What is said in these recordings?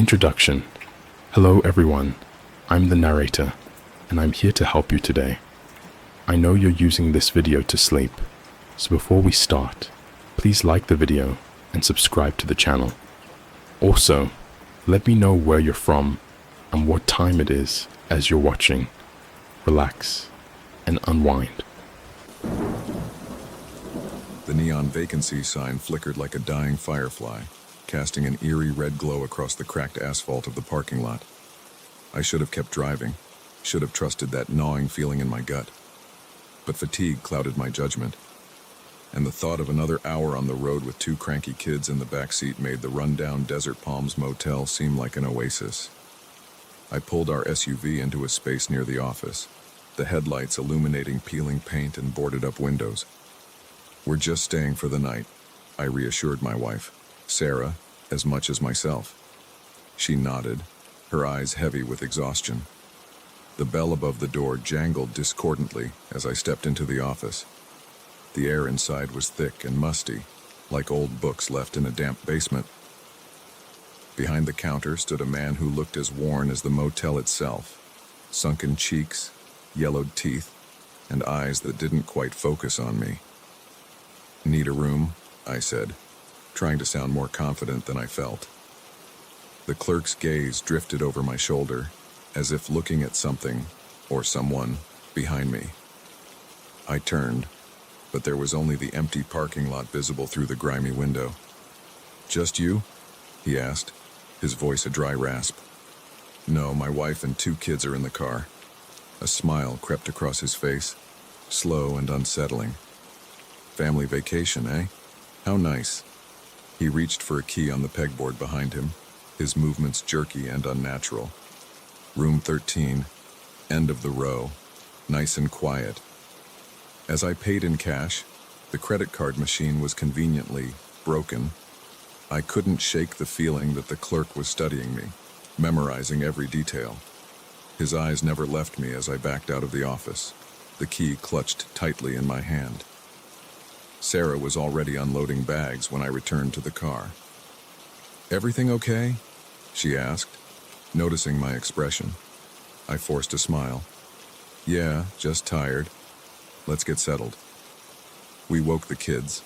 Introduction. Hello everyone, I'm the narrator, and I'm here to help you today. I know you're using this video to sleep, so before we start, please like the video and subscribe to the channel. Also, let me know where you're from and what time it is as you're watching. Relax and unwind. The neon vacancy sign flickered like a dying firefly, casting an eerie red glow across the cracked asphalt of the parking lot. I should have kept driving, should have trusted that gnawing feeling in my gut. But fatigue clouded my judgment, and the thought of another hour on the road with two cranky kids in the backseat made the rundown Desert Palms motel seem like an oasis. I pulled our SUV into a space near the office, the headlights illuminating peeling paint and boarded-up windows. "We're just staying for the night," I reassured my wife, Sarah, as much as myself. She nodded, her eyes heavy with exhaustion. The bell above the door jangled discordantly as I stepped into the office. The air inside was thick and musty, like old books left in a damp basement. Behind the counter stood a man who looked as worn as the motel itself, sunken cheeks, yellowed teeth, and eyes that didn't quite focus on me. "Need a room?" I said, trying to sound more confident than I felt. The clerk's gaze drifted over my shoulder, as if looking at something, or someone, behind me. I turned, but there was only the empty parking lot visible through the grimy window. "Just you?" he asked, his voice a dry rasp. "No, my wife and two kids are in the car." A smile crept across his face, slow and unsettling. "Family vacation, eh? How nice." He reached for a key on the pegboard behind him, his movements jerky and unnatural. "Room 13, end of the row, nice and quiet." As I paid in cash, the credit card machine was conveniently broken. I couldn't shake the feeling that the clerk was studying me, memorizing every detail. His eyes never left me as I backed out of the office, the key clutched tightly in my hand. Sarah was already unloading bags when I returned to the car. "Everything okay?" she asked, noticing my expression. I forced a smile. "Yeah, just tired. Let's get settled." We woke the kids,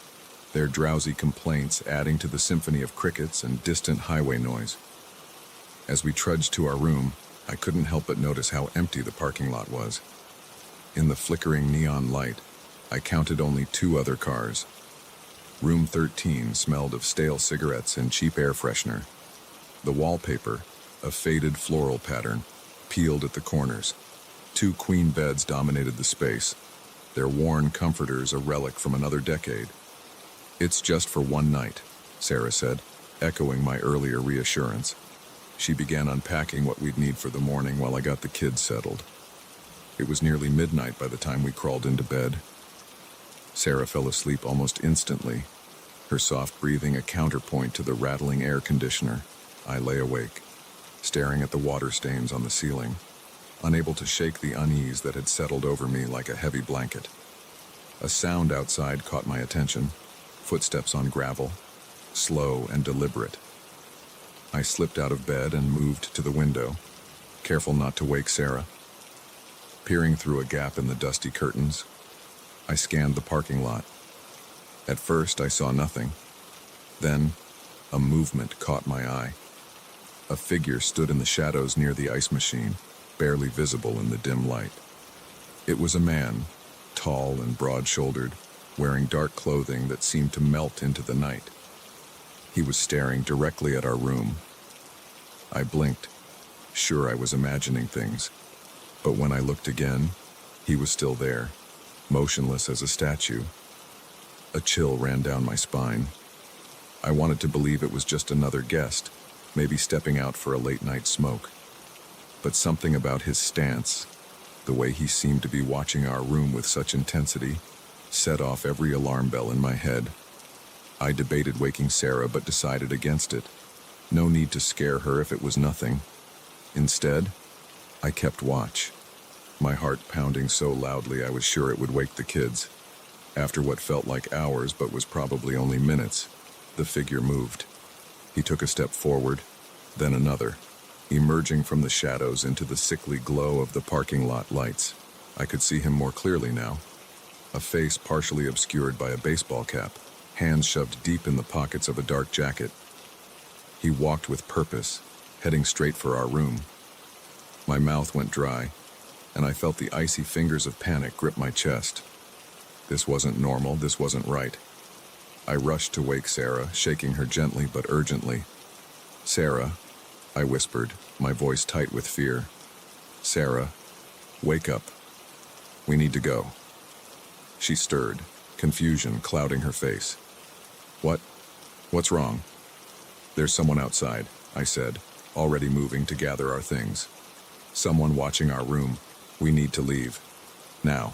their drowsy complaints adding to the symphony of crickets and distant highway noise. As we trudged to our room, I couldn't help but notice how empty the parking lot was. In the flickering neon light, I counted only two other cars. Room 13 smelled of stale cigarettes and cheap air freshener. The wallpaper, a faded floral pattern, peeled at the corners. Two queen beds dominated the space, their worn comforters a relic from another decade. "It's just for one night," Sarah said, echoing my earlier reassurance. She began unpacking what we'd need for the morning while I got the kids settled. It was nearly midnight by the time we crawled into bed. Sarah fell asleep almost instantly, her soft breathing a counterpoint to the rattling air conditioner. I lay awake, staring at the water stains on the ceiling, unable to shake the unease that had settled over me like a heavy blanket. A sound outside caught my attention, footsteps on gravel, slow and deliberate. I slipped out of bed and moved to the window, careful not to wake Sarah. Peering through a gap in the dusty curtains, I scanned the parking lot. At first, I saw nothing. Then, a movement caught my eye. A figure stood in the shadows near the ice machine, barely visible in the dim light. It was a man, tall and broad-shouldered, wearing dark clothing that seemed to melt into the night. He was staring directly at our room. I blinked, sure I was imagining things. But when I looked again, he was still there, motionless as a statue. A chill ran down my spine. I wanted to believe it was just another guest, maybe stepping out for a late-night smoke. But something about his stance, the way he seemed to be watching our room with such intensity, set off every alarm bell in my head. I debated waking Sarah but decided against it. No need to scare her if it was nothing. Instead, I kept watch, my heart pounding so loudly I was sure it would wake the kids. After what felt like hours but was probably only minutes, the figure moved. He took a step forward, Then another, emerging from the shadows into the sickly glow of the parking lot lights. I could see him more clearly now. A face partially obscured by a baseball cap, hands shoved deep in the pockets of a dark jacket. He walked with purpose, heading straight for our room. My mouth went dry, and I felt the icy fingers of panic grip my chest. This wasn't normal, this wasn't right. I rushed to wake Sarah, shaking her gently but urgently. "Sarah," I whispered, my voice tight with fear. "Sarah, wake up. We need to go." She stirred, confusion clouding her face. What's wrong?" "There's someone outside," I said, already moving to gather our things. "Someone watching our room. We need to leave. Now."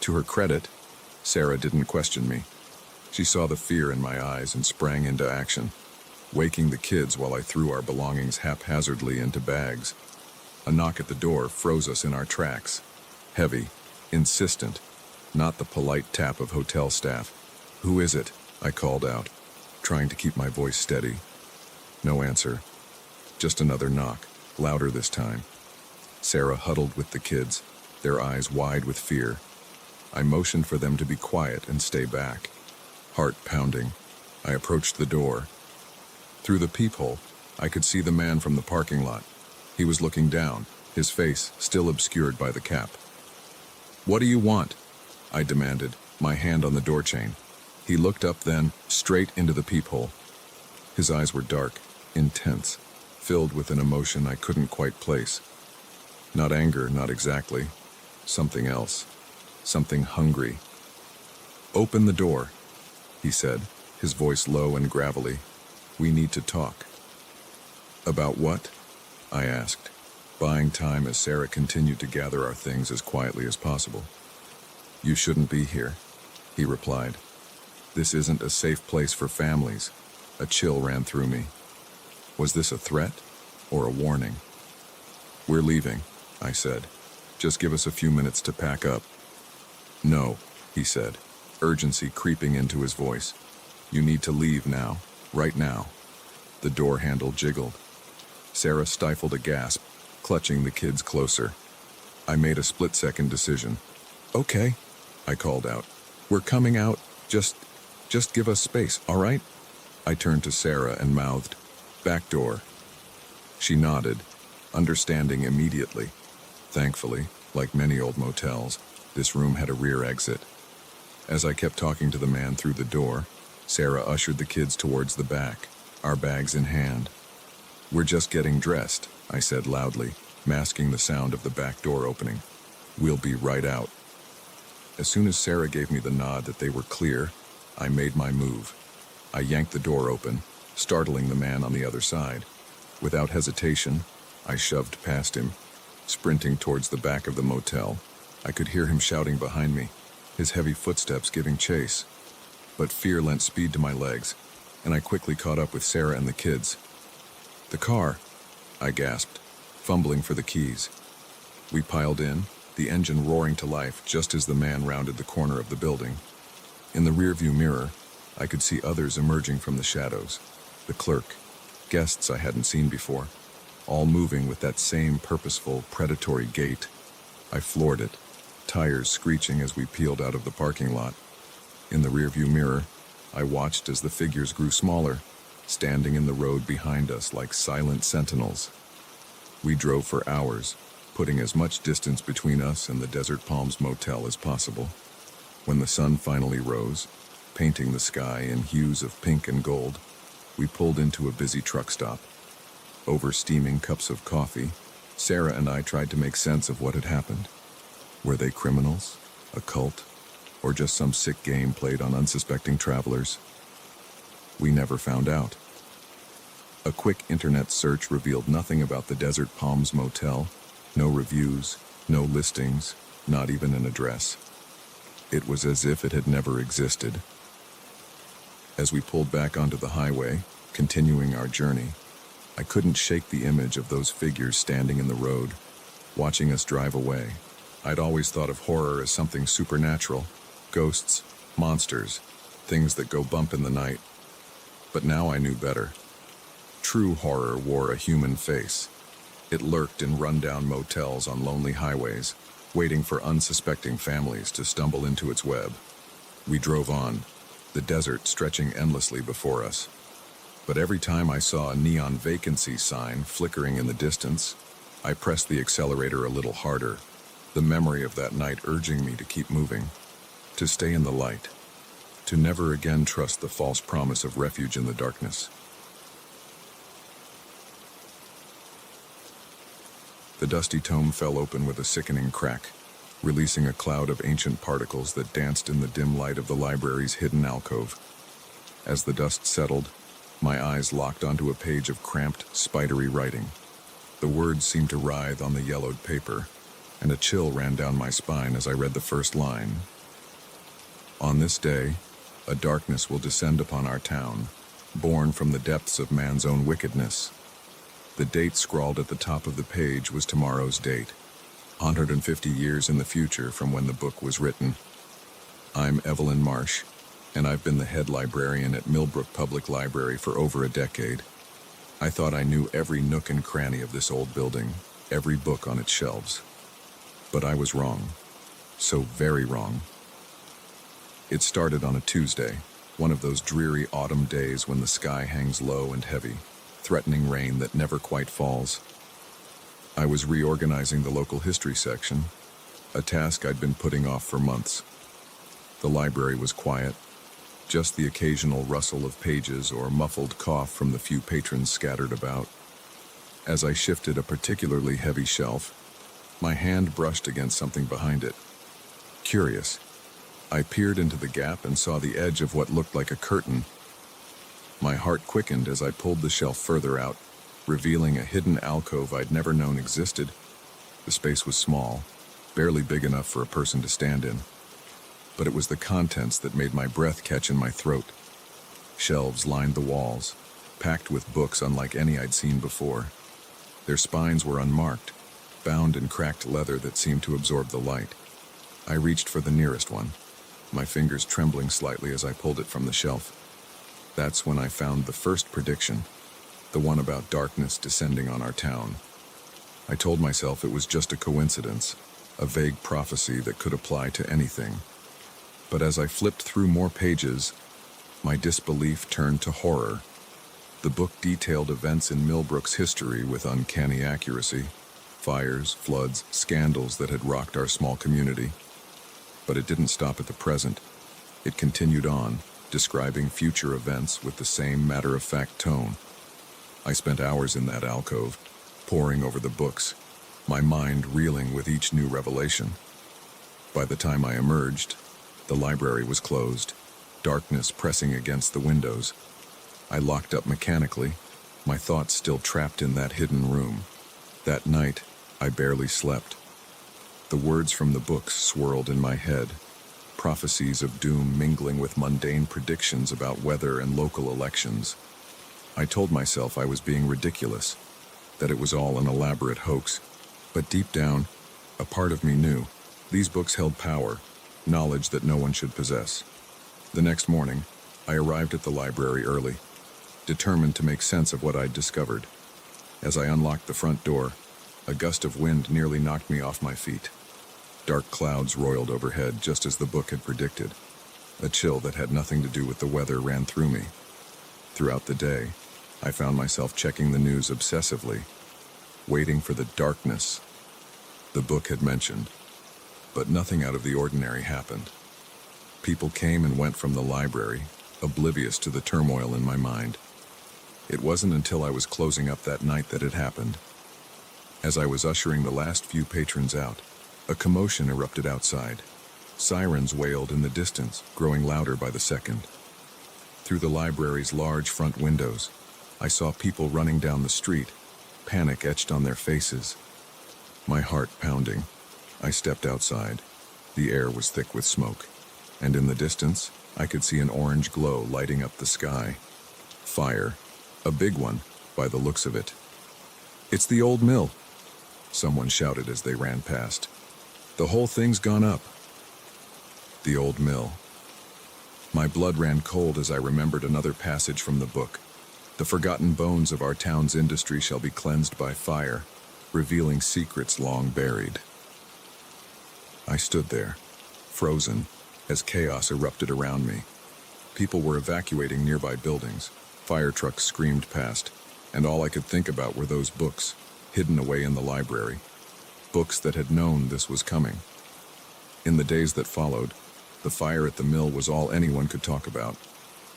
To her credit, Sarah didn't question me. She saw the fear in my eyes and sprang into action, waking the kids while I threw our belongings haphazardly into bags. A knock at the door froze us in our tracks. Heavy, insistent, not the polite tap of hotel staff. "Who is it?" I called out, trying to keep my voice steady. No answer. Just another knock, louder this time. Sarah huddled with the kids, their eyes wide with fear. I motioned for them to be quiet and stay back. Heart pounding, I approached the door. Through the peephole, I could see the man from the parking lot. He was looking down, his face still obscured by the cap. "What do you want?" I demanded, my hand on the door chain. He looked up then, straight into the peephole. His eyes were dark, intense, filled with an emotion I couldn't quite place. Not anger, not exactly. Something else. Something hungry. "Open the door," he said, his voice low and gravelly. "We need to talk." "About what?" I asked, buying time as Sarah continued to gather our things as quietly as possible. "You shouldn't be here," he replied. "This isn't a safe place for families." A chill ran through me. Was this a threat or a warning? "We're leaving," I said. "Just give us a few minutes to pack up." "No," he said, urgency creeping into his voice. "You need to leave now, right now." The door handle jiggled. Sarah stifled a gasp, clutching the kids closer. I made a split-second decision. "Okay," I called out. "We're coming out. Just give us space, all right?" I turned to Sarah and mouthed, "Back door." She nodded, understanding immediately. Thankfully, like many old motels, this room had a rear exit. As I kept talking to the man through the door, Sarah ushered the kids towards the back, our bags in hand. "We're just getting dressed," I said loudly, masking the sound of the back door opening. "We'll be right out." As soon as Sarah gave me the nod that they were clear, I made my move. I yanked the door open, startling the man on the other side. Without hesitation, I shoved past him, sprinting towards the back of the motel. I could hear him shouting behind me, his heavy footsteps giving chase. But fear lent speed to my legs, and I quickly caught up with Sarah and the kids. "The car," I gasped, fumbling for the keys. We piled in, the engine roaring to life just as the man rounded the corner of the building. In the rearview mirror, I could see others emerging from the shadows. The clerk, guests I hadn't seen before, all moving with that same purposeful, predatory gait. I floored it, tires screeching as we peeled out of the parking lot. In the rearview mirror, I watched as the figures grew smaller, standing in the road behind us like silent sentinels. We drove for hours, putting as much distance between us and the Desert Palms Motel as possible. When the sun finally rose, painting the sky in hues of pink and gold, we pulled into a busy truck stop. Over steaming cups of coffee, Sarah and I tried to make sense of what had happened. Were they criminals, a cult, or just some sick game played on unsuspecting travelers? We never found out. A quick internet search revealed nothing about the Desert Palms Motel, no reviews, no listings, not even an address. It was as if it had never existed. As we pulled back onto the highway, continuing our journey, I couldn't shake the image of those figures standing in the road, watching us drive away. I'd always thought of horror as something supernatural, ghosts, monsters, things that go bump in the night. But now I knew better. True horror wore a human face. It lurked in rundown motels on lonely highways, waiting for unsuspecting families to stumble into its web. We drove on, the desert stretching endlessly before us. But every time I saw a neon vacancy sign flickering in the distance, I pressed the accelerator a little harder, the memory of that night urging me to keep moving, to stay in the light, to never again trust the false promise of refuge in the darkness. The dusty tome fell open with a sickening crack, releasing a cloud of ancient particles that danced in the dim light of the library's hidden alcove. As the dust settled, my eyes locked onto a page of cramped, spidery writing. The words seemed to writhe on the yellowed paper, and a chill ran down my spine as I read the first line. On this day, a darkness will descend upon our town, born from the depths of man's own wickedness. The date scrawled at the top of the page was tomorrow's date, 150 years in the future from when the book was written. I'm Evelyn Marsh, and I've been the head librarian at Millbrook Public Library for over a decade. I thought I knew every nook and cranny of this old building, every book on its shelves. But I was wrong. So very wrong. It started on a Tuesday, one of those dreary autumn days when the sky hangs low and heavy, threatening rain that never quite falls. I was reorganizing the local history section, a task I'd been putting off for months. The library was quiet, just the occasional rustle of pages or muffled cough from the few patrons scattered about. As I shifted a particularly heavy shelf, my hand brushed against something behind it. Curious, I peered into the gap and saw the edge of what looked like a curtain. My heart quickened as I pulled the shelf further out, revealing a hidden alcove I'd never known existed. The space was small, barely big enough for a person to stand in. But it was the contents that made my breath catch in my throat. Shelves lined the walls, packed with books unlike any I'd seen before. Their spines were unmarked, bound in cracked leather that seemed to absorb the light. I reached for the nearest one, my fingers trembling slightly as I pulled it from the shelf. That's when I found the first prediction, the one about darkness descending on our town. I told myself it was just a coincidence, a vague prophecy that could apply to anything. But as I flipped through more pages, my disbelief turned to horror. The book detailed events in Millbrook's history with uncanny accuracy, fires, floods, scandals that had rocked our small community. But it didn't stop at the present. It continued on, describing future events with the same matter-of-fact tone. I spent hours in that alcove, poring over the books, my mind reeling with each new revelation. By the time I emerged, the library was closed, darkness pressing against the windows. I locked up mechanically, my thoughts still trapped in that hidden room. That night, I barely slept. The words from the books swirled in my head, prophecies of doom mingling with mundane predictions about weather and local elections. I told myself I was being ridiculous, that it was all an elaborate hoax. But deep down, a part of me knew these books held power, knowledge that no one should possess. The next morning, I arrived at the library early, determined to make sense of what I'd discovered. As I unlocked the front door, a gust of wind nearly knocked me off my feet. Dark clouds roiled overhead just as the book had predicted. A chill that had nothing to do with the weather ran through me. Throughout the day, I found myself checking the news obsessively, waiting for the darkness the book had mentioned. But nothing out of the ordinary happened. People came and went from the library, oblivious to the turmoil in my mind. It wasn't until I was closing up that night that it happened. As I was ushering the last few patrons out, a commotion erupted outside. Sirens wailed in the distance, growing louder by the second. Through the library's large front windows, I saw people running down the street, panic etched on their faces. My heart pounding, I stepped outside. The air was thick with smoke, and in the distance, I could see an orange glow lighting up the sky. Fire, a big one, by the looks of it. "It's the old mill," someone shouted as they ran past. "The whole thing's gone up." The old mill. My blood ran cold as I remembered another passage from the book. The forgotten bones of our town's industry shall be cleansed by fire, revealing secrets long buried. I stood there, frozen, as chaos erupted around me. People were evacuating nearby buildings, fire trucks screamed past, and all I could think about were those books, hidden away in the library. Books that had known this was coming. In the days that followed, the fire at the mill was all anyone could talk about.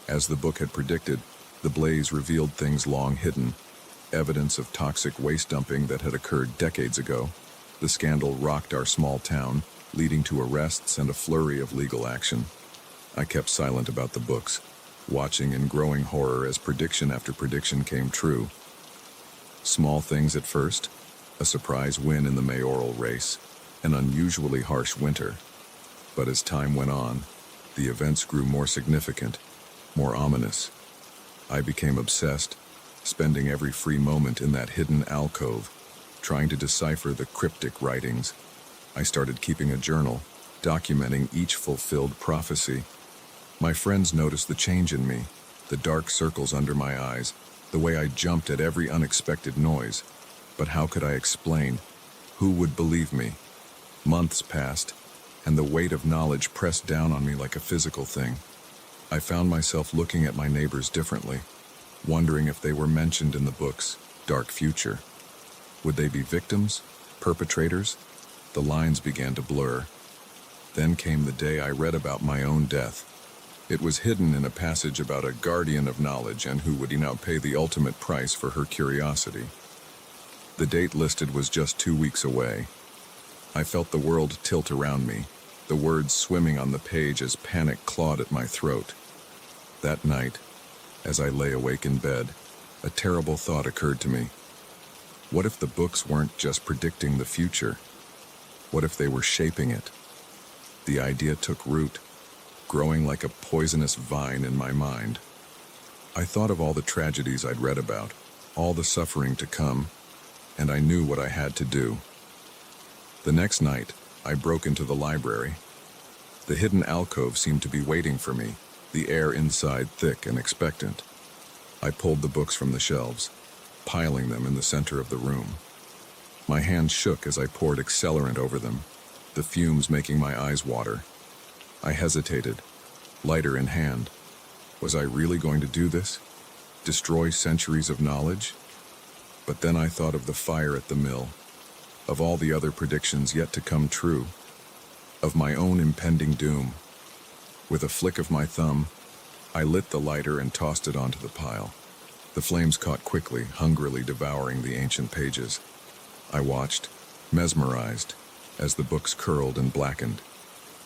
As the book had predicted, the blaze revealed things long hidden, evidence of toxic waste dumping that had occurred decades ago. The scandal rocked our small town, leading to arrests and a flurry of legal action. I kept silent about the books, watching in growing horror as prediction after prediction came true. Small things at first, a surprise win in the mayoral race, an unusually harsh winter. But as time went on, the events grew more significant, more ominous. I became obsessed, spending every free moment in that hidden alcove, trying to decipher the cryptic writings. I started keeping a journal, documenting each fulfilled prophecy. My friends noticed the change in me, the dark circles under my eyes, the way I jumped at every unexpected noise. But how could I explain? Who would believe me? Months passed, and the weight of knowledge pressed down on me like a physical thing. I found myself looking at my neighbors differently, wondering if they were mentioned in the book's dark future. Would they be victims? Perpetrators? The lines began to blur. Then came the day I read about my own death. It was hidden in a passage about a guardian of knowledge and who would now pay the ultimate price for her curiosity. The date listed was just 2 weeks away. I felt the world tilt around me, the words swimming on the page as panic clawed at my throat. That night, as I lay awake in bed, a terrible thought occurred to me. What if the books weren't just predicting the future? What if they were shaping it? The idea took root, growing like a poisonous vine in my mind. I thought of all the tragedies I'd read about, all the suffering to come, and I knew what I had to do. The next night, I broke into the library. The hidden alcove seemed to be waiting for me, the air inside thick and expectant. I pulled the books from the shelves, piling them in the center of the room. My hands shook as I poured accelerant over them, the fumes making my eyes water. I hesitated, lighter in hand. Was I really going to do this? Destroy centuries of knowledge? But then I thought of the fire at the mill, of all the other predictions yet to come true, of my own impending doom. With a flick of my thumb, I lit the lighter and tossed it onto the pile. The flames caught quickly, hungrily devouring the ancient pages. I watched, mesmerized, as the books curled and blackened.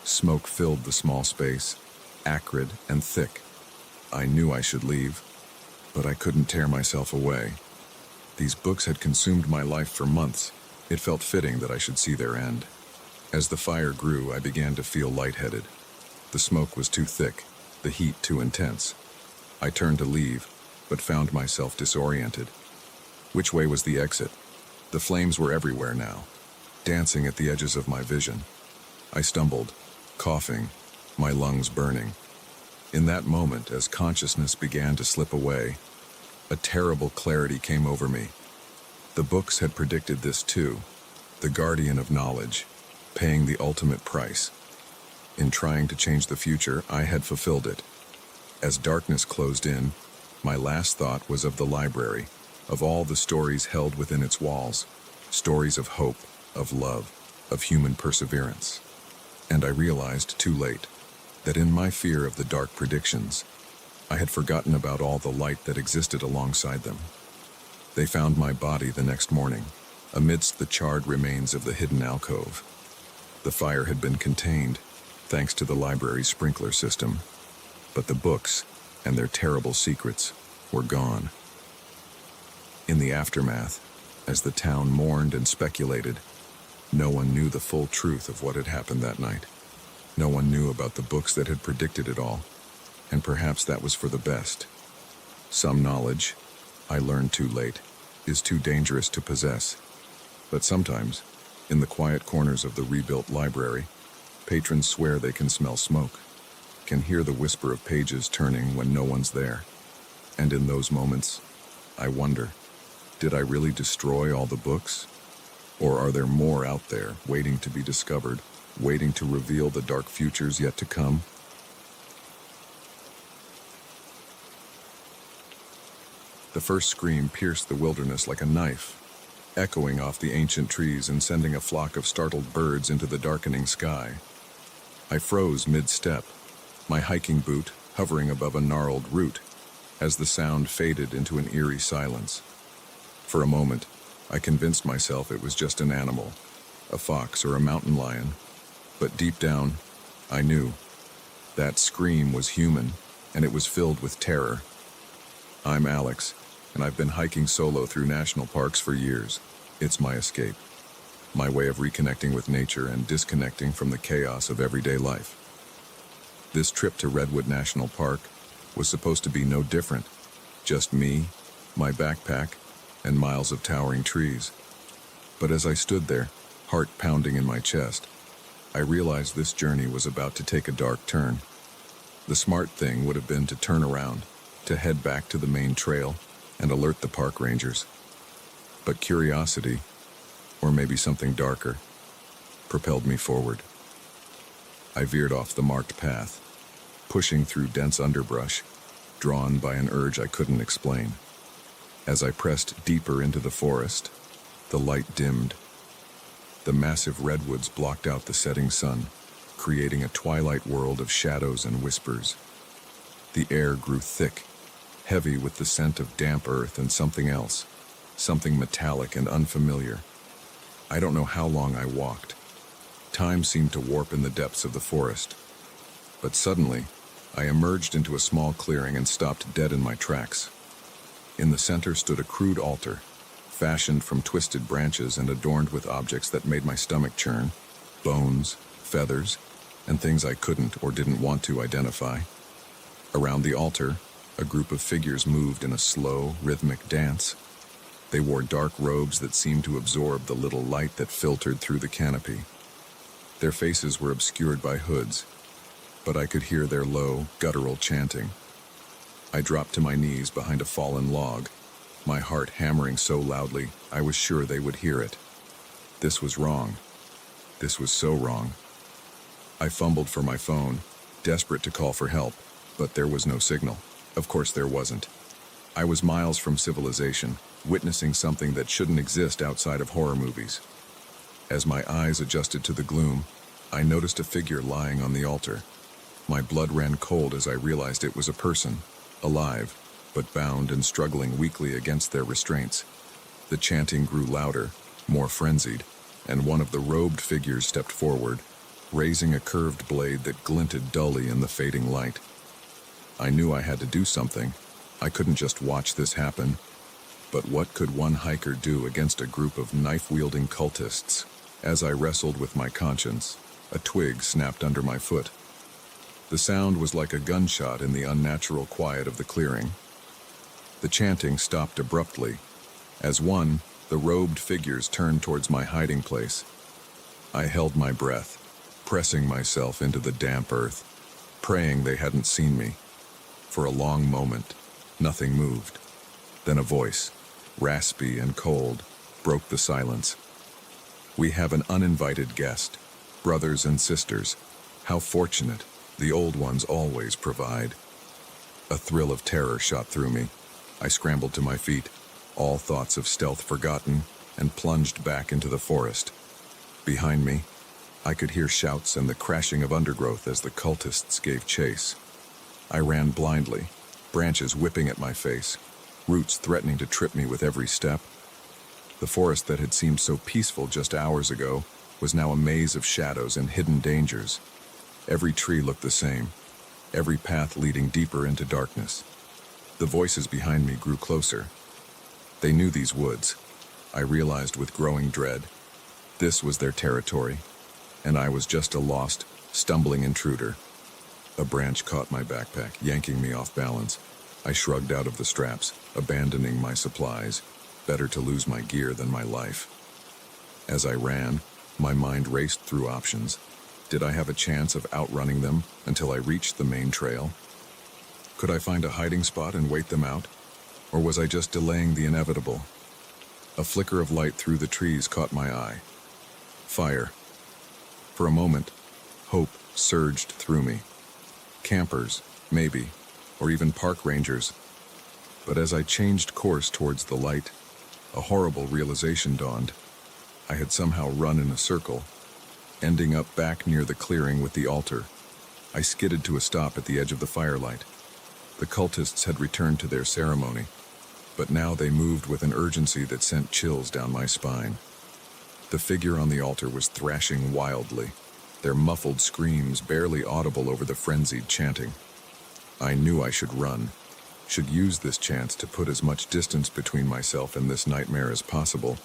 Smoke filled the small space, acrid and thick. I knew I should leave, but I couldn't tear myself away. These books had consumed my life for months. It felt fitting that I should see their end. As the fire grew, I began to feel lightheaded. The smoke was too thick, the heat too intense. I turned to leave, but found myself disoriented. Which way was the exit? The flames were everywhere now, dancing at the edges of my vision. I stumbled, coughing, my lungs burning. In that moment, as consciousness began to slip away, a terrible clarity came over me. The books had predicted this too, the guardian of knowledge, paying the ultimate price. In trying to change the future, I had fulfilled it. As darkness closed in, my last thought was of the library, of all the stories held within its walls, stories of hope, of love, of human perseverance. And I realized too late that in my fear of the dark predictions, I had forgotten about all the light that existed alongside them. They found my body the next morning, amidst the charred remains of the hidden alcove. The fire had been contained, thanks to the library's sprinkler system, but the books and their terrible secrets were gone. In the aftermath, as the town mourned and speculated, no one knew the full truth of what had happened that night. No one knew about the books that had predicted it all, and perhaps that was for the best. Some knowledge, I learned too late, is too dangerous to possess. But sometimes, in the quiet corners of the rebuilt library, patrons swear they can smell smoke, can hear the whisper of pages turning when no one's there. And in those moments, I wonder, did I really destroy all the books? Or are there more out there, waiting to be discovered, waiting to reveal the dark futures yet to come? The first scream pierced the wilderness like a knife, echoing off the ancient trees and sending a flock of startled birds into the darkening sky. I froze mid-step, my hiking boot hovering above a gnarled root, as the sound faded into an eerie silence. For a moment, I convinced myself it was just an animal, a fox or a mountain lion, but deep down, I knew. That scream was human, and it was filled with terror. I'm Alex, and I've been hiking solo through national parks for years. It's my escape, my way of reconnecting with nature and disconnecting from the chaos of everyday life. This trip to Redwood National Park was supposed to be no different. Just me, my backpack, and miles of towering trees. But as I stood there, heart pounding in my chest, I realized this journey was about to take a dark turn. The smart thing would have been to turn around, to head back to the main trail and alert the park rangers. But curiosity, or maybe something darker, propelled me forward. I veered off the marked path, pushing through dense underbrush, drawn by an urge I couldn't explain. As I pressed deeper into the forest, the light dimmed. The massive redwoods blocked out the setting sun, creating a twilight world of shadows and whispers. The air grew thick, heavy with the scent of damp earth and something else, something metallic and unfamiliar. I don't know how long I walked. Time seemed to warp in the depths of the forest. But suddenly, I emerged into a small clearing and stopped dead in my tracks. In the center stood a crude altar, fashioned from twisted branches and adorned with objects that made my stomach churn, bones, feathers, and things I couldn't or didn't want to identify. Around the altar, a group of figures moved in a slow, rhythmic dance. They wore dark robes that seemed to absorb the little light that filtered through the canopy. Their faces were obscured by hoods, but I could hear their low, guttural chanting. I dropped to my knees behind a fallen log, my heart hammering so loudly I was sure they would hear it. This was wrong. This was so wrong. I fumbled for my phone, desperate to call for help, but there was no signal. Of course there wasn't. I was miles from civilization, witnessing something that shouldn't exist outside of horror movies. As my eyes adjusted to the gloom, I noticed a figure lying on the altar. My blood ran cold as I realized it was a person, alive, but bound and struggling weakly against their restraints. The chanting grew louder, more frenzied, and one of the robed figures stepped forward, raising a curved blade that glinted dully in the fading light. I knew I had to do something. I couldn't just watch this happen. But what could one hiker do against a group of knife-wielding cultists? As I wrestled with my conscience, a twig snapped under my foot. The sound was like a gunshot in the unnatural quiet of the clearing. The chanting stopped abruptly, as the robed figures turned towards my hiding place. I held my breath, pressing myself into the damp earth, praying they hadn't seen me. For a long moment, nothing moved. Then a voice, raspy and cold, broke the silence. "We have an uninvited guest. Brothers and sisters, how fortunate. The old ones always provide." A thrill of terror shot through me. I scrambled to my feet, all thoughts of stealth forgotten, and plunged back into the forest. Behind me, I could hear shouts and the crashing of undergrowth as the cultists gave chase. I ran blindly, branches whipping at my face, roots threatening to trip me with every step. The forest that had seemed so peaceful just hours ago was now a maze of shadows and hidden dangers. Every tree looked the same, every path leading deeper into darkness. The voices behind me grew closer. They knew these woods, I realized with growing dread. This was their territory, and I was just a lost, stumbling intruder. A branch caught my backpack, yanking me off balance. I shrugged out of the straps, abandoning my supplies. Better to lose my gear than my life. As I ran, my mind raced through options. Did I have a chance of outrunning them until I reached the main trail? Could I find a hiding spot and wait them out? Or was I just delaying the inevitable? A flicker of light through the trees caught my eye. Fire. For a moment, hope surged through me. Campers, maybe, or even park rangers. But as I changed course towards the light, a horrible realization dawned. I had somehow run in a circle, ending up back near the clearing with the altar. I skidded to a stop at the edge of the firelight. The cultists had returned to their ceremony, but now they moved with an urgency that sent chills down my spine. The figure on the altar was thrashing wildly, their muffled screams barely audible over the frenzied chanting. I knew I should run, should use this chance to put as much distance between myself and this nightmare as possible,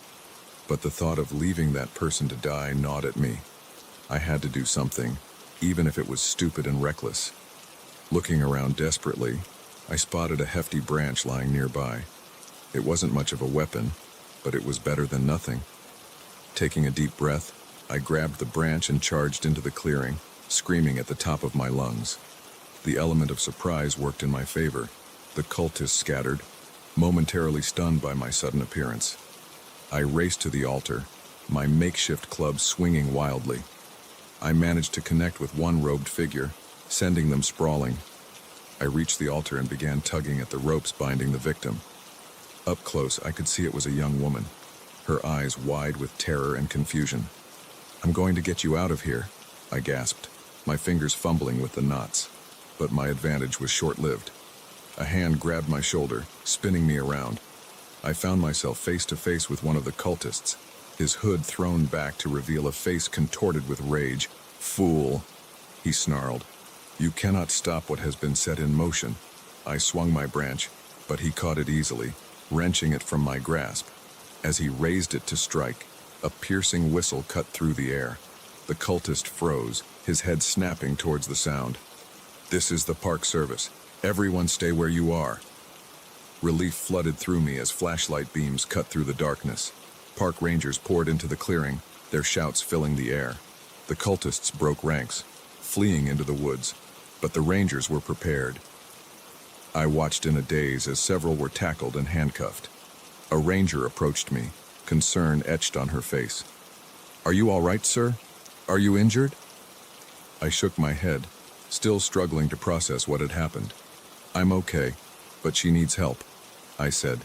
but the thought of leaving that person to die gnawed at me. I had to do something, even if it was stupid and reckless. Looking around desperately, I spotted a hefty branch lying nearby. It wasn't much of a weapon, but it was better than nothing. Taking a deep breath, I grabbed the branch and charged into the clearing, screaming at the top of my lungs. The element of surprise worked in my favor. The cultists scattered, momentarily stunned by my sudden appearance. I raced to the altar, my makeshift club swinging wildly. I managed to connect with one robed figure, sending them sprawling. I reached the altar and began tugging at the ropes binding the victim. Up close, I could see it was a young woman, her eyes wide with terror and confusion. "I'm going to get you out of here," I gasped, my fingers fumbling with the knots. But my advantage was short-lived. A hand grabbed my shoulder, spinning me around. I found myself face to face with one of the cultists, his hood thrown back to reveal a face contorted with rage. "Fool," he snarled. "You cannot stop what has been set in motion." I swung my branch, but he caught it easily, wrenching it from my grasp. As he raised it to strike, a piercing whistle cut through the air. The cultist froze, his head snapping towards the sound. "This is the park service. Everyone stay where you are." Relief flooded through me as flashlight beams cut through the darkness. Park rangers poured into the clearing, their shouts filling the air. The cultists broke ranks, fleeing into the woods, but the rangers were prepared. I watched in a daze as several were tackled and handcuffed. A ranger approached me, concern etched on her face. "Are you all right, sir? Are you injured?" I shook my head, still struggling to process what had happened. "I'm okay, but she needs help," I said,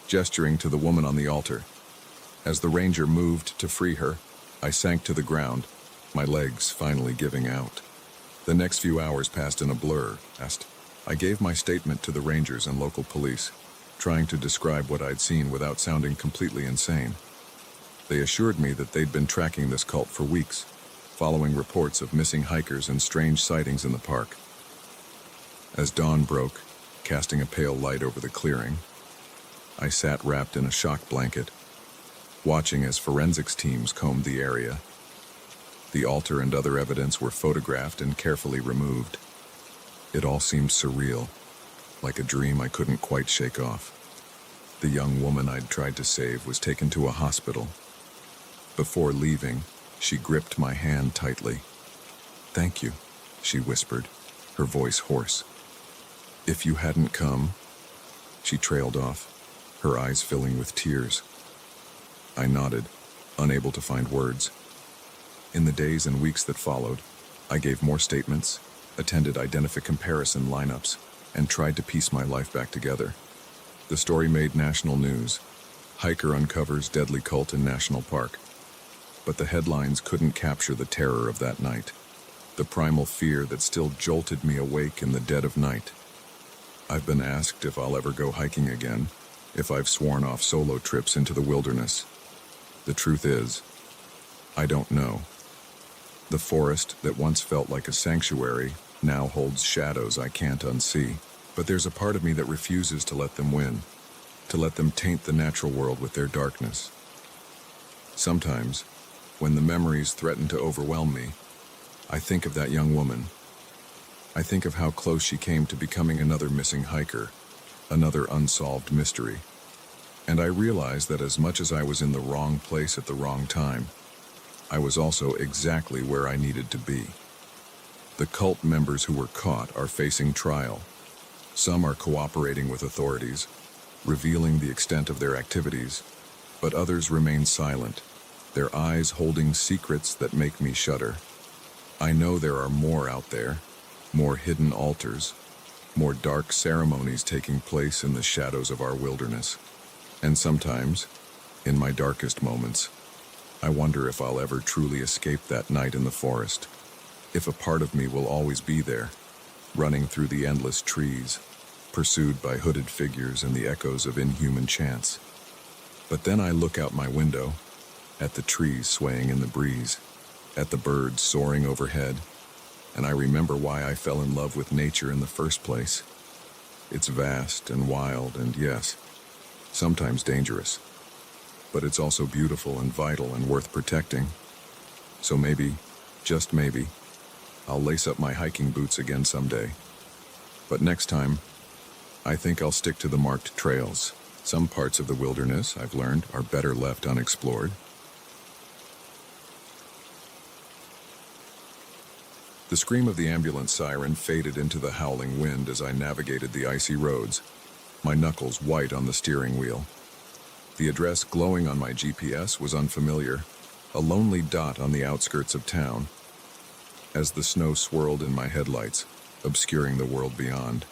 gesturing to the woman on the altar. As the ranger moved to free her, I sank to the ground, my legs finally giving out. The next few hours passed in a blur. I gave my statement to the rangers and local police, trying to describe what I'd seen without sounding completely insane. They assured me that they'd been tracking this cult for weeks, following reports of missing hikers and strange sightings in the park. As dawn broke, casting a pale light over the clearing, I sat wrapped in a shock blanket, watching as forensics teams combed the area. The altar and other evidence were photographed and carefully removed. It all seemed surreal, like a dream I couldn't quite shake off. The young woman I'd tried to save was taken to a hospital. Before leaving, she gripped my hand tightly. "Thank you," she whispered, her voice hoarse. "If you hadn't come..." She trailed off, her eyes filling with tears. I nodded, unable to find words. In the days and weeks that followed, I gave more statements, attended identification comparison lineups, and tried to piece my life back together. The story made national news. Hiker uncovers deadly cult in national park. But the headlines couldn't capture the terror of that night, the primal fear that still jolted me awake in the dead of night. I've been asked if I'll ever go hiking again, if I've sworn off solo trips into the wilderness. The truth is, I don't know. The forest that once felt like a sanctuary now holds shadows I can't unsee. But there's a part of me that refuses to let them win, to let them taint the natural world with their darkness. Sometimes, when the memories threaten to overwhelm me, I think of that young woman. I think of how close she came to becoming another missing hiker, another unsolved mystery. And I realize that as much as I was in the wrong place at the wrong time, I was also exactly where I needed to be. The cult members who were caught are facing trial. Some are cooperating with authorities. revealing the extent of their activities, but others remain silent, their eyes holding secrets that make me shudder. I know there are more out there, more hidden altars, more dark ceremonies taking place in the shadows of our wilderness. And sometimes, in my darkest moments, I wonder if I'll ever truly escape that night in the forest, if a part of me will always be there, running through the endless trees, pursued by hooded figures and the echoes of inhuman chants. But then I look out my window, at the trees swaying in the breeze, at the birds soaring overhead, and I remember why I fell in love with nature in the first place. It's vast and wild and, yes, sometimes dangerous, but it's also beautiful and vital and worth protecting. So maybe, just maybe, I'll lace up my hiking boots again someday. But next time, I think I'll stick to the marked trails. Some parts of the wilderness, I've learned, are better left unexplored. The scream of the ambulance siren faded into the howling wind as I navigated the icy roads, my knuckles white on the steering wheel. The address glowing on my GPS was unfamiliar, a lonely dot on the outskirts of town. As the snow swirled in my headlights, obscuring the world beyond,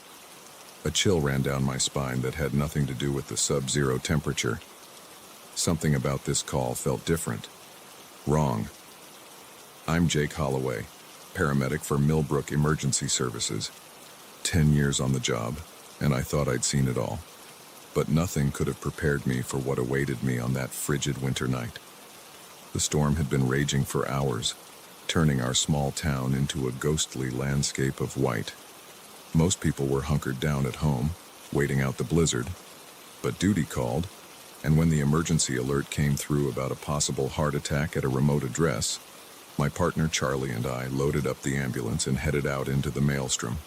a chill ran down my spine that had nothing to do with the sub-zero temperature. Something about this call felt different. Wrong. I'm Jake Holloway, paramedic for Millbrook Emergency Services. 10 years on the job, and I thought I'd seen it all. But nothing could have prepared me for what awaited me on that frigid winter night. The storm had been raging for hours, turning our small town into a ghostly landscape of white. Most people were hunkered down at home, waiting out the blizzard, but duty called, and when the emergency alert came through about a possible heart attack at a remote address, my partner Charlie and I loaded up the ambulance and headed out into the maelstrom.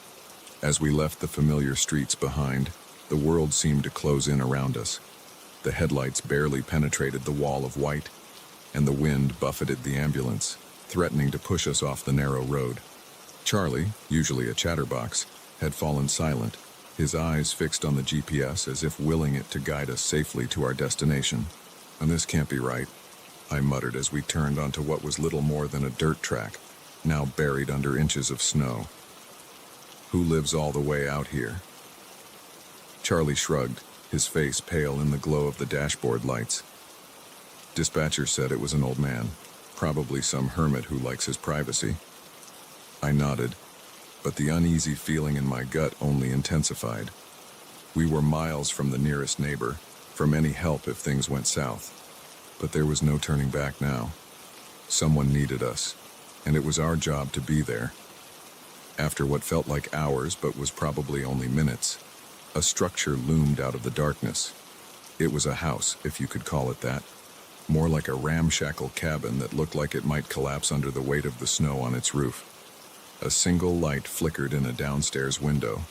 As we left the familiar streets behind, the world seemed to close in around us. The headlights barely penetrated the wall of white, and the wind buffeted the ambulance, threatening to push us off the narrow road. Charlie, usually a chatterbox, had fallen silent, his eyes fixed on the GPS as if willing it to guide us safely to our destination. "And this can't be right," I muttered as we turned onto what was little more than a dirt track, now buried under inches of snow. "Who lives all the way out here?" Charlie shrugged, his face pale in the glow of the dashboard lights. "Dispatcher said it was an old man, probably some hermit who likes his privacy." I nodded, but the uneasy feeling in my gut only intensified. We were miles from the nearest neighbor, from any help if things went south. But there was no turning back now. Someone needed us, and it was our job to be there. After what felt like hours but was probably only minutes, a structure loomed out of the darkness. It was a house, if you could call it that, more like a ramshackle cabin that looked like it might collapse under the weight of the snow on its roof. A single light flickered in a downstairs window,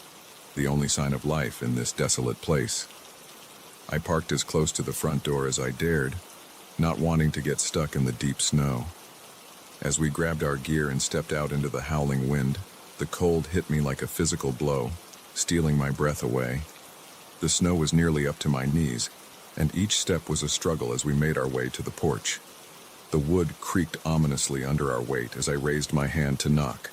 the only sign of life in this desolate place. I parked as close to the front door as I dared, not wanting to get stuck in the deep snow. As we grabbed our gear and stepped out into the howling wind, the cold hit me like a physical blow, stealing my breath away. The snow was nearly up to my knees, and each step was a struggle as we made our way to the porch. The wood creaked ominously under our weight as I raised my hand to knock.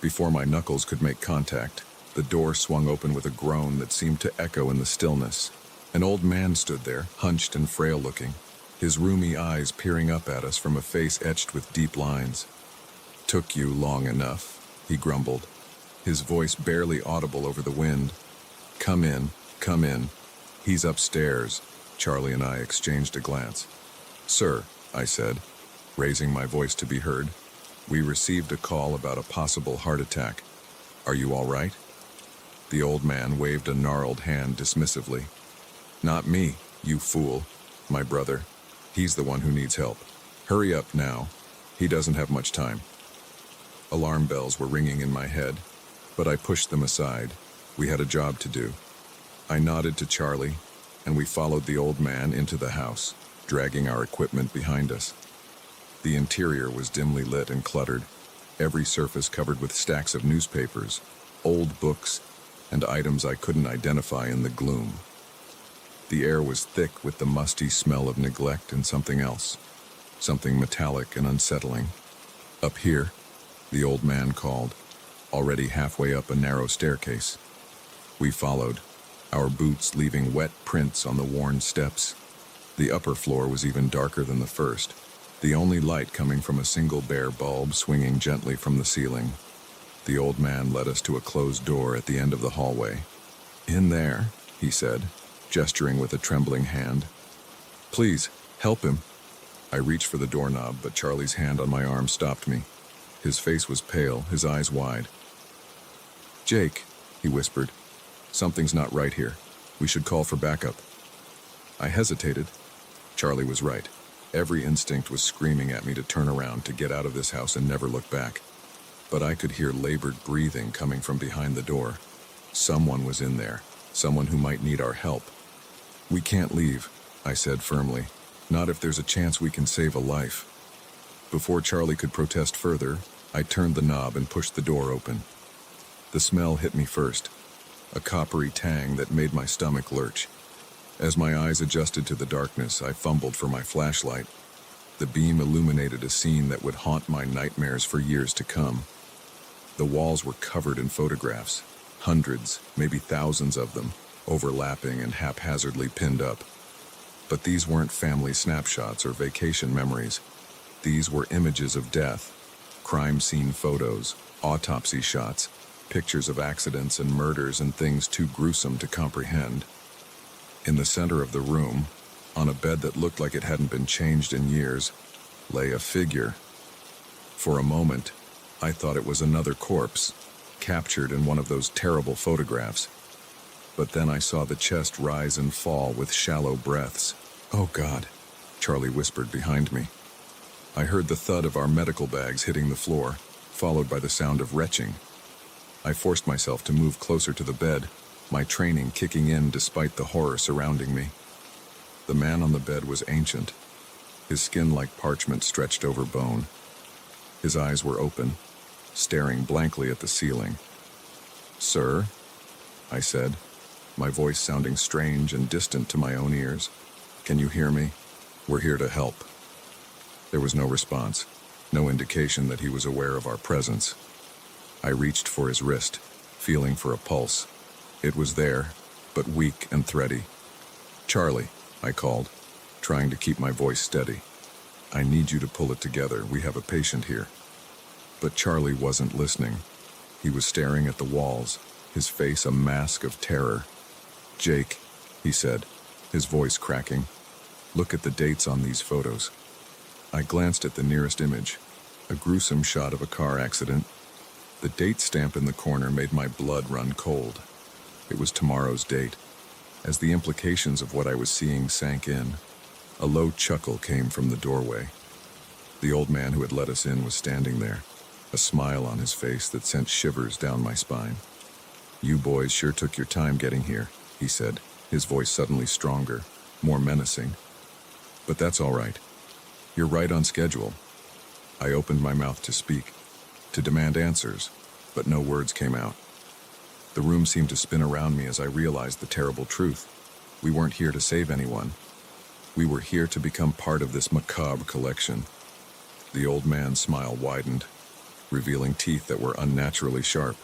Before my knuckles could make contact, the door swung open with a groan that seemed to echo in the stillness. An old man stood there, hunched and frail-looking, his rheumy eyes peering up at us from a face etched with deep lines. "Took you long enough," he grumbled, his voice barely audible over the wind. Come in. He's upstairs." Charlie and I exchanged a glance. "Sir," I said, raising my voice to be heard, "we received a call about a possible heart attack. Are you all right?" The old man waved a gnarled hand dismissively. "Not me, you fool. My brother. He's the one who needs help. Hurry up now. He doesn't have much time." Alarm bells were ringing in my head, but I pushed them aside. We had a job to do. I nodded to Charlie, and we followed the old man into the house, dragging our equipment behind us. The interior was dimly lit and cluttered, every surface covered with stacks of newspapers, old books, and items I couldn't identify in the gloom. The air was thick with the musty smell of neglect and something else, something metallic and unsettling. Up here, the old man called, already halfway up a narrow staircase. We followed, our boots leaving wet prints on the worn steps. The upper floor was even darker than the first, the only light coming from a single bare bulb swinging gently from the ceiling. The old man led us to a closed door at the end of the hallway. "In there," he said, gesturing with a trembling hand. "Please, help him." I reached for the doorknob, but Charlie's hand on my arm stopped me. His face was pale, his eyes wide. "Jake," he whispered, "something's not right here. We should call for backup." I hesitated. Charlie was right. Every instinct was screaming at me to turn around, to get out of this house and never look back. But I could hear labored breathing coming from behind the door. Someone was in there, someone who might need our help. "We can't leave," I said firmly. "Not if there's a chance we can save a life." Before Charlie could protest further, I turned the knob and pushed the door open. The smell hit me first, a coppery tang that made my stomach lurch. As my eyes adjusted to the darkness, I fumbled for my flashlight. The beam illuminated a scene that would haunt my nightmares for years to come. The walls were covered in photographs, hundreds, maybe thousands of them, overlapping and haphazardly pinned up. But these weren't family snapshots or vacation memories. These were images of death, crime scene photos, autopsy shots, pictures of accidents and murders and things too gruesome to comprehend. In the center of the room, on a bed that looked like it hadn't been changed in years, lay a figure. For a moment, I thought it was another corpse, captured in one of those terrible photographs. But then I saw the chest rise and fall with shallow breaths. "Oh God," Charlie whispered behind me. I heard the thud of our medical bags hitting the floor, followed by the sound of retching. I forced myself to move closer to the bed, my training kicking in despite the horror surrounding me. The man on the bed was ancient, his skin like parchment stretched over bone. His eyes were open, staring blankly at the ceiling. "Sir," I said, my voice sounding strange and distant to my own ears. "Can you hear me? We're here to help." There was no response, no indication that he was aware of our presence. I reached for his wrist, feeling for a pulse. It was there, but weak and thready. "Charlie," I called, trying to keep my voice steady. "I need you to pull it together. We have a patient here." But Charlie wasn't listening. He was staring at the walls, his face a mask of terror. "Jake," he said, his voice cracking, "look at the dates on these photos." I glanced at the nearest image, a gruesome shot of a car accident. The date stamp in the corner made my blood run cold. It was tomorrow's date. As the implications of what I was seeing sank in, a low chuckle came from the doorway. The old man who had let us in was standing there, a smile on his face that sent shivers down my spine. "You boys sure took your time getting here," he said, his voice suddenly stronger, more menacing. "But that's all right. You're right on schedule." I opened my mouth to speak, to demand answers, but no words came out. The room seemed to spin around me as I realized the terrible truth. We weren't here to save anyone. We were here to become part of this macabre collection. The old man's smile widened, revealing teeth that were unnaturally sharp.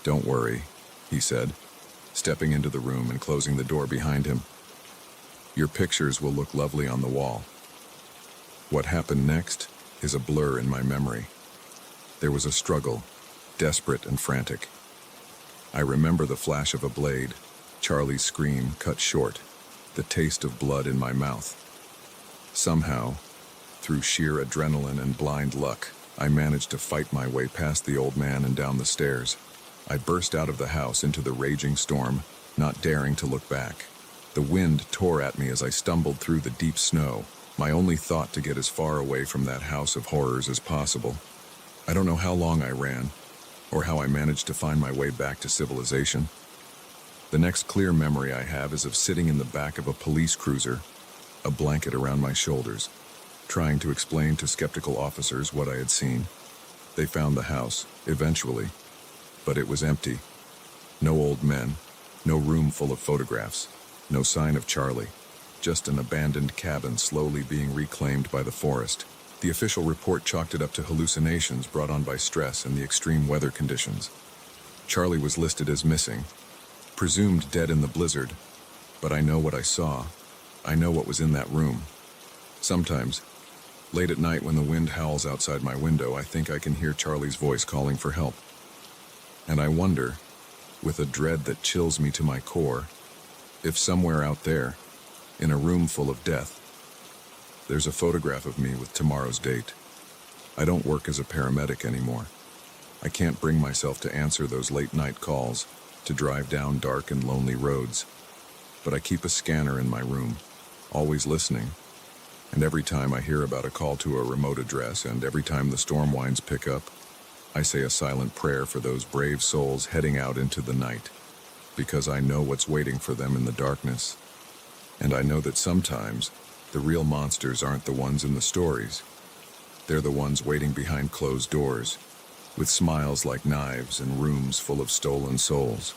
"Don't worry," he said, stepping into the room and closing the door behind him. "Your pictures will look lovely on the wall." What happened next is a blur in my memory. There was a struggle, desperate and frantic. I remember the flash of a blade, Charlie's scream cut short, the taste of blood in my mouth. Somehow, through sheer adrenaline and blind luck, I managed to fight my way past the old man and down the stairs. I burst out of the house into the raging storm, not daring to look back. The wind tore at me as I stumbled through the deep snow, my only thought to get as far away from that house of horrors as possible. I don't know how long I ran, or how I managed to find my way back to civilization. The next clear memory I have is of sitting in the back of a police cruiser, a blanket around my shoulders, trying to explain to skeptical officers what I had seen. They found the house, eventually, but it was empty. No old men, no room full of photographs, No sign of Charlie. Just an abandoned cabin slowly being reclaimed by the forest. The official report chalked it up to hallucinations brought on by stress and the extreme weather conditions. Charlie was listed as missing, presumed dead in the blizzard, but I know what I saw. I know what was in that room. Sometimes, late at night when the wind howls outside my window, I think I can hear Charlie's voice calling for help. And I wonder, with a dread that chills me to my core, if somewhere out there, in a room full of death, there's a photograph of me with tomorrow's date. I don't work as a paramedic anymore. I can't bring myself to answer those late-night calls, to drive down dark and lonely roads. But I keep a scanner in my room, always listening. And every time I hear about a call to a remote address, and every time the storm winds pick up, I say a silent prayer for those brave souls heading out into the night, because I know what's waiting for them in the darkness. And I know that sometimes the real monsters aren't the ones in the stories. They're the ones waiting behind closed doors, with smiles like knives and rooms full of stolen souls.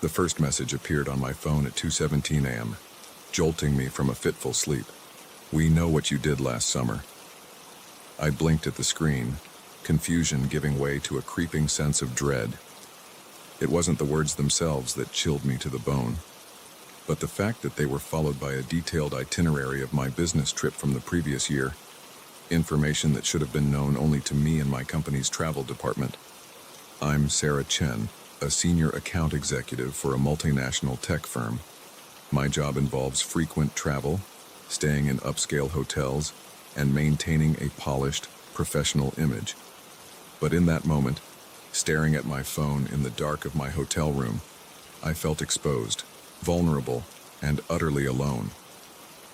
The first message appeared on my phone at 2:17 a.m., jolting me from a fitful sleep. "We know what you did last summer." I blinked at the screen, confusion giving way to a creeping sense of dread. It wasn't the words themselves that chilled me to the bone, but the fact that they were followed by a detailed itinerary of my business trip from the previous year, information that should have been known only to me and my company's travel department. I'm Sarah Chen, a senior account executive for a multinational tech firm. My job involves frequent travel, staying in upscale hotels, and maintaining a polished, professional image. But in that moment, staring at my phone in the dark of my hotel room, I felt exposed, vulnerable, and utterly alone.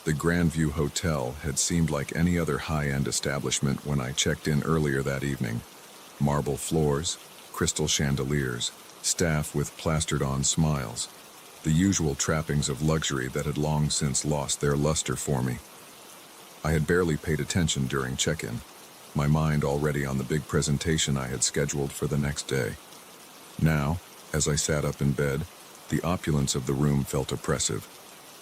The Grandview Hotel had seemed like any other high-end establishment when I checked in earlier that evening. Marble floors, crystal chandeliers, staff with plastered-on smiles. The usual trappings of luxury that had long since lost their luster for me. I had barely paid attention during check-in, my mind already on the big presentation I had scheduled for the next day. Now, as I sat up in bed, the opulence of the room felt oppressive.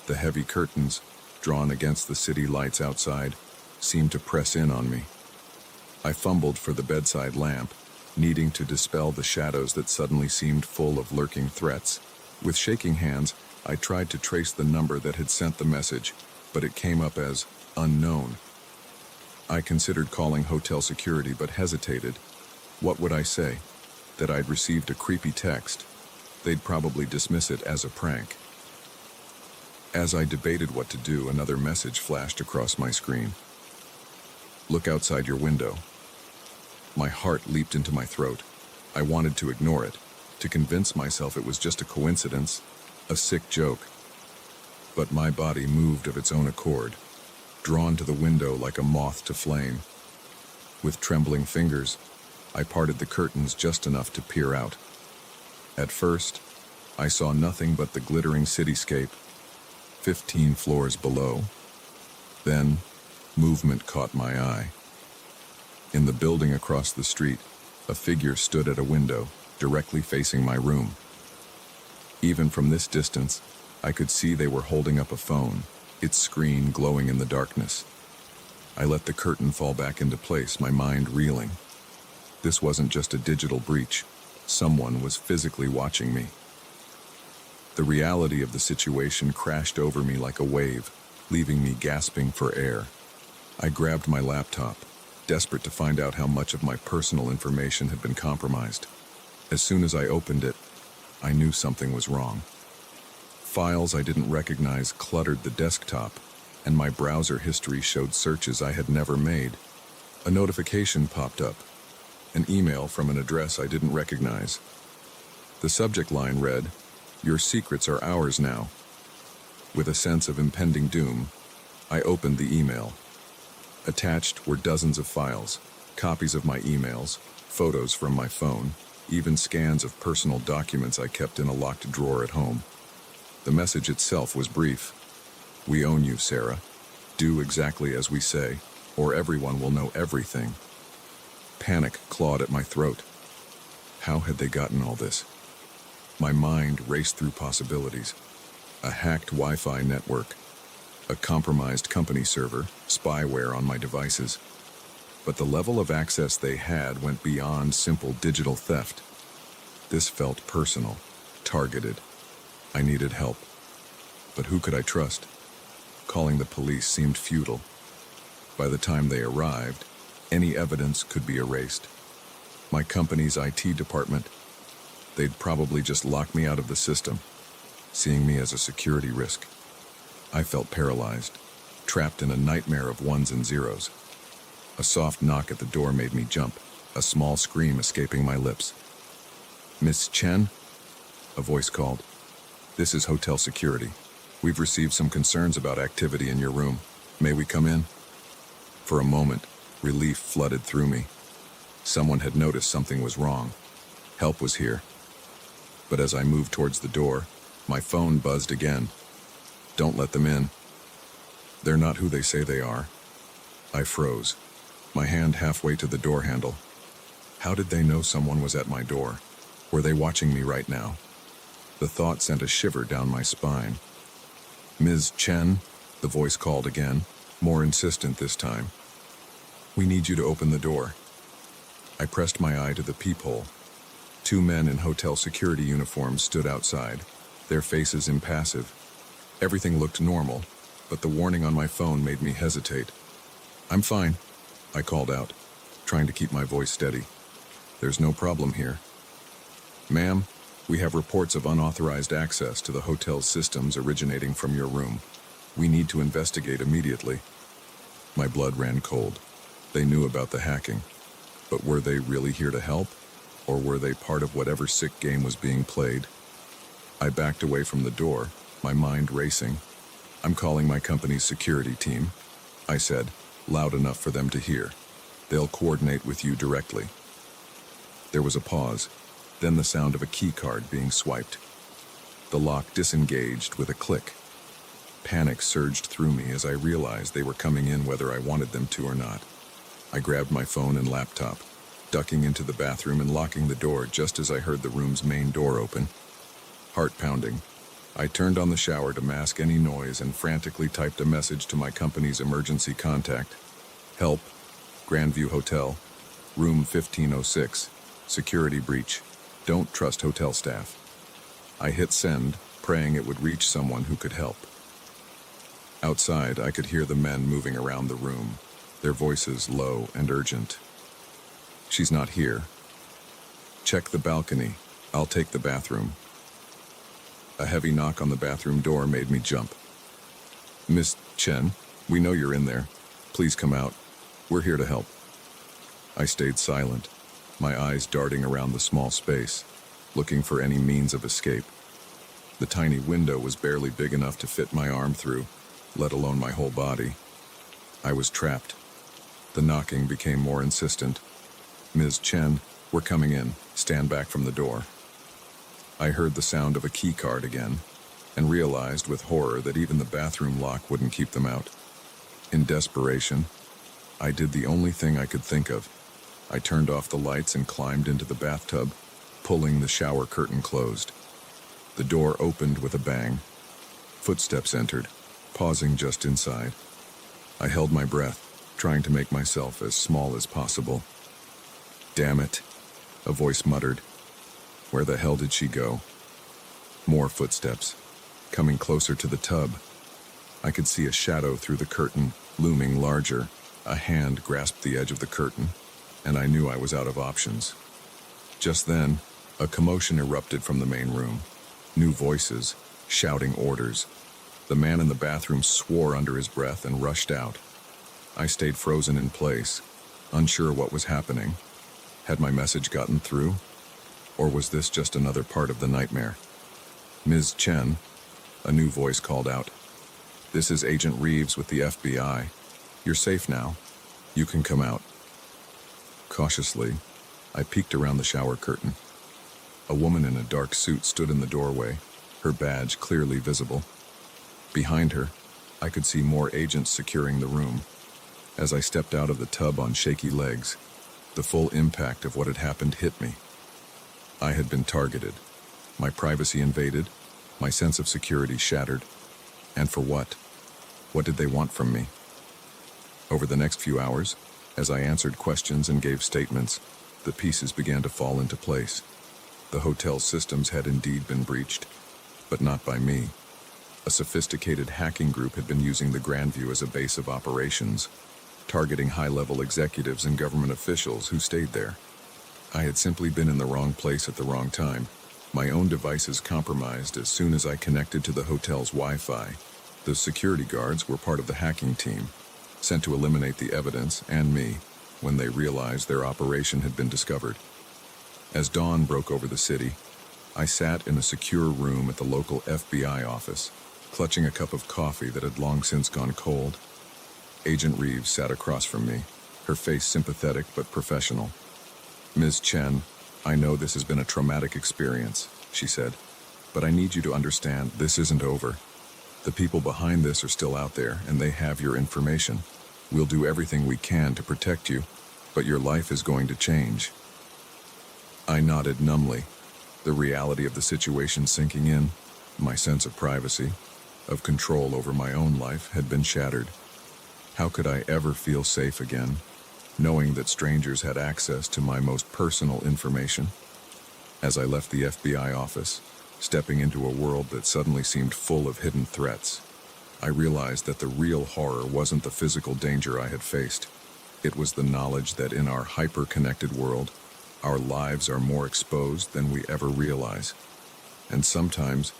The heavy curtains, drawn against the city lights outside, seemed to press in on me. I fumbled for the bedside lamp, needing to dispel the shadows that suddenly seemed full of lurking threats. With shaking hands, I tried to trace the number that had sent the message, but it came up as unknown. I considered calling hotel security but hesitated. What would I say? That I'd received a creepy text? They'd probably dismiss it as a prank. As I debated what to do, another message flashed across my screen. "Look outside your window." My heart leaped into my throat. I wanted to ignore it, to convince myself it was just a coincidence, a sick joke. But my body moved of its own accord, drawn to the window like a moth to flame. With trembling fingers, I parted the curtains just enough to peer out. At first, I saw nothing but the glittering cityscape, 15 floors below. Then, movement caught my eye. In the building across the street, a figure stood at a window, directly facing my room. Even from this distance, I could see they were holding up a phone, its screen glowing in the darkness. I let the curtain fall back into place, my mind reeling. This wasn't just a digital breach. Someone was physically watching me. The reality of the situation crashed over me like a wave, leaving me gasping for air. I grabbed my laptop, desperate to find out how much of my personal information had been compromised. As soon as I opened it, I knew something was wrong. Files I didn't recognize cluttered the desktop, and my browser history showed searches I had never made. A notification popped up, an email from an address I didn't recognize. The subject line read, "Your secrets are ours now." With a sense of impending doom, I opened the email. Attached were dozens of files, copies of my emails, photos from my phone, even scans of personal documents I kept in a locked drawer at home. The message itself was brief. "We own you, Sarah. Do exactly as we say, or everyone will know everything." Panic clawed at my throat. How had they gotten all this? My mind raced through possibilities. A hacked Wi-Fi network, a compromised company server, spyware on my devices. But the level of access they had went beyond simple digital theft. This felt personal, targeted. I needed help. But who could I trust? Calling the police seemed futile. By the time they arrived, any evidence could be erased. My company's IT department, they'd probably just lock me out of the system, seeing me as a security risk. I felt paralyzed, trapped in a nightmare of ones and zeros. A soft knock at the door made me jump, a small scream escaping my lips. "Miss Chen?" A voice called. "This is hotel security. We've received some concerns about activity in your room. May we come in?" For a moment, relief flooded through me. Someone had noticed something was wrong. Help was here. But as I moved towards the door, my phone buzzed again. "Don't let them in. They're not who they say they are." I froze, my hand halfway to the door handle. How did they know someone was at my door? Were they watching me right now? The thought sent a shiver down my spine. "Ms. Chen," the voice called again, more insistent this time. "We need you to open the door." I pressed my eye to the peephole. Two men in hotel security uniforms stood outside, their faces impassive. Everything looked normal, but the warning on my phone made me hesitate. "I'm fine," I called out, trying to keep my voice steady. "There's no problem here." "Ma'am, we have reports of unauthorized access to the hotel's systems originating from your room. We need to investigate immediately." My blood ran cold. They knew about the hacking. But were they really here to help? Or were they part of whatever sick game was being played? I backed away from the door, my mind racing. "I'm calling my company's security team," I said, loud enough for them to hear. "They'll coordinate with you directly." There was a pause, then the sound of a key card being swiped. The lock disengaged with a click. Panic surged through me as I realized they were coming in whether I wanted them to or not. I grabbed my phone and laptop, ducking into the bathroom and locking the door just as I heard the room's main door open. Heart pounding, I turned on the shower to mask any noise and frantically typed a message to my company's emergency contact. "Help, Grandview Hotel, room 1506, security breach. Don't trust hotel staff." I hit send, praying it would reach someone who could help. Outside, I could hear the men moving around the room, their voices low and urgent. "She's not here. Check the balcony. I'll take the bathroom." A heavy knock on the bathroom door made me jump. "Miss Chen, we know you're in there. Please come out. We're here to help." I stayed silent, my eyes darting around the small space, looking for any means of escape. The tiny window was barely big enough to fit my arm through, let alone my whole body. I was trapped. The knocking became more insistent. "Ms. Chen, we're coming in. Stand back from the door." I heard the sound of a key card again, and realized with horror that even the bathroom lock wouldn't keep them out. In desperation, I did the only thing I could think of. I turned off the lights and climbed into the bathtub, pulling the shower curtain closed. The door opened with a bang. Footsteps entered, pausing just inside. I held my breath, trying to make myself as small as possible. "Damn it," a voice muttered. Where the hell did she go? More footsteps, coming closer to the tub. I could see a shadow through the curtain, looming larger. A hand grasped the edge of the curtain, and I knew I was out of options. Just then, a commotion erupted from the main room. New voices, shouting orders. The man in the bathroom swore under his breath and rushed out. I stayed frozen in place, unsure what was happening. Had my message gotten through? Or was this just another part of the nightmare? "Ms. Chen," a new voice called out. "This is Agent Reeves with the FBI. You're safe now. You can come out." Cautiously, I peeked around the shower curtain. A woman in a dark suit stood in the doorway, her badge clearly visible. Behind her, I could see more agents securing the room. As I stepped out of the tub on shaky legs, the full impact of what had happened hit me. I had been targeted, my privacy invaded, my sense of security shattered. And for what? What did they want from me? Over the next few hours, as I answered questions and gave statements, the pieces began to fall into place. The hotel's systems had indeed been breached, but not by me. A sophisticated hacking group had been using the Grandview as a base of operations, targeting high-level executives and government officials who stayed there. I had simply been in the wrong place at the wrong time. My own devices compromised as soon as I connected to the hotel's Wi-Fi. The security guards were part of the hacking team, sent to eliminate the evidence and me when they realized their operation had been discovered. As dawn broke over the city, I sat in a secure room at the local FBI office, clutching a cup of coffee that had long since gone cold. Agent Reeves sat across from me, her face sympathetic but professional. "Ms. Chen, I know this has been a traumatic experience," she said, "but I need you to understand this isn't over. The people behind this are still out there, and they have your information. We'll do everything we can to protect you, but your life is going to change." I nodded numbly, the reality of the situation sinking in. My sense of privacy, of control over my own life, had been shattered. How could I ever feel safe again, knowing that strangers had access to my most personal information? As I left the FBI office, stepping into a world that suddenly seemed full of hidden threats, I realized that the real horror wasn't the physical danger I had faced. It was the knowledge that in our hyper-connected world, our lives are more exposed than we ever realize. And sometimes,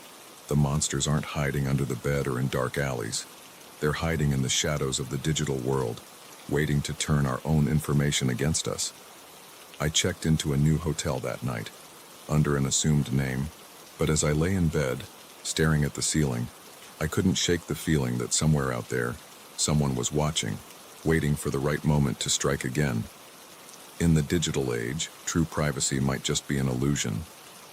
the monsters aren't hiding under the bed or in dark alleys. They're hiding in the shadows of the digital world, waiting to turn our own information against us. I checked into a new hotel that night, under an assumed name, but as I lay in bed, staring at the ceiling, I couldn't shake the feeling that somewhere out there, someone was watching, waiting for the right moment to strike again. In the digital age, true privacy might just be an illusion,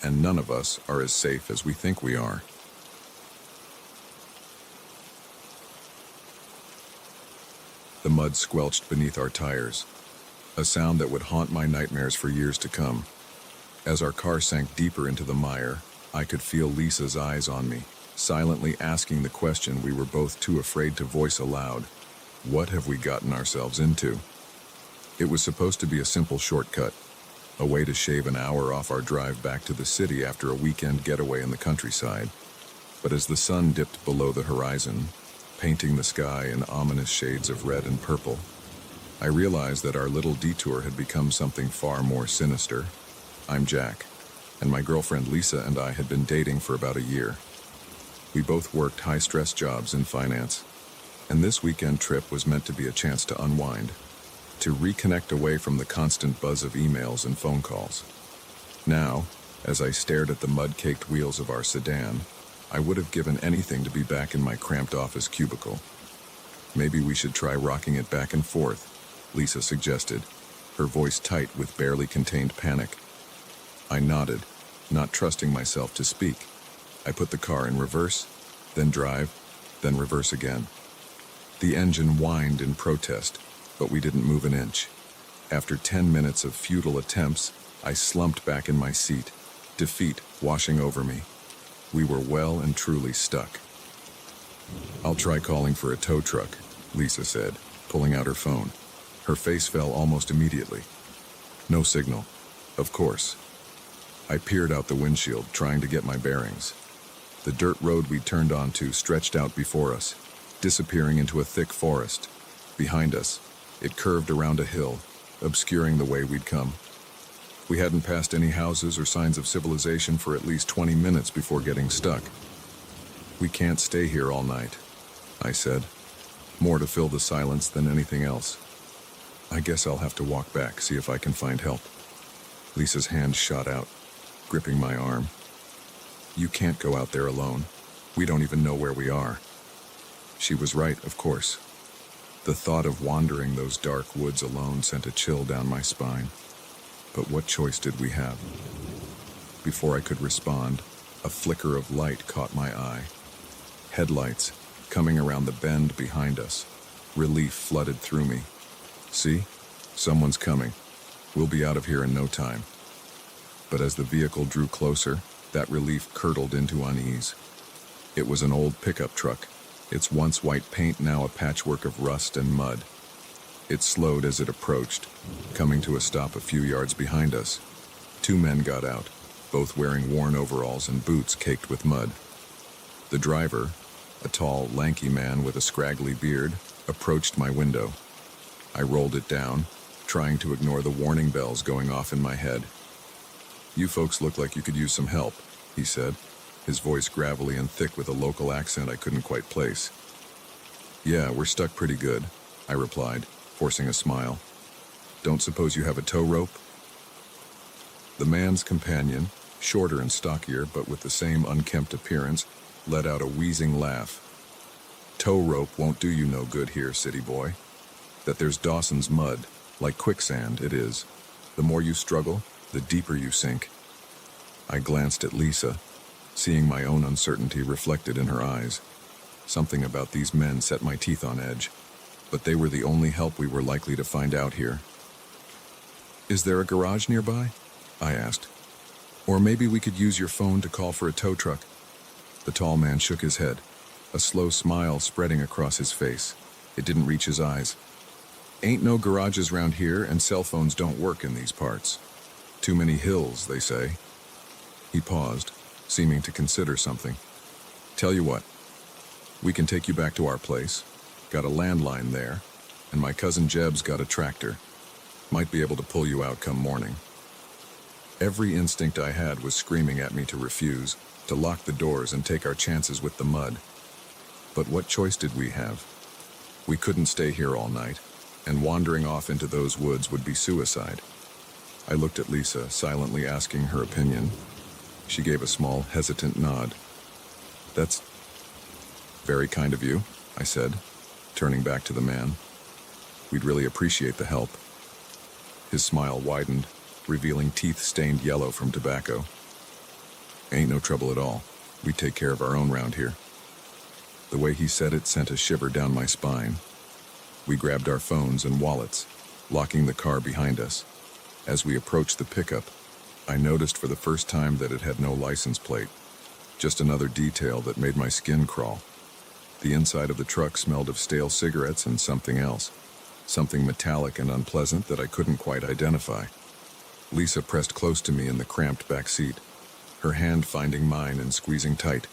and none of us are as safe as we think we are. The mud squelched beneath our tires, a sound that would haunt my nightmares for years to come. As our car sank deeper into the mire, I could feel Lisa's eyes on me, silently asking the question we were both too afraid to voice aloud. What have we gotten ourselves into? It was supposed to be a simple shortcut, a way to shave an hour off our drive back to the city after a weekend getaway in the countryside. But as the sun dipped below the horizon, painting the sky in ominous shades of red and purple, I realized that our little detour had become something far more sinister. I'm Jack, and my girlfriend Lisa and I had been dating for about a year. We both worked high-stress jobs in finance, and this weekend trip was meant to be a chance to unwind, to reconnect away from the constant buzz of emails and phone calls. Now, as I stared at the mud-caked wheels of our sedan, I would have given anything to be back in my cramped office cubicle. "Maybe we should try rocking it back and forth," Lisa suggested, her voice tight with barely contained panic. I nodded, not trusting myself to speak. I put the car in reverse, then drive, then reverse again. The engine whined in protest, but we didn't move an inch. After 10 minutes of futile attempts, I slumped back in my seat, defeat washing over me. We were well and truly stuck. "I'll try calling for a tow truck," Lisa said, pulling out her phone. Her face fell almost immediately. No signal. Of course. I peered out the windshield, trying to get my bearings. The dirt road we turned onto stretched out before us, disappearing into a thick forest. Behind us, it curved around a hill, obscuring the way we'd come. We hadn't passed any houses or signs of civilization for at least 20 minutes before getting stuck. "We can't stay here all night," I said, more to fill the silence than anything else. "I guess I'll have to walk back, see if I can find help." Lisa's hand shot out, gripping my arm. "You can't go out there alone. We don't even know where we are." She was right, of course. The thought of wandering those dark woods alone sent a chill down my spine. But what choice did we have? Before I could respond, a flicker of light caught my eye. Headlights, coming around the bend behind us. Relief flooded through me. "See? Someone's coming. We'll be out of here in no time." But as the vehicle drew closer, that relief curdled into unease. It was an old pickup truck, its once white paint now a patchwork of rust and mud. It slowed as it approached, coming to a stop a few yards behind us. Two men got out, both wearing worn overalls and boots caked with mud. The driver, a tall, lanky man with a scraggly beard, approached my window. I rolled it down, trying to ignore the warning bells going off in my head. "You folks look like you could use some help," he said, his voice gravelly and thick with a local accent I couldn't quite place. "Yeah, we're stuck pretty good," I replied, forcing a smile. "Don't suppose you have a tow rope?" The man's companion, shorter and stockier but with the same unkempt appearance, let out a wheezing laugh. "Tow rope won't do you no good here, city boy. That there's Dawson's mud, like quicksand, it is. The more you struggle, the deeper you sink." I glanced at Lisa, seeing my own uncertainty reflected in her eyes. Something about these men set my teeth on edge, but they were the only help we were likely to find out here. "Is there a garage nearby?" I asked. "Or maybe we could use your phone to call for a tow truck." The tall man shook his head, a slow smile spreading across his face. It didn't reach his eyes. "Ain't no garages round here, and cell phones don't work in these parts. Too many hills, they say." He paused, seeming to consider something. "Tell you what, we can take you back to our place. Got a landline there, and my cousin Jeb's got a tractor. Might be able to pull you out come morning." Every instinct I had was screaming at me to refuse, to lock the doors and take our chances with the mud. But what choice did we have? We couldn't stay here all night, and wandering off into those woods would be suicide. I looked at Lisa, silently asking her opinion. She gave a small, hesitant nod. "That's very kind of you," I said, turning back to the man. "We'd really appreciate the help." His smile widened, revealing teeth stained yellow from tobacco. "Ain't no trouble at all. We take care of our own round here." The way he said it sent a shiver down my spine. We grabbed our phones and wallets, locking the car behind us. As we approached the pickup, I noticed for the first time that it had no license plate, just another detail that made my skin crawl. The inside of the truck smelled of stale cigarettes and something else, something metallic and unpleasant that I couldn't quite identify. Lisa pressed close to me in the cramped back seat, her hand finding mine and squeezing tight.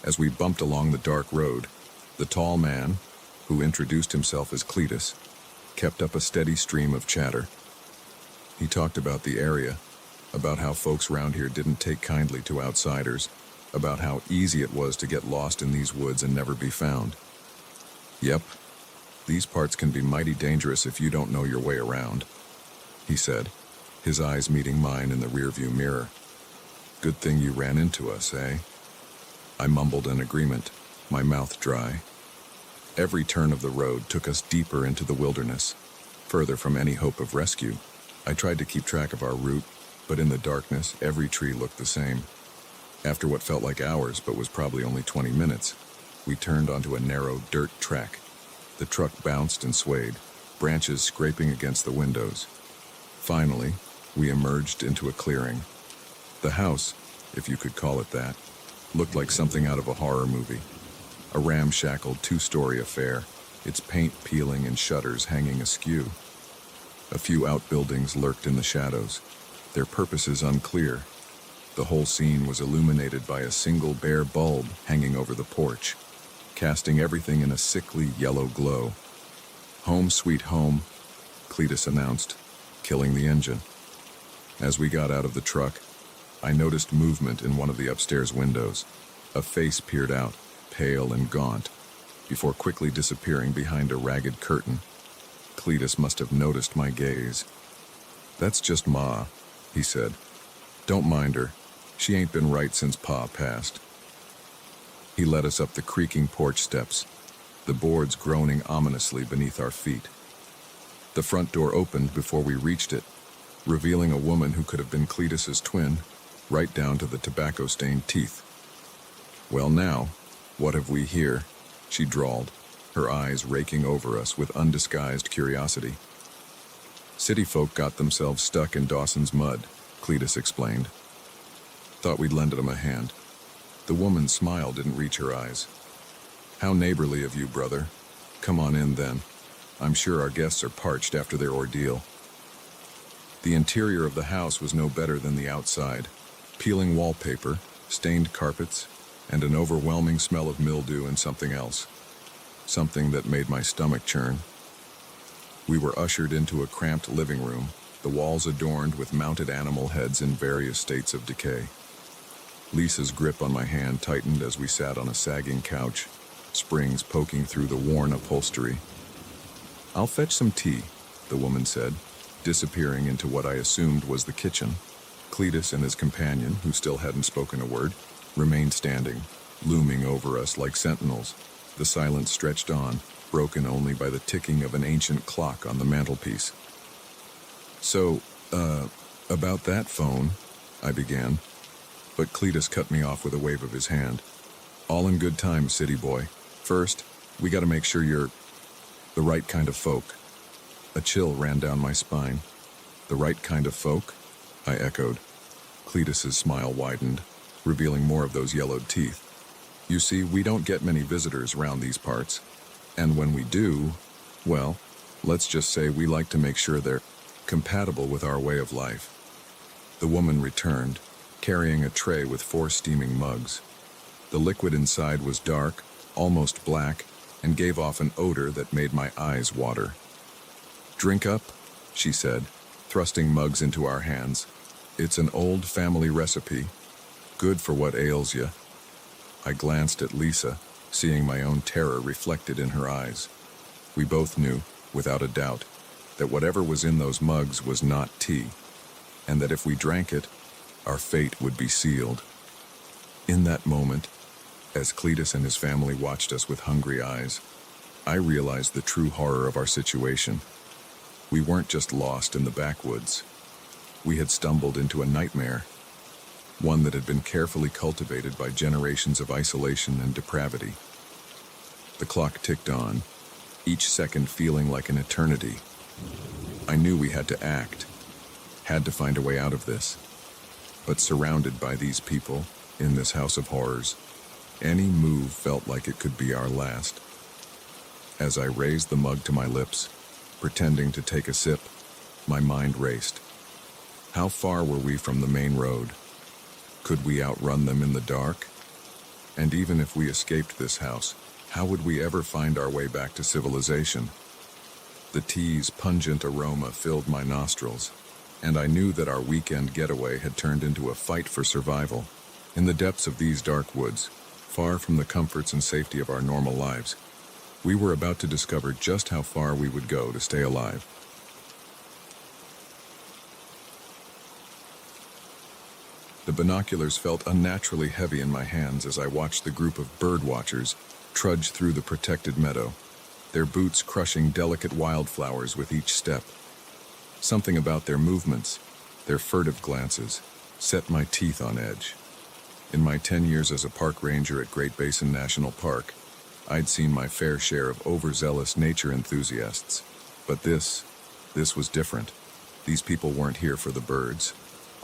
As we bumped along the dark road, the tall man, who introduced himself as Cletus, kept up a steady stream of chatter. He talked about the area, about how folks round here didn't take kindly to outsiders, about how easy it was to get lost in these woods and never be found. "Yep, these parts can be mighty dangerous if you don't know your way around," he said, his eyes meeting mine in the rearview mirror. "Good thing you ran into us, eh?" I mumbled an agreement, my mouth dry. Every turn of the road took us deeper into the wilderness, further from any hope of rescue. I tried to keep track of our route, but in the darkness, every tree looked the same. After what felt like hours, but was probably only 20 minutes, we turned onto a narrow dirt track. The truck bounced and swayed, branches scraping against the windows. Finally, we emerged into a clearing. The house, if you could call it that, looked like something out of a horror movie. A ramshackle two-story affair, its paint peeling and shutters hanging askew. A few outbuildings lurked in the shadows, their purposes unclear. The whole scene was illuminated by a single bare bulb hanging over the porch, casting everything in a sickly yellow glow. "Home sweet home," Cletus announced, killing the engine. As we got out of the truck, I noticed movement in one of the upstairs windows. A face peered out, pale and gaunt, before quickly disappearing behind a ragged curtain. Cletus must have noticed my gaze. "That's just Ma," he said. "Don't mind her. She ain't been right since Pa passed." He led us up the creaking porch steps, the boards groaning ominously beneath our feet. The front door opened before we reached it, revealing a woman who could have been Cletus's twin, right down to the tobacco-stained teeth. "Well now, what have we here?" she drawled, her eyes raking over us with undisguised curiosity. "City folk got themselves stuck in Dawson's mud. Cletus explained. Thought we'd lend him a hand. The woman's smile didn't reach her eyes. How neighborly of you, brother. Come on in, then. I'm sure our guests are parched after their ordeal. The interior of the house was no better than the outside. Peeling wallpaper, stained carpets, and an overwhelming smell of mildew and something else. Something that made my stomach churn. We were ushered into a cramped living room, the walls adorned with mounted animal heads in various states of decay. Lisa's grip on my hand tightened as we sat on a sagging couch, springs poking through the worn upholstery. "I'll fetch some tea," the woman said, disappearing into what I assumed was the kitchen. Cletus and his companion, who still hadn't spoken a word, remained standing, looming over us like sentinels. The silence stretched on, broken only by the ticking of an ancient clock on the mantelpiece. "So, about that phone," I began, but Cletus cut me off with a wave of his hand. "All in good time, city boy. First, we gotta make sure you're the right kind of folk." A chill ran down my spine. "The right kind of folk?" I echoed. Cletus's smile widened, revealing more of those yellowed teeth. "You see, we don't get many visitors around these parts. And when we do, well, let's just say we like to make sure they're compatible with our way of life." The woman returned, carrying a tray with 4 steaming mugs. The liquid inside was dark, almost black, and gave off an odor that made my eyes water. "Drink up," she said, thrusting mugs into our hands. "It's an old family recipe. Good for what ails you." I glanced at Lisa, seeing my own terror reflected in her eyes. We both knew, without a doubt, that whatever was in those mugs was not tea, and that if we drank it, our fate would be sealed. In that moment, as Cletus and his family watched us with hungry eyes, I realized the true horror of our situation. We weren't just lost in the backwoods. We had stumbled into a nightmare, one that had been carefully cultivated by generations of isolation and depravity. The clock ticked on, each second feeling like an eternity. I knew we had to act, had to find a way out of this. But surrounded by these people, in this house of horrors, any move felt like it could be our last. As I raised the mug to my lips, pretending to take a sip, my mind raced. How far were we from the main road? Could we outrun them in the dark? And even if we escaped this house, how would we ever find our way back to civilization? The tea's pungent aroma filled my nostrils, and I knew that our weekend getaway had turned into a fight for survival. In the depths of these dark woods, far from the comforts and safety of our normal lives, we were about to discover just how far we would go to stay alive. The binoculars felt unnaturally heavy in my hands as I watched the group of bird watchers trudge through the protected meadow, their boots crushing delicate wildflowers with each step. Something about their movements, their furtive glances, set my teeth on edge. In my 10 years as a park ranger at Great Basin National Park, I'd seen my fair share of overzealous nature enthusiasts. But this was different. These people weren't here for the birds.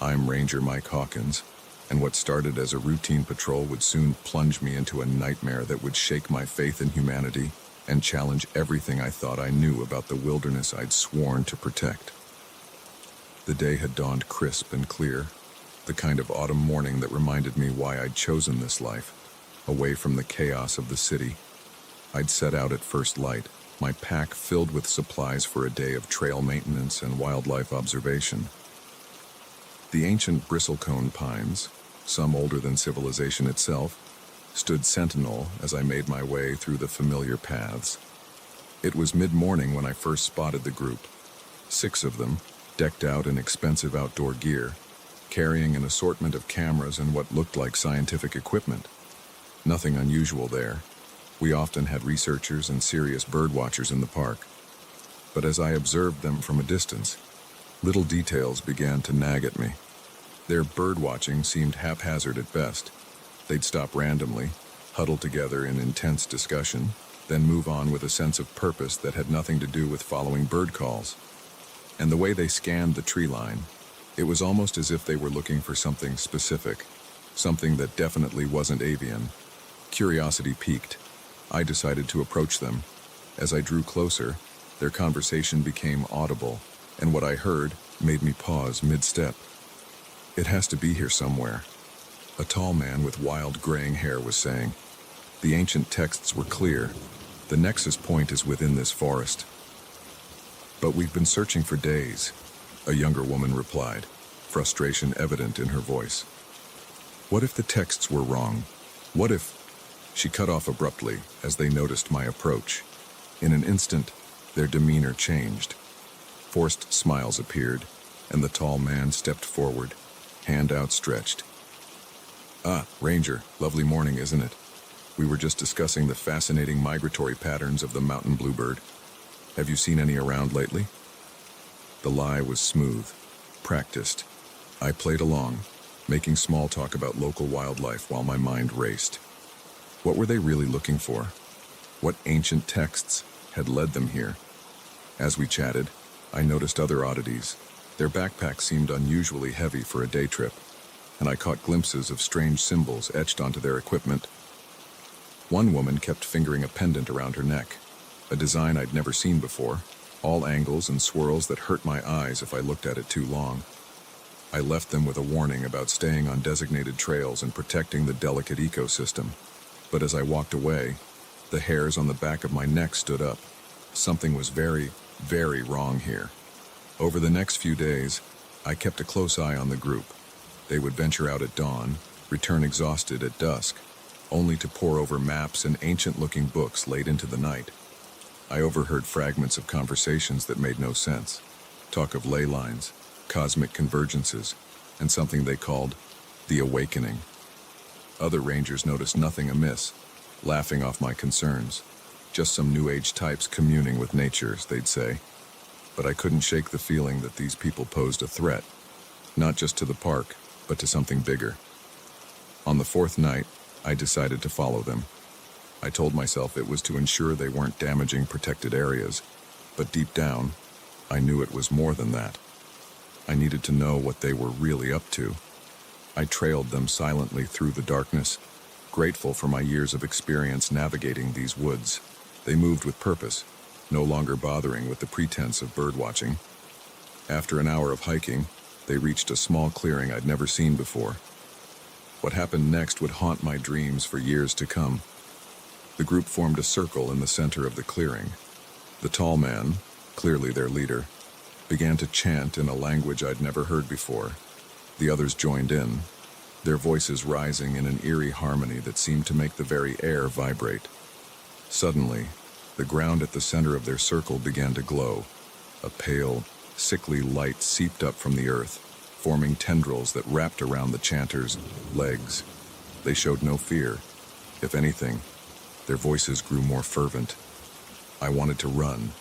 I'm Ranger Mike Hawkins, and what started as a routine patrol would soon plunge me into a nightmare that would shake my faith in humanity and challenge everything I thought I knew about the wilderness I'd sworn to protect. The day had dawned crisp and clear, the kind of autumn morning that reminded me why I'd chosen this life, away from the chaos of the city. I'd set out at first light, my pack filled with supplies for a day of trail maintenance and wildlife observation. The ancient bristlecone pines, some older than civilization itself, stood sentinel as I made my way through the familiar paths. It was mid-morning when I first spotted the group, 6 of them, decked out in expensive outdoor gear, carrying an assortment of cameras and what looked like scientific equipment. Nothing unusual there. We often had researchers and serious bird watchers in the park. But as I observed them from a distance, little details began to nag at me. Their bird watching seemed haphazard at best. They'd stop randomly, huddle together in intense discussion, then move on with a sense of purpose that had nothing to do with following bird calls. And the way they scanned the tree line, It was almost as if they were looking for something specific, something that definitely wasn't avian. Curiosity piqued. I decided to approach them. As I drew closer, their conversation became audible, and what I heard made me pause mid-step. "It has to be here somewhere," a tall man with wild graying hair was saying. "The ancient texts were clear. The nexus point is within this forest." "But we've been searching for days," a younger woman replied, frustration evident in her voice. "What if the texts were wrong? What if—" She cut off abruptly as they noticed my approach. In an instant, their demeanor changed. Forced smiles appeared, and the tall man stepped forward, hand outstretched. "Ah, Ranger, lovely morning, isn't it? We were just discussing the fascinating migratory patterns of the mountain bluebird. Have you seen any around lately?" The lie was smooth, practiced. I played along, making small talk about local wildlife while my mind raced. What were they really looking for? What ancient texts had led them here? As we chatted, I noticed other oddities. Their backpacks seemed unusually heavy for a day trip, and I caught glimpses of strange symbols etched onto their equipment. One woman kept fingering a pendant around her neck, a design I'd never seen before, all angles and swirls that hurt my eyes if I looked at it too long. I left them with a warning about staying on designated trails and protecting the delicate ecosystem. But as I walked away, the hairs on the back of my neck stood up. Something was very, very wrong here. Over the next few days, I kept a close eye on the group. They would venture out at dawn, return exhausted at dusk, only to pore over maps and ancient-looking books late into the night. I overheard fragments of conversations that made no sense, talk of ley lines, cosmic convergences, and something they called the awakening. Other rangers noticed nothing amiss, laughing off my concerns. Just some New Age types communing with nature, they'd say. But I couldn't shake the feeling that these people posed a threat, not just to the park, but to something bigger. On the fourth night, I decided to follow them. I told myself it was to ensure they weren't damaging protected areas, but deep down, I knew it was more than that. I needed to know what they were really up to. I trailed them silently through the darkness, grateful for my years of experience navigating these woods. They moved with purpose, no longer bothering with the pretense of birdwatching. After an hour of hiking, they reached a small clearing I'd never seen before. What happened next would haunt my dreams for years to come. The group formed a circle in the center of the clearing. The tall man, clearly their leader, began to chant in a language I'd never heard before. The others joined in, their voices rising in an eerie harmony that seemed to make the very air vibrate. Suddenly, the ground at the center of their circle began to glow. A pale, sickly light seeped up from the earth, forming tendrils that wrapped around the chanters' legs. They showed no fear. If anything, their voices grew more fervent. I wanted to run,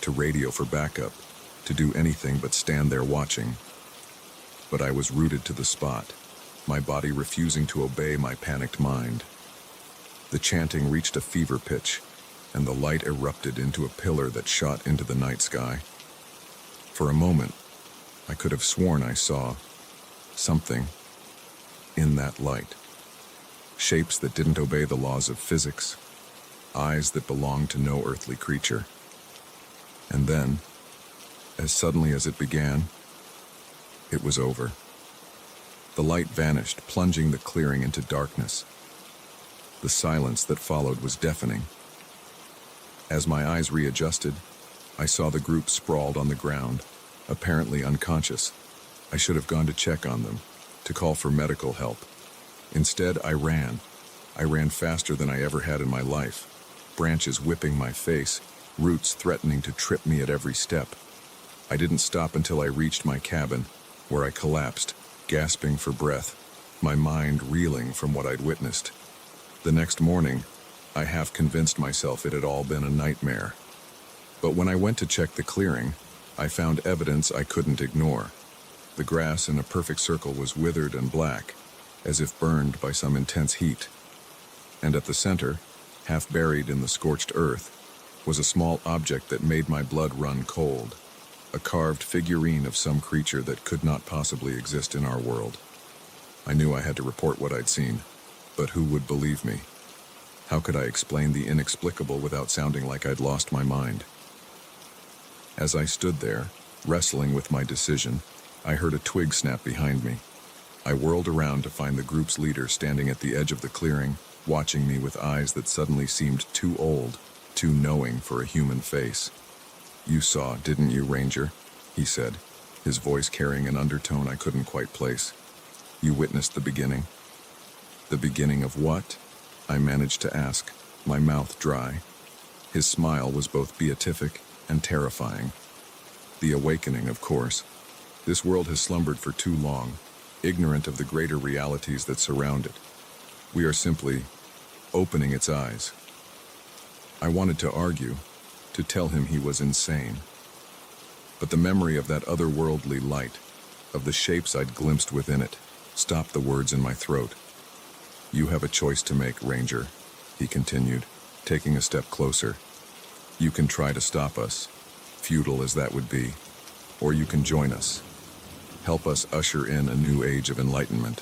to radio for backup, to do anything but stand there watching. But I was rooted to the spot, my body refusing to obey my panicked mind. The chanting reached a fever pitch, and the light erupted into a pillar that shot into the night sky. For a moment, I could have sworn I saw something in that light. Shapes that didn't obey the laws of physics, eyes that belonged to no earthly creature. And then, as suddenly as it began, it was over. The light vanished, plunging the clearing into darkness. The silence that followed was deafening. As my eyes readjusted, I saw the group sprawled on the ground, apparently unconscious. I should have gone to check on them, to call for medical help. Instead, I ran. I ran faster than I ever had in my life, branches whipping my face, roots threatening to trip me at every step. I didn't stop until I reached my cabin, where I collapsed, gasping for breath, my mind reeling from what I'd witnessed. The next morning, I half convinced myself it had all been a nightmare. But when I went to check the clearing, I found evidence I couldn't ignore. The grass in a perfect circle was withered and black, as if burned by some intense heat. And at the center, half buried in the scorched earth, was a small object that made my blood run cold. a carved figurine of some creature that could not possibly exist in our world. I knew I had to report what I'd seen, but who would believe me? How could I explain the inexplicable without sounding like I'd lost my mind? As I stood there, wrestling with my decision, I heard a twig snap behind me. I whirled around to find the group's leader standing at the edge of the clearing, watching me with eyes that suddenly seemed too old, too knowing for a human face. "You saw, didn't you, Ranger?" he said, his voice carrying an undertone I couldn't quite place. "You witnessed the beginning." "The beginning of what?" I managed to ask, my mouth dry. His smile was both beatific and terrifying. "The awakening, of course. This world has slumbered for too long, ignorant of the greater realities that surround it. We are simply opening its eyes." I wanted to argue, to tell him he was insane. But the memory of that otherworldly light, of the shapes I'd glimpsed within it, stopped the words in my throat. "You have a choice to make, Ranger," he continued, taking a step closer. "You can try to stop us, futile as that would be, or you can join us. Help us usher in a new age of enlightenment."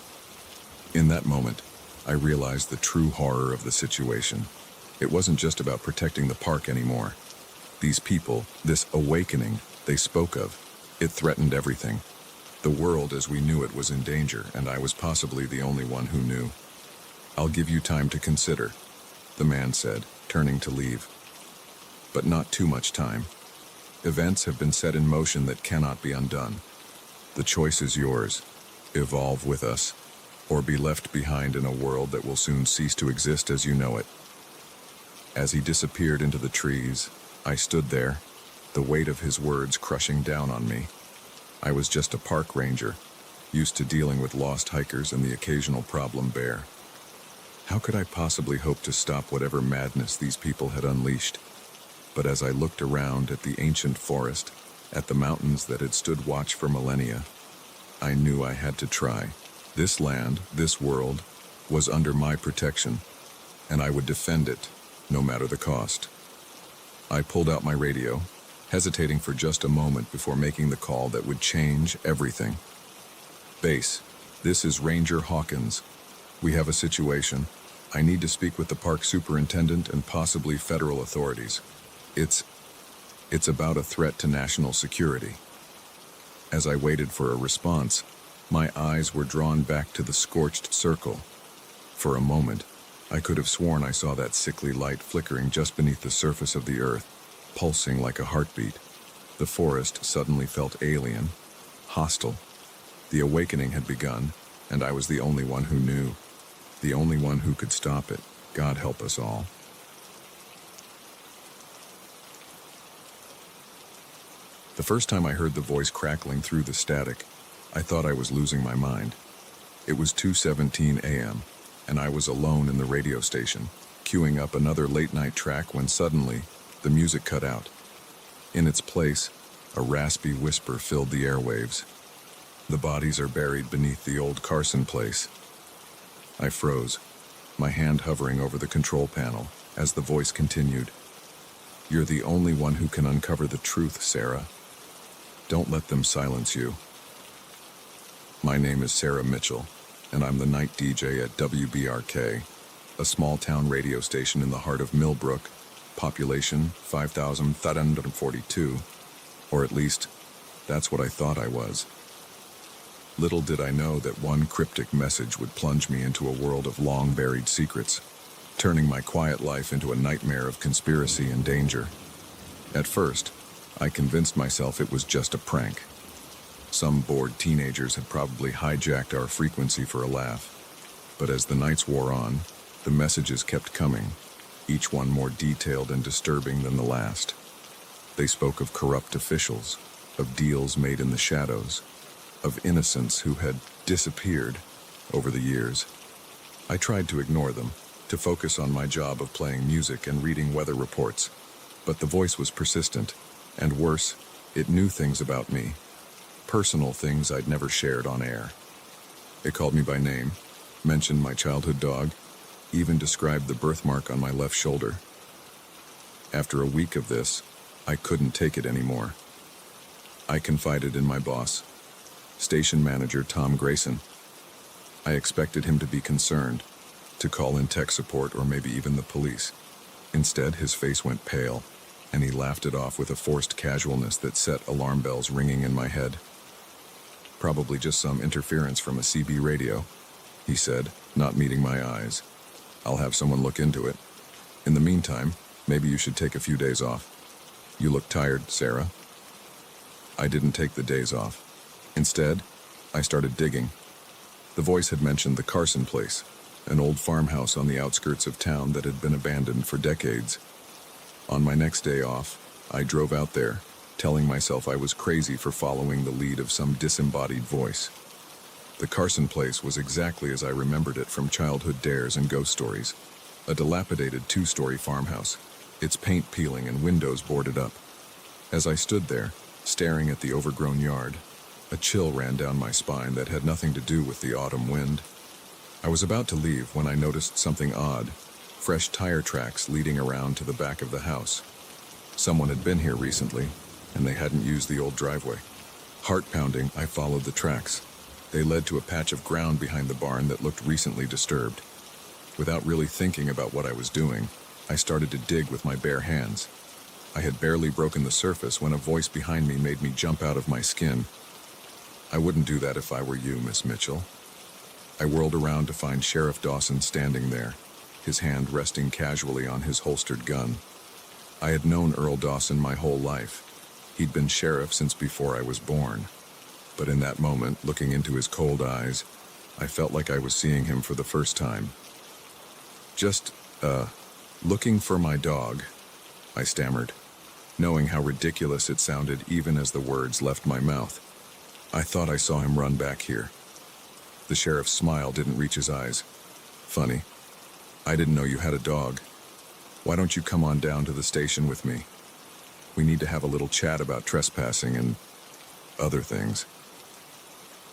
In that moment, I realized the true horror of the situation. It wasn't just about protecting the park anymore. These people, this awakening they spoke of, it threatened everything. The world as we knew it was in danger, and I was possibly the only one who knew. "I'll give you time to consider," the man said, turning to leave. "But not too much time. Events have been set in motion that cannot be undone. The choice is yours. Evolve with us, or be left behind in a world that will soon cease to exist as you know it." As he disappeared into the trees, I stood there, the weight of his words crushing down on me. I was just a park ranger, used to dealing with lost hikers and the occasional problem bear. How could I possibly hope to stop whatever madness these people had unleashed? But as I looked around at the ancient forest, at the mountains that had stood watch for millennia, I knew I had to try. This land, this world, was under my protection, and I would defend it, no matter the cost. I pulled out my radio, hesitating for just a moment before making the call that would change everything. "Base, this is Ranger Hawkins. We have a situation. I need to speak with the park superintendent and possibly federal authorities. It's about a threat to national security." As I waited for a response, my eyes were drawn back to the scorched circle. For a moment, I could have sworn I saw that sickly light flickering just beneath the surface of the earth, pulsing like a heartbeat. The forest suddenly felt alien, hostile. The awakening had begun, and I was the only one who knew. The only one who could stop it. God help us all. The first time I heard the voice crackling through the static, I thought I was losing my mind. It was 2:17 a.m., and I was alone in the radio station, queuing up another late-night track when suddenly, the music cut out. In its place, a raspy whisper filled the airwaves. "The bodies are buried beneath the old Carson place." I froze, my hand hovering over the control panel, as the voice continued. "You're the only one who can uncover the truth, Sarah. Don't let them silence you." My name is Sarah Mitchell, and I'm the night DJ at WBRK, a small-town radio station in the heart of Millbrook, population 5,342, or at least, that's what I thought I was. Little did I know that one cryptic message would plunge me into a world of long-buried secrets, turning my quiet life into a nightmare of conspiracy and danger. At first, I convinced myself it was just a prank. Some bored teenagers had probably hijacked our frequency for a laugh. But as the nights wore on, the messages kept coming, each one more detailed and disturbing than the last. They spoke of corrupt officials, of deals made in the shadows, of innocents who had disappeared over the years. I tried to ignore them, to focus on my job of playing music and reading weather reports. But the voice was persistent, and worse, it knew things about me, personal things I'd never shared on air. It called me by name, mentioned my childhood dog, even described the birthmark on my left shoulder. After a week of this, I couldn't take it anymore. I confided in my boss, station manager Tom Grayson. I expected him to be concerned, to call in tech support or maybe even the police. Instead, his face went pale, and he laughed it off with a forced casualness that set alarm bells ringing in my head. Probably just some interference from a CB radio, he said, not meeting my eyes. I'll have someone look into it. In the meantime, maybe you should take a few days off. You look tired, Sarah. I didn't take the days off. Instead, I started digging. The voice had mentioned the Carson place, an old farmhouse on the outskirts of town that had been abandoned for decades. On my next day off, I drove out there, telling myself I was crazy for following the lead of some disembodied voice. The Carson place was exactly as I remembered it from childhood dares and ghost stories. A dilapidated two-story farmhouse, its paint peeling and windows boarded up. As I stood there, staring at the overgrown yard, a chill ran down my spine that had nothing to do with the autumn wind. I was about to leave when I noticed something odd, fresh tire tracks leading around to the back of the house. Someone had been here recently, and they hadn't used the old driveway. Heart-pounding, I followed the tracks. They led to a patch of ground behind the barn that looked recently disturbed. Without really thinking about what I was doing, I started to dig with my bare hands. I had barely broken the surface when a voice behind me made me jump out of my skin. I wouldn't do that if I were you, Miss Mitchell. I whirled around to find Sheriff Dawson standing there, his hand resting casually on his holstered gun. I had known Earl Dawson my whole life. He'd been sheriff since before I was born. But in that moment, looking into his cold eyes, I felt like I was seeing him for the first time. Just, looking for my dog, I stammered, knowing how ridiculous it sounded even as the words left my mouth. I thought I saw him run back here. The sheriff's smile didn't reach his eyes. Funny. I didn't know you had a dog. Why don't you come on down to the station with me? We need to have a little chat about trespassing and other things.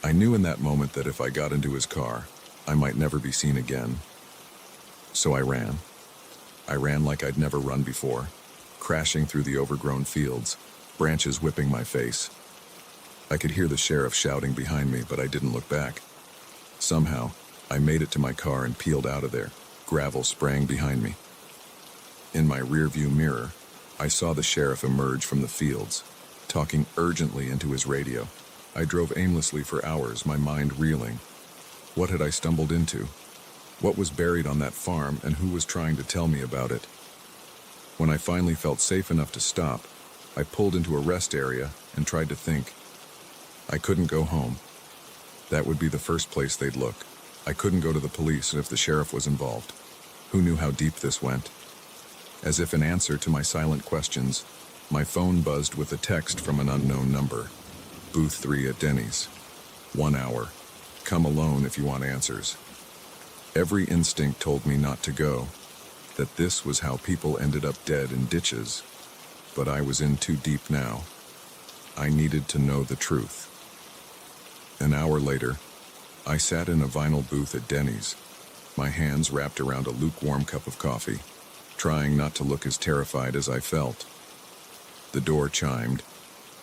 I knew in that moment that if I got into his car, I might never be seen again. So I ran. I ran like I'd never run before, crashing through the overgrown fields, branches whipping my face. I could hear the sheriff shouting behind me, but I didn't look back. Somehow, I made it to my car and peeled out of there, gravel spraying behind me. In my rearview mirror, I saw the sheriff emerge from the fields, talking urgently into his radio. I drove aimlessly for hours, my mind reeling. What had I stumbled into? What was buried on that farm, and who was trying to tell me about it? When I finally felt safe enough to stop, I pulled into a rest area and tried to think. I couldn't go home. That would be the first place they'd look. I couldn't go to the police if the sheriff was involved. Who knew how deep this went? As if in answer to my silent questions, my phone buzzed with a text from an unknown number. Booth 3 at Denny's. 1 hour. Come alone if you want answers. Every instinct told me not to go, that this was how people ended up dead in ditches. But I was in too deep now. I needed to know the truth. An hour later, I sat in a vinyl booth at Denny's, my hands wrapped around a lukewarm cup of coffee, trying not to look as terrified as I felt. The door chimed,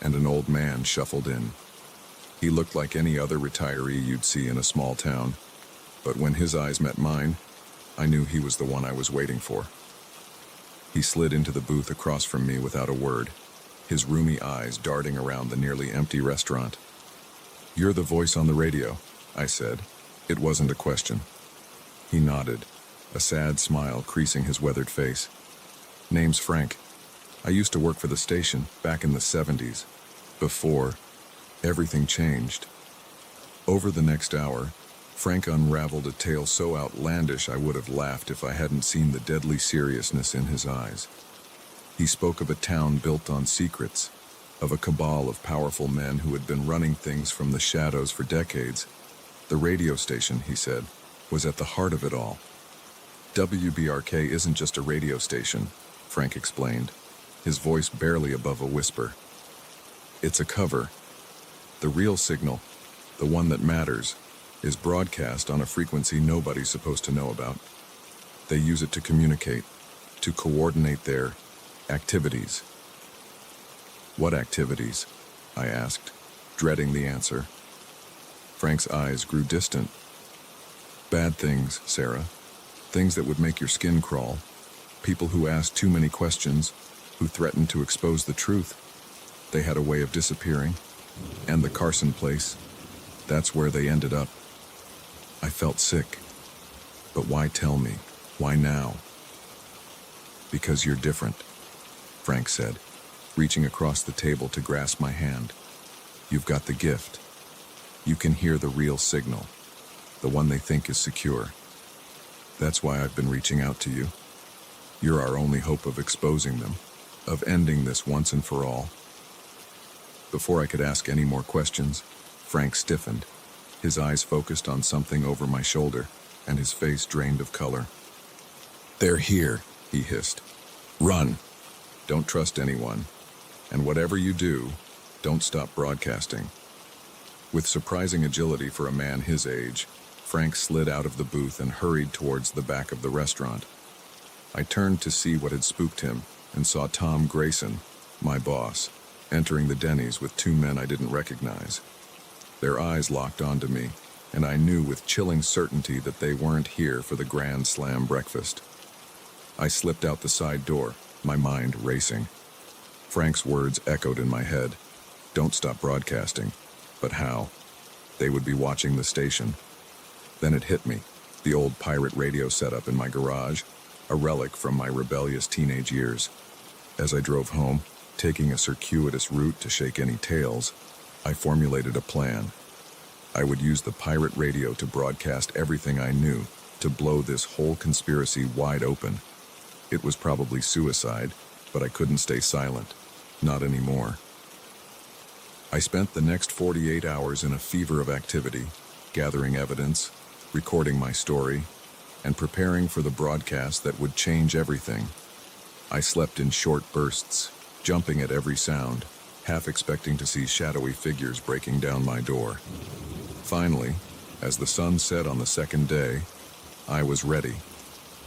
and an old man shuffled in. He looked like any other retiree you'd see in a small town, but when his eyes met mine, I knew he was the one I was waiting for. He slid into the booth across from me without a word, his roomy eyes darting around the nearly empty restaurant. "You're the voice on the radio," I said. It wasn't a question. He nodded, a sad smile creasing his weathered face. "Name's Frank. I used to work for the station back in the 70s, before everything changed." Over the next hour, Frank unraveled a tale so outlandish I would have laughed if I hadn't seen the deadly seriousness in his eyes. He spoke of a town built on secrets, of a cabal of powerful men who had been running things from the shadows for decades. The radio station, he said, was at the heart of it all. WBRK isn't just a radio station, Frank explained, his voice barely above a whisper. It's a cover. The real signal, the one that matters, is broadcast on a frequency nobody's supposed to know about. They use it to communicate, to coordinate their activities. What activities? I asked, dreading the answer. Frank's eyes grew distant. Bad things, Sarah. Things that would make your skin crawl. People who asked too many questions, who threatened to expose the truth. They had a way of disappearing. And the Carson place, that's where they ended up. I felt sick. But why tell me? Why now? Because you're different, Frank said, reaching across the table to grasp my hand. You've got the gift. You can hear the real signal, the one they think is secure. That's why I've been reaching out to you. You're our only hope of exposing them, of ending this once and for all. Before I could ask any more questions, Frank stiffened, his eyes focused on something over my shoulder, and his face drained of color. They're here, he hissed. Run. Don't trust anyone. And whatever you do, don't stop broadcasting. With surprising agility for a man his age, Frank slid out of the booth and hurried towards the back of the restaurant. I turned to see what had spooked him and saw Tom Grayson, my boss, entering the Denny's with two men I didn't recognize. Their eyes locked onto me, and I knew with chilling certainty that they weren't here for the Grand Slam breakfast. I slipped out the side door, my mind racing. Frank's words echoed in my head. Don't stop broadcasting. But how? They would be watching the station. Then it hit me, the old pirate radio setup in my garage, a relic from my rebellious teenage years. As I drove home, taking a circuitous route to shake any tails, I formulated a plan. I would use the pirate radio to broadcast everything I knew, to blow this whole conspiracy wide open. It was probably suicide, but I couldn't stay silent. Not anymore. I spent the next 48 hours in a fever of activity, gathering evidence, recording my story, and preparing for the broadcast that would change everything. I slept in short bursts, jumping at every sound, half expecting to see shadowy figures breaking down my door. Finally, as the sun set on the second day, I was ready.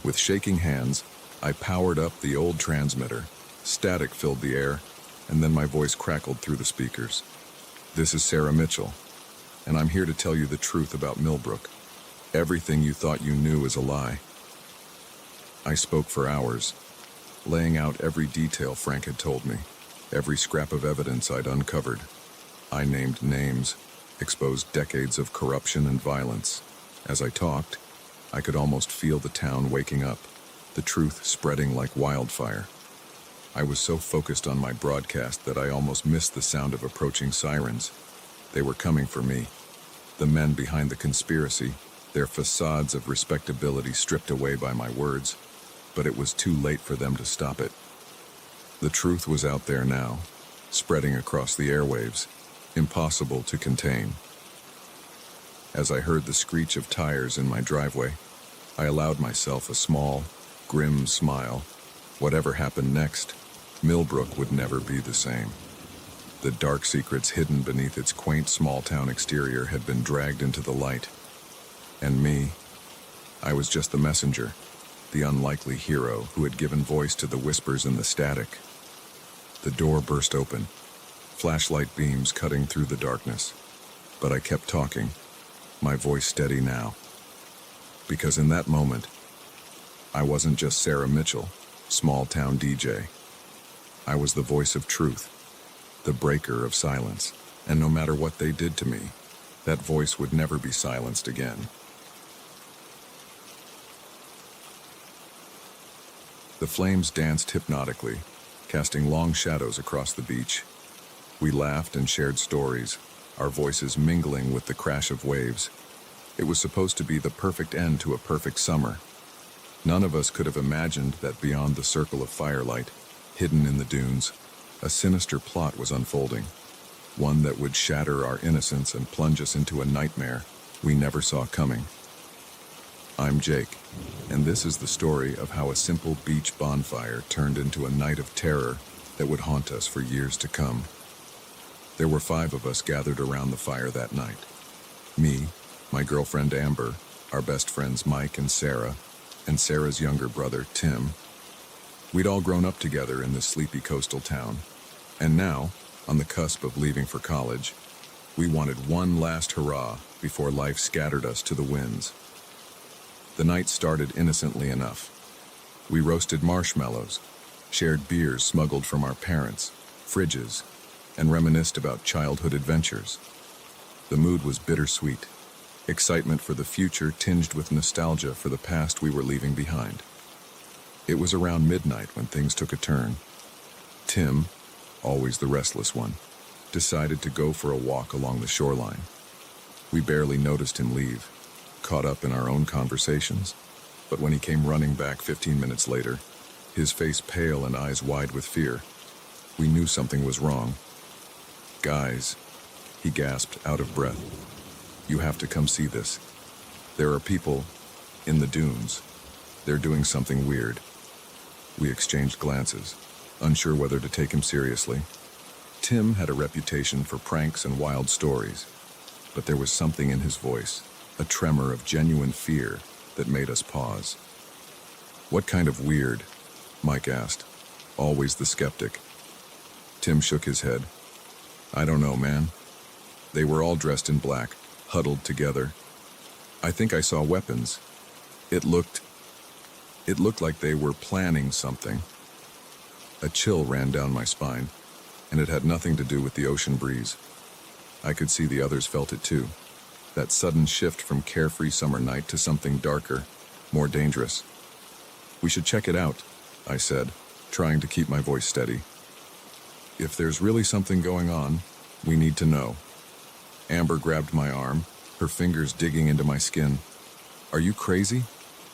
With shaking hands, I powered up the old transmitter. Static filled the air, and then my voice crackled through the speakers. This is Sarah Mitchell, and I'm here to tell you the truth about Millbrook. Everything you thought you knew is a lie. I spoke for hours, laying out every detail Frank had told me, every scrap of evidence I'd uncovered. I named names, exposed decades of corruption and violence. As I talked, I could almost feel the town waking up, the truth spreading like wildfire. I was so focused on my broadcast that I almost missed the sound of approaching sirens. They were coming for me. The men behind the conspiracy, their facades of respectability stripped away by my words, but it was too late for them to stop it. The truth was out there now, spreading across the airwaves, impossible to contain. As I heard the screech of tires in my driveway, I allowed myself a small, grim smile. Whatever happened next, Millbrook would never be the same. The dark secrets hidden beneath its quaint small-town exterior had been dragged into the light. And me, I was just the messenger, the unlikely hero who had given voice to the whispers and the static. The door burst open, flashlight beams cutting through the darkness. But I kept talking, my voice steady now. Because in that moment, I wasn't just Sarah Mitchell, small-town DJ. I was the voice of truth, the breaker of silence, and no matter what they did to me, that voice would never be silenced again. The flames danced hypnotically, casting long shadows across the beach. We laughed and shared stories, our voices mingling with the crash of waves. It was supposed to be the perfect end to a perfect summer. None of us could have imagined that beyond the circle of firelight, hidden in the dunes, a sinister plot was unfolding, one that would shatter our innocence and plunge us into a nightmare we never saw coming. I'm Jake, and this is the story of how a simple beach bonfire turned into a night of terror that would haunt us for years to come. There were 5 of us gathered around the fire that night. Me, my girlfriend Amber, our best friends Mike and Sarah's younger brother Tim. We'd all grown up together in this sleepy coastal town, and now, on the cusp of leaving for college. We wanted one last hurrah before life scattered us to the winds. The night started innocently enough. We roasted marshmallows, shared beers smuggled from our parents' fridges, and reminisced about childhood adventures. The mood was bittersweet, excitement for the future tinged with nostalgia for the past we were leaving behind. It was around midnight when things took a turn. Tim, always the restless one, decided to go for a walk along the shoreline. We barely noticed him leave, caught up in our own conversations, but when he came running back 15 minutes later, his face pale and eyes wide with fear, we knew something was wrong. "Guys," he gasped, out of breath, "you have to come see this. There are people in the dunes. They're doing something weird." We exchanged glances, unsure whether to take him seriously. Tim had a reputation for pranks and wild stories, but there was something in his voice, a tremor of genuine fear that made us pause. "What kind of weird?" Mike asked, always the skeptic. Tim shook his head. "I don't know, man. They were all dressed in black, huddled together. I think I saw weapons. It looked like they were planning something." A chill ran down my spine, and it had nothing to do with the ocean breeze. I could see the others felt it too. That sudden shift from carefree summer night to something darker, more dangerous. "We should check it out," I said, trying to keep my voice steady. "If there's really something going on, we need to know." Amber grabbed my arm, her fingers digging into my skin. "Are you crazy?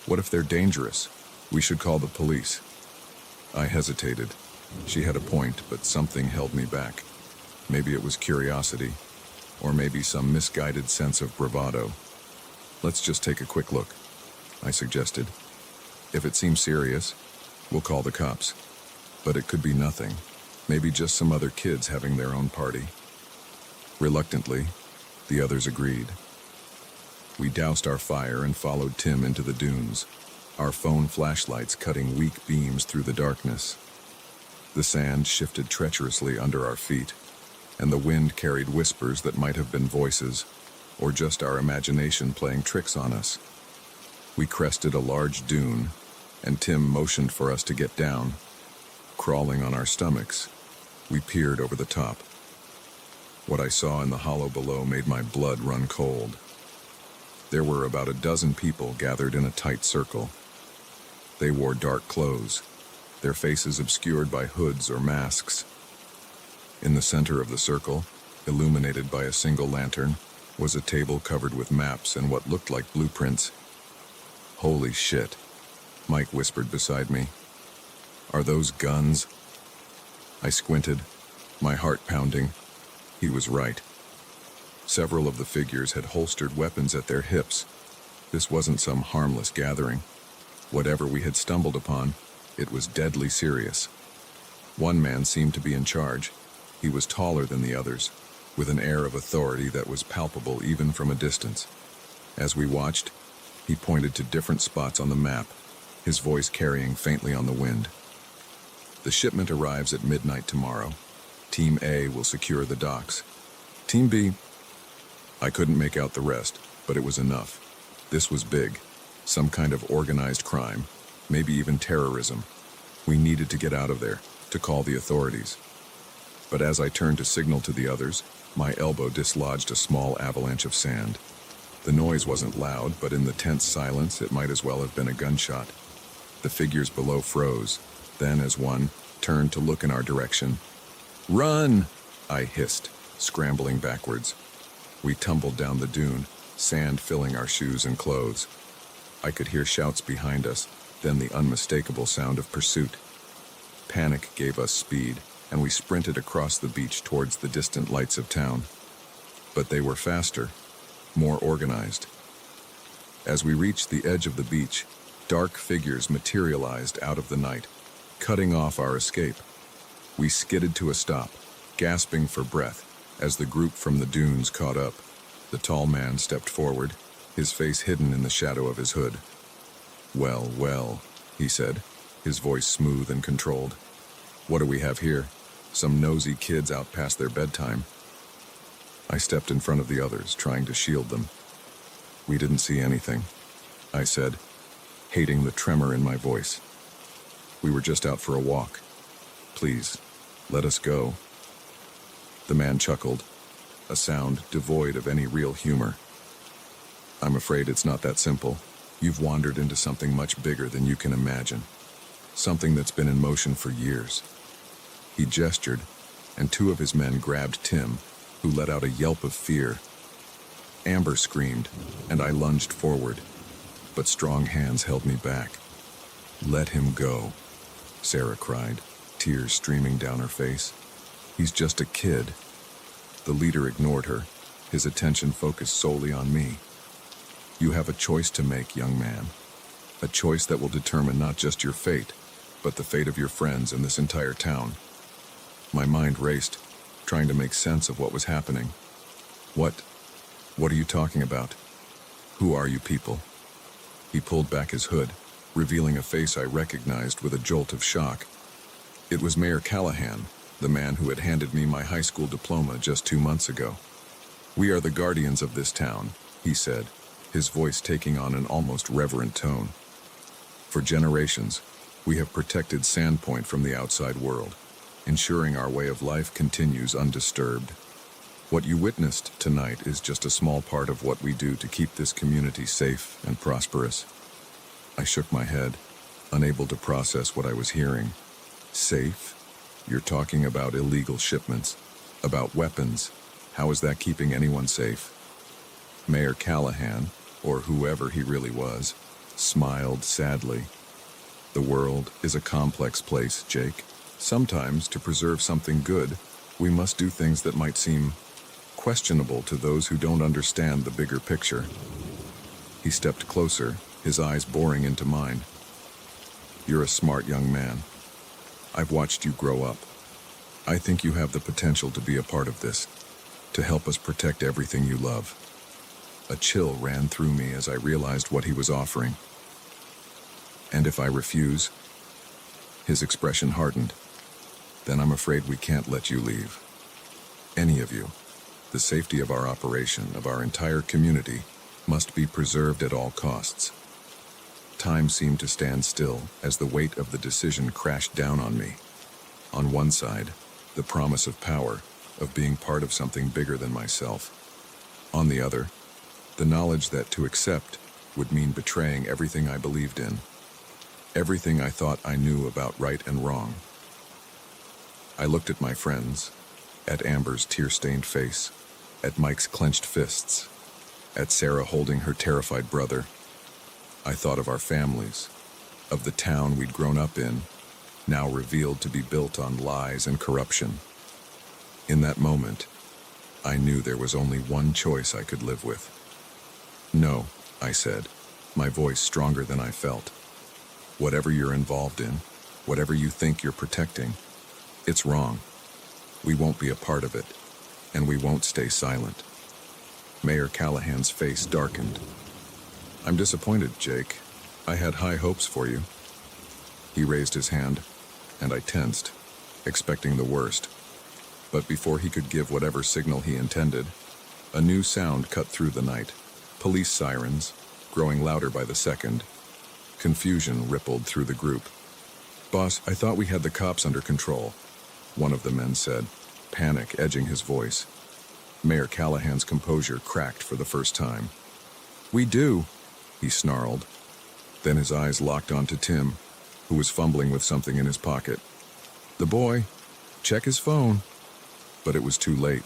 What if they're dangerous? We should call the police." I hesitated. She had a point, but something held me back. Maybe it was curiosity, or maybe some misguided sense of bravado. "Let's just take a quick look," I suggested. "If it seems serious, we'll call the cops. But it could be nothing. Maybe just some other kids having their own party." Reluctantly, the others agreed. We doused our fire and followed Tim into the dunes, our phone flashlights cutting weak beams through the darkness. The sand shifted treacherously under our feet, and the wind carried whispers that might have been voices, or just our imagination playing tricks on us. We crested a large dune, and Tim motioned for us to get down. Crawling on our stomachs, we peered over the top. What I saw in the hollow below made my blood run cold. There were about a dozen people gathered in a tight circle. They wore dark clothes, their faces obscured by hoods or masks. In the center of the circle, illuminated by a single lantern, was a table covered with maps and what looked like blueprints. "Holy shit," Mike whispered beside me. "Are those guns?" I squinted, my heart pounding. He was right. Several of the figures had holstered weapons at their hips. This wasn't some harmless gathering. Whatever we had stumbled upon, it was deadly serious. One man seemed to be in charge. He was taller than the others, with an air of authority that was palpable even from a distance. As we watched, he pointed to different spots on the map, his voice carrying faintly on the wind. "The shipment arrives at midnight tomorrow. Team A will secure the docks. Team B..." I couldn't make out the rest, but it was enough. This was big. Some kind of organized crime, maybe even terrorism. We needed to get out of there, to call the authorities. But as I turned to signal to the others, my elbow dislodged a small avalanche of sand. The noise wasn't loud, but in the tense silence, it might as well have been a gunshot. The figures below froze. Then, as one turned to look in our direction, "Run!" I hissed, scrambling backwards. We tumbled down the dune, sand filling our shoes and clothes. I could hear shouts behind us, then the unmistakable sound of pursuit. Panic gave us speed, and we sprinted across the beach towards the distant lights of town. But they were faster, more organized. As we reached the edge of the beach, dark figures materialized out of the night, cutting off our escape. We skidded to a stop, gasping for breath, as the group from the dunes caught up. The tall man stepped forward, his face hidden in the shadow of his hood. "Well," he said, his voice smooth and controlled. "What do we have here?" Some nosy kids out past their bedtime. I stepped in front of the others, trying to shield them. We didn't see anything, I said, hating the tremor in my voice. We were just out for a walk. Please, let us go. The man chuckled, a sound devoid of any real humor. I'm afraid it's not that simple. You've wandered into something much bigger than you can imagine. Something that's been in motion for years. He gestured, and two of his men grabbed Tim, who let out a yelp of fear. Amber screamed, and I lunged forward, but strong hands held me back. Let him go, Sarah cried, tears streaming down her face. He's just a kid. The leader ignored her, his attention focused solely on me. You have a choice to make, young man. A choice that will determine not just your fate, but the fate of your friends in this entire town. My mind raced, trying to make sense of what was happening. What are you talking about? Who are you people? He pulled back his hood, revealing a face I recognized with a jolt of shock. It was Mayor Callahan, the man who had handed me my high school diploma just 2 months ago. We are the guardians of this town, he said, his voice taking on an almost reverent tone. For generations, we have protected Sandpoint from the outside world, ensuring our way of life continues undisturbed. What you witnessed tonight is just a small part of what we do to keep this community safe and prosperous. I shook my head, unable to process what I was hearing. Safe? You're talking about illegal shipments, about weapons. How is that keeping anyone safe? Mayor Callahan, or whoever he really was, smiled sadly. The world is a complex place, Jake. Sometimes, to preserve something good, we must do things that might seem questionable to those who don't understand the bigger picture. He stepped closer, his eyes boring into mine. You're a smart young man. I've watched you grow up. I think you have the potential to be a part of this, to help us protect everything you love. A chill ran through me as I realized what he was offering. And if I refuse? His expression hardened. Then I'm afraid we can't let you leave. Any of you. The safety of our operation, of our entire community, must be preserved at all costs. Time seemed to stand still as the weight of the decision crashed down on me. On one side, the promise of power, of being part of something bigger than myself. On the other, the knowledge that to accept would mean betraying everything I believed in. Everything I thought I knew about right and wrong. I looked at my friends, at Amber's tear-stained face, at Mike's clenched fists, at Sarah holding her terrified brother. I thought of our families, of the town we'd grown up in, now revealed to be built on lies and corruption. In that moment, I knew there was only one choice I could live with. No, I said, my voice stronger than I felt. Whatever you're involved in, whatever you think you're protecting, it's wrong. We won't be a part of it, and we won't stay silent. Mayor Callahan's face darkened. I'm disappointed, Jake. I had high hopes for you. He raised his hand, and I tensed, expecting the worst. But before he could give whatever signal he intended, a new sound cut through the night. Police sirens, growing louder by the second. Confusion rippled through the group. Boss, I thought we had the cops under control, one of the men said, panic edging his voice. Mayor Callahan's composure cracked for the first time. We do, he snarled. Then his eyes locked onto Tim, who was fumbling with something in his pocket. The boy, check his phone. But it was too late.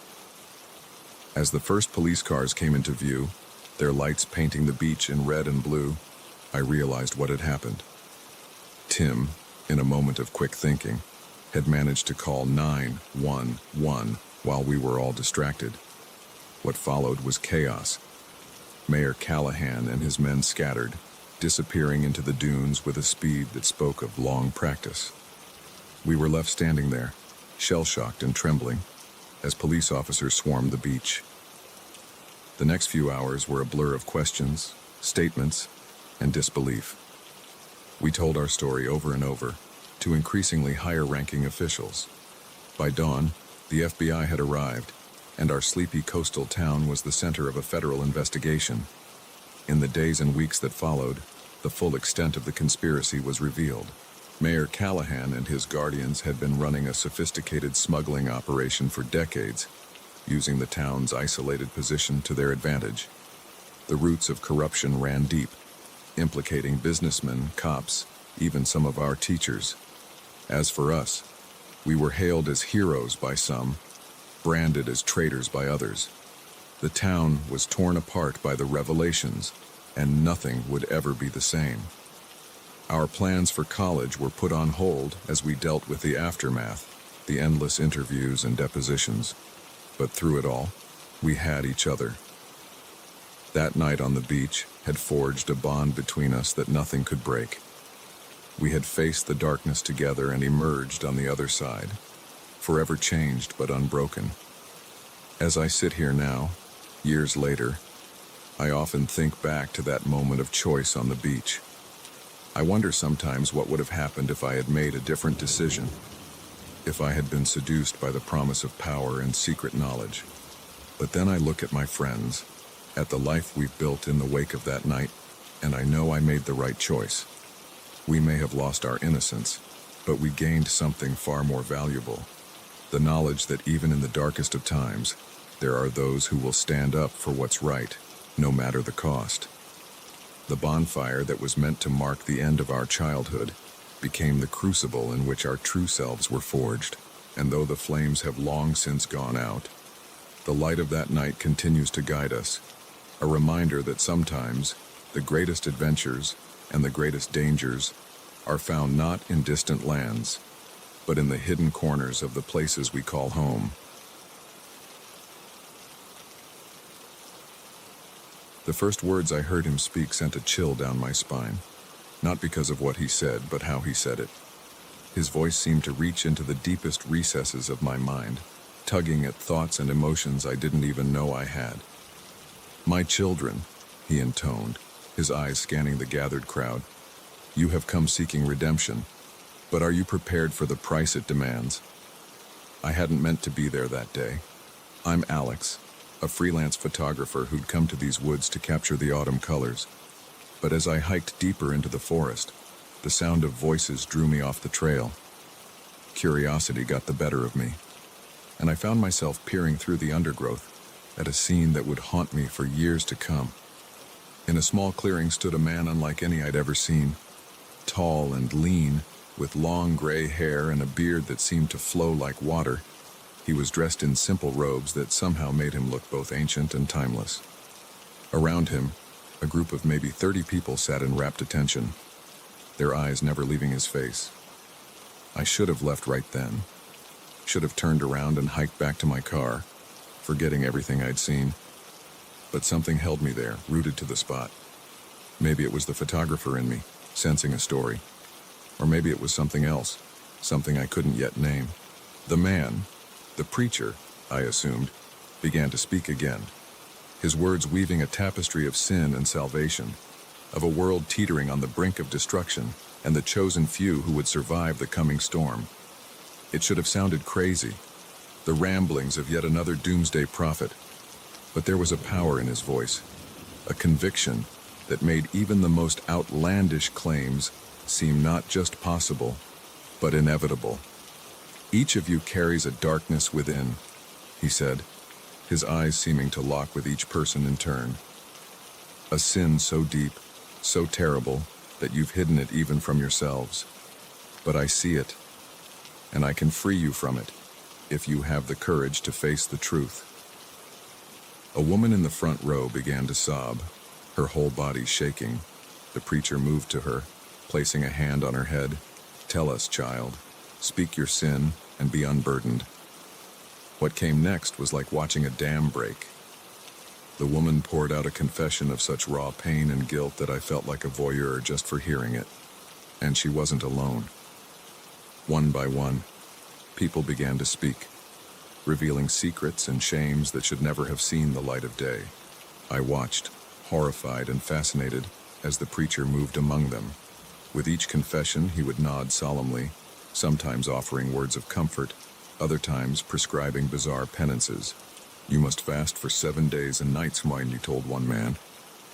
As the first police cars came into view, their lights painting the beach in red and blue, I realized what had happened. Tim, in a moment of quick thinking, had managed to call 911 while we were all distracted. What followed was chaos. Mayor Callahan and his men scattered, disappearing into the dunes with a speed that spoke of long practice. We were left standing there, shell-shocked and trembling, as police officers swarmed the beach. The next few hours were a blur of questions, statements, and disbelief. We told our story over and over to increasingly higher-ranking officials. By dawn, the FBI had arrived, and our sleepy coastal town was the center of a federal investigation. In the days and weeks that followed, the full extent of the conspiracy was revealed. Mayor Callahan and his guardians had been running a sophisticated smuggling operation for decades, using the town's isolated position to their advantage. The roots of corruption ran deep, implicating businessmen, cops, even some of our teachers. As for us, we were hailed as heroes by some, branded as traitors by others. The town was torn apart by the revelations, and nothing would ever be the same. Our plans for college were put on hold as we dealt with the aftermath, the endless interviews and depositions. But through it all, we had each other. That night on the beach had forged a bond between us that nothing could break. We had faced the darkness together and emerged on the other side, forever changed but unbroken. As I sit here now, years later, I often think back to that moment of choice on the beach. I wonder sometimes what would have happened if I had made a different decision, if I had been seduced by the promise of power and secret knowledge. But then I look at my friends, at the life we've built in the wake of that night, and I know I made the right choice. We may have lost our innocence, but we gained something far more valuable. The knowledge that even in the darkest of times, there are those who will stand up for what's right, no matter the cost. The bonfire that was meant to mark the end of our childhood became the crucible in which our true selves were forged, and though the flames have long since gone out, the light of that night continues to guide us, a reminder that sometimes the greatest adventures and the greatest dangers are found not in distant lands, but in the hidden corners of the places we call home. The first words I heard him speak sent a chill down my spine, not because of what he said, but how he said it. His voice seemed to reach into the deepest recesses of my mind, tugging at thoughts and emotions I didn't even know I had. "My children," he intoned, his eyes scanning the gathered crowd, "you have come seeking redemption, but are you prepared for the price it demands?" I hadn't meant to be there that day. I'm Alex, a freelance photographer who'd come to these woods to capture the autumn colors. But as I hiked deeper into the forest, the sound of voices drew me off the trail. Curiosity got the better of me, and I found myself peering through the undergrowth at a scene that would haunt me for years to come. In a small clearing stood a man unlike any I'd ever seen, tall and lean, with long gray hair and a beard that seemed to flow like water. He was dressed in simple robes that somehow made him look both ancient and timeless. Around him, a group of maybe 30 people sat in rapt attention, their eyes never leaving his face. I should have left right then, should have turned around and hiked back to my car, forgetting everything I'd seen. But something held me there, rooted to the spot. Maybe it was the photographer in me, sensing a story. Or maybe it was something else, something I couldn't yet name. The man, the preacher, I assumed, began to speak again, his words weaving a tapestry of sin and salvation, of a world teetering on the brink of destruction, and the chosen few who would survive the coming storm. It should have sounded crazy, the ramblings of yet another doomsday prophet, but there was a power in his voice, a conviction that made even the most outlandish claims seem not just possible, but inevitable. "Each of you carries a darkness within," he said, his eyes seeming to lock with each person in turn. "A sin so deep, so terrible, that you've hidden it even from yourselves. But I see it, and I can free you from it, if you have the courage to face the truth." A woman in the front row began to sob, her whole body shaking. The preacher moved to her, placing a hand on her head. "Tell us, child. Speak your sin and be unburdened." What came next was like watching a dam break. The woman poured out a confession of such raw pain and guilt that I felt like a voyeur just for hearing it. And she wasn't alone. One by one, people began to speak, revealing secrets and shames that should never have seen the light of day. I watched, horrified and fascinated, as the preacher moved among them. With each confession, he would nod solemnly, sometimes offering words of comfort, other times prescribing bizarre penances. "You must fast for 7 days and nights," Moini told one man.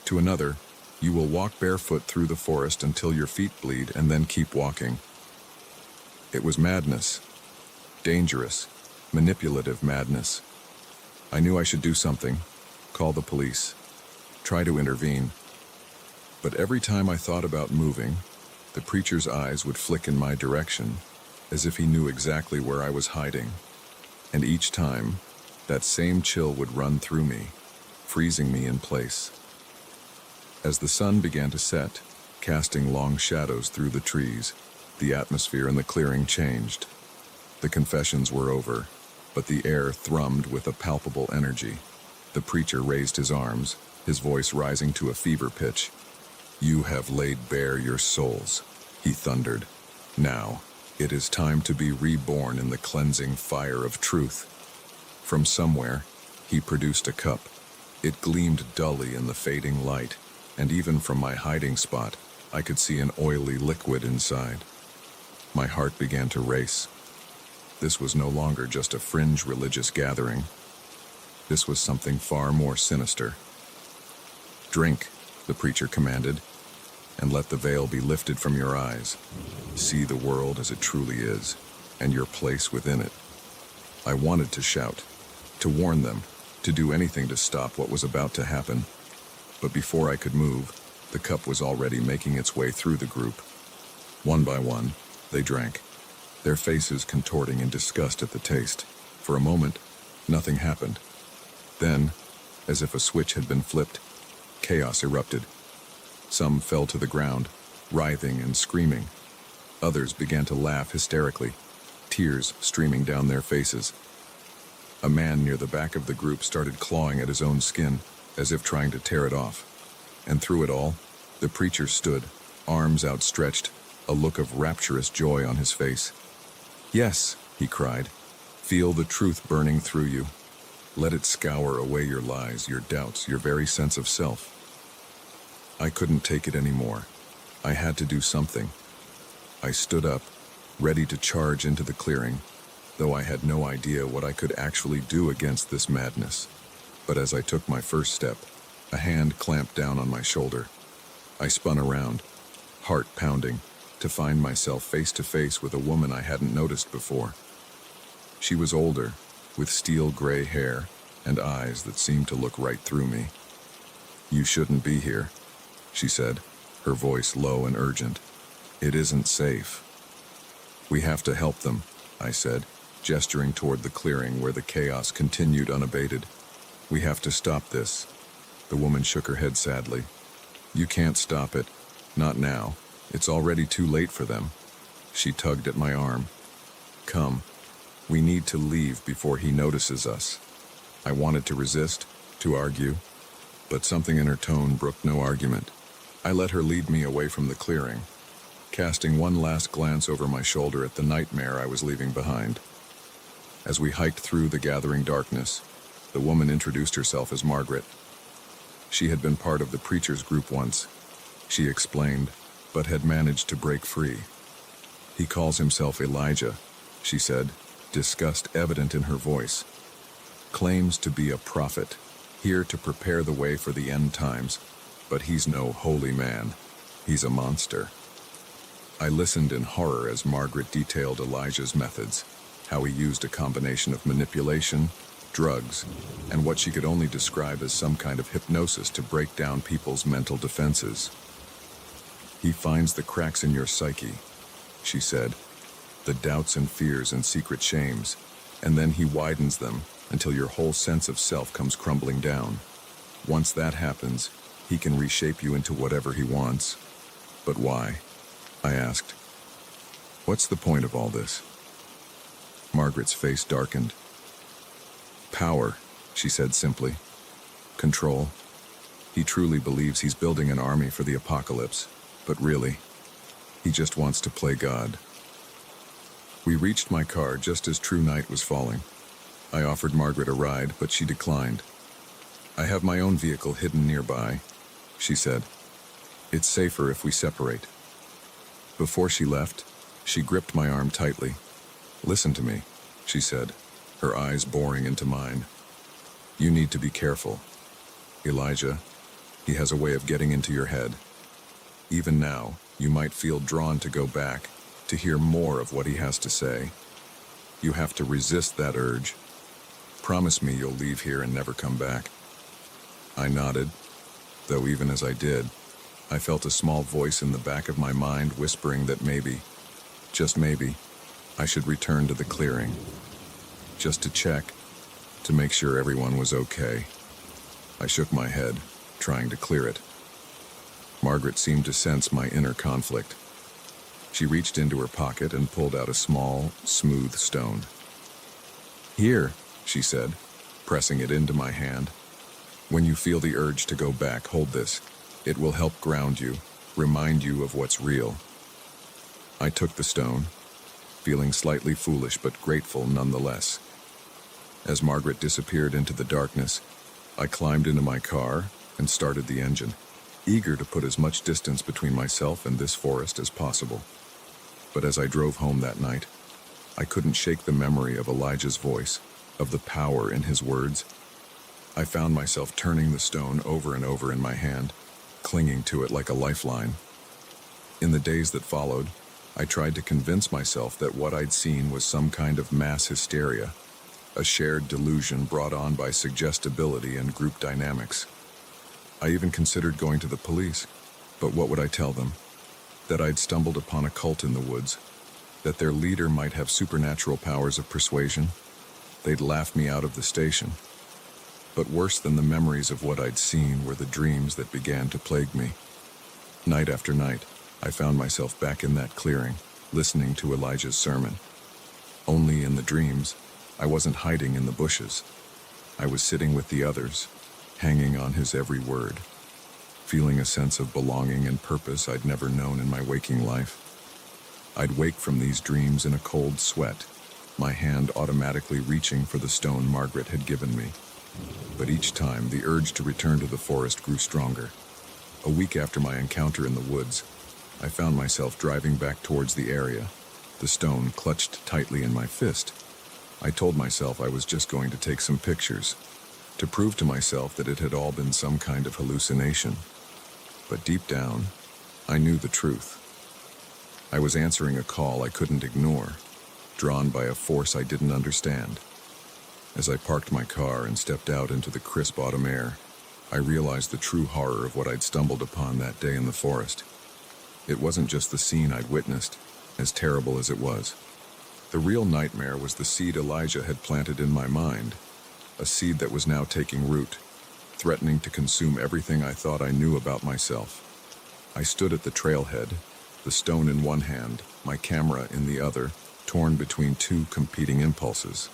To another, "You will walk barefoot through the forest until your feet bleed and then keep walking." It was madness. Dangerous, manipulative madness. I knew I should do something, call the police, try to intervene. But every time I thought about moving, the preacher's eyes would flick in my direction, as if he knew exactly where I was hiding. And each time, that same chill would run through me, freezing me in place. As the sun began to set, casting long shadows through the trees, the atmosphere in the clearing changed. The confessions were over, but the air thrummed with a palpable energy. The preacher raised his arms, his voice rising to a fever pitch. "You have laid bare your souls," he thundered. "Now, it is time to be reborn in the cleansing fire of truth." From somewhere, he produced a cup. It gleamed dully in the fading light, and even from my hiding spot, I could see an oily liquid inside. My heart began to race. This was no longer just a fringe religious gathering. This was something far more sinister. "Drink," the preacher commanded, "and let the veil be lifted from your eyes. See the world as it truly is, and your place within it." I wanted to shout, to warn them, to do anything to stop what was about to happen. But before I could move, the cup was already making its way through the group. One by one, they drank, their faces contorting in disgust at the taste. For a moment, nothing happened. Then, as if a switch had been flipped, chaos erupted. Some fell to the ground, writhing and screaming. Others began to laugh hysterically, tears streaming down their faces. A man near the back of the group started clawing at his own skin, as if trying to tear it off. And through it all, the preacher stood, arms outstretched, a look of rapturous joy on his face. "Yes," he cried, "feel the truth burning through you. Let it scour away your lies, your doubts, your very sense of self." I couldn't take it anymore. I had to do something. I stood up, ready to charge into the clearing, though I had no idea what I could actually do against this madness. But as I took my first step, a hand clamped down on my shoulder. I spun around, heart pounding, to find myself face to face with a woman I hadn't noticed before. She was older, with steel gray hair and eyes that seemed to look right through me. "You shouldn't be here," she said, her voice low and urgent. "It isn't safe." "We have to help them," I said, gesturing toward the clearing where the chaos continued unabated. "We have to stop this." The woman shook her head sadly. "You can't stop it. Not now. It's already too late for them." She tugged at my arm. "Come. We need to leave before he notices us." I wanted to resist, to argue, but something in her tone brooked no argument. I let her lead me away from the clearing, casting one last glance over my shoulder at the nightmare I was leaving behind. As we hiked through the gathering darkness, the woman introduced herself as Margaret. She had been part of the preacher's group once, she explained, but had managed to break free. "He calls himself Elijah," she said, disgust evident in her voice. "Claims to be a prophet, here to prepare the way for the end times, but he's no holy man. He's a monster." I listened in horror as Margaret detailed Elijah's methods, how he used a combination of manipulation, drugs, and what she could only describe as some kind of hypnosis to break down people's mental defenses. "He finds the cracks in your psyche," she said, "the doubts and fears and secret shames, and then he widens them until your whole sense of self comes crumbling down. Once that happens, he can reshape you into whatever he wants." "But why?" I asked. "What's the point of all this?" Margaret's face darkened. "Power," she said simply. "Control. He truly believes he's building an army for the apocalypse, but really, he just wants to play God." We reached my car just as true night was falling. I offered Margaret a ride, but she declined. "I have my own vehicle hidden nearby," she said. "It's safer if we separate." Before she left, she gripped my arm tightly. "Listen to me," she said, her eyes boring into mine. You need to be careful. Elijah, he has a way of getting into your head. Even now, you might feel drawn to go back, to hear more of what he has to say. You have to resist that urge. Promise me you'll leave here and never come back. I nodded, though even as I did, I felt a small voice in the back of my mind whispering that maybe, just maybe, I should return to the clearing. Just to check, to make sure everyone was okay. I shook my head, trying to clear it. Margaret seemed to sense my inner conflict. She reached into her pocket and pulled out a small, smooth stone. Here, she said, pressing it into my hand. When you feel the urge to go back, hold this. It will help ground you, remind you of what's real. I took the stone, feeling slightly foolish but grateful nonetheless. As Margaret disappeared into the darkness, I climbed into my car and started the engine, eager to put as much distance between myself and this forest as possible. But as I drove home that night, I couldn't shake the memory of Elijah's voice, of the power in his words. I found myself turning the stone over and over in my hand, clinging to it like a lifeline. In the days that followed, I tried to convince myself that what I'd seen was some kind of mass hysteria, a shared delusion brought on by suggestibility and group dynamics. I even considered going to the police, but what would I tell them? That I'd stumbled upon a cult in the woods, that their leader might have supernatural powers of persuasion. They'd laugh me out of the station. But worse than the memories of what I'd seen were the dreams that began to plague me. Night after night, I found myself back in that clearing, listening to Elijah's sermon. Only in the dreams, I wasn't hiding in the bushes. I was sitting with the others, hanging on his every word, feeling a sense of belonging and purpose I'd never known in my waking life. I'd wake from these dreams in a cold sweat, my hand automatically reaching for the stone Margaret had given me. But each time, the urge to return to the forest grew stronger. A week after my encounter in the woods, I found myself driving back towards the area, the stone clutched tightly in my fist. I told myself I was just going to take some pictures, to prove to myself that it had all been some kind of hallucination. But deep down, I knew the truth. I was answering a call I couldn't ignore, drawn by a force I didn't understand. As I parked my car and stepped out into the crisp autumn air, I realized the true horror of what I'd stumbled upon that day in the forest. It wasn't just the scene I'd witnessed, as terrible as it was. The real nightmare was the seed Elijah had planted in my mind, a seed that was now taking root, threatening to consume everything I thought I knew about myself. I stood at the trailhead, the stone in one hand, my camera in the other, torn between two competing impulses.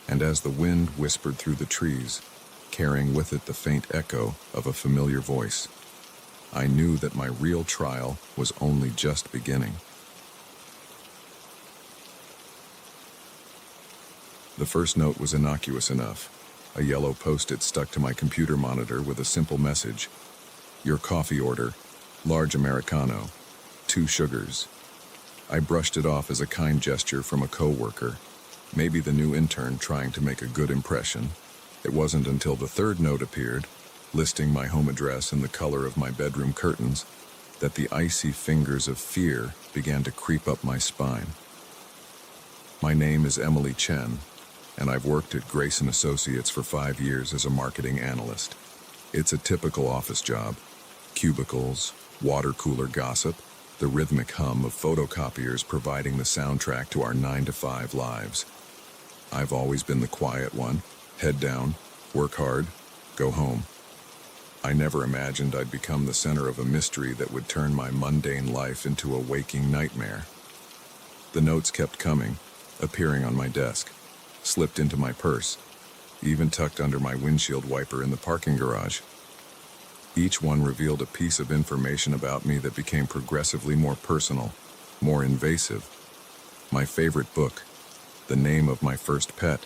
And as the wind whispered through the trees, carrying with it the faint echo of a familiar voice, I knew that my real trial was only just beginning. The first note was innocuous enough, a yellow post-it stuck to my computer monitor with a simple message: "Your coffee order, large Americano, 2 sugars." I brushed it off as a kind gesture from a coworker, maybe the new intern trying to make a good impression. It wasn't until the third note appeared, listing my home address and the color of my bedroom curtains, that the icy fingers of fear began to creep up my spine. My name is Emily Chen, and I've worked at Grace & Associates for 5 years as a marketing analyst. It's a typical office job. Cubicles, water cooler gossip, the rhythmic hum of photocopiers providing the soundtrack to our 9-to-5 lives. I've always been the quiet one, head down, work hard, go home. I never imagined I'd become the center of a mystery that would turn my mundane life into a waking nightmare. The notes kept coming, appearing on my desk, slipped into my purse, even tucked under my windshield wiper in the parking garage. Each one revealed a piece of information about me that became progressively more personal, more invasive. My favorite book, the name of my first pet,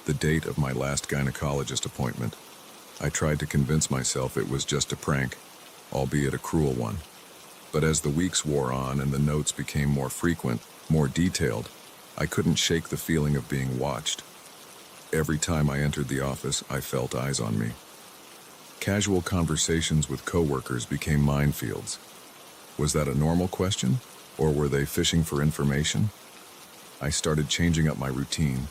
the date of my last gynecologist appointment. I tried to convince myself it was just a prank, albeit a cruel one. But as the weeks wore on and the notes became more frequent, more detailed, I couldn't shake the feeling of being watched. Every time I entered the office, I felt eyes on me. Casual conversations with coworkers became minefields. Was that a normal question, or were they fishing for information? I started changing up my routine.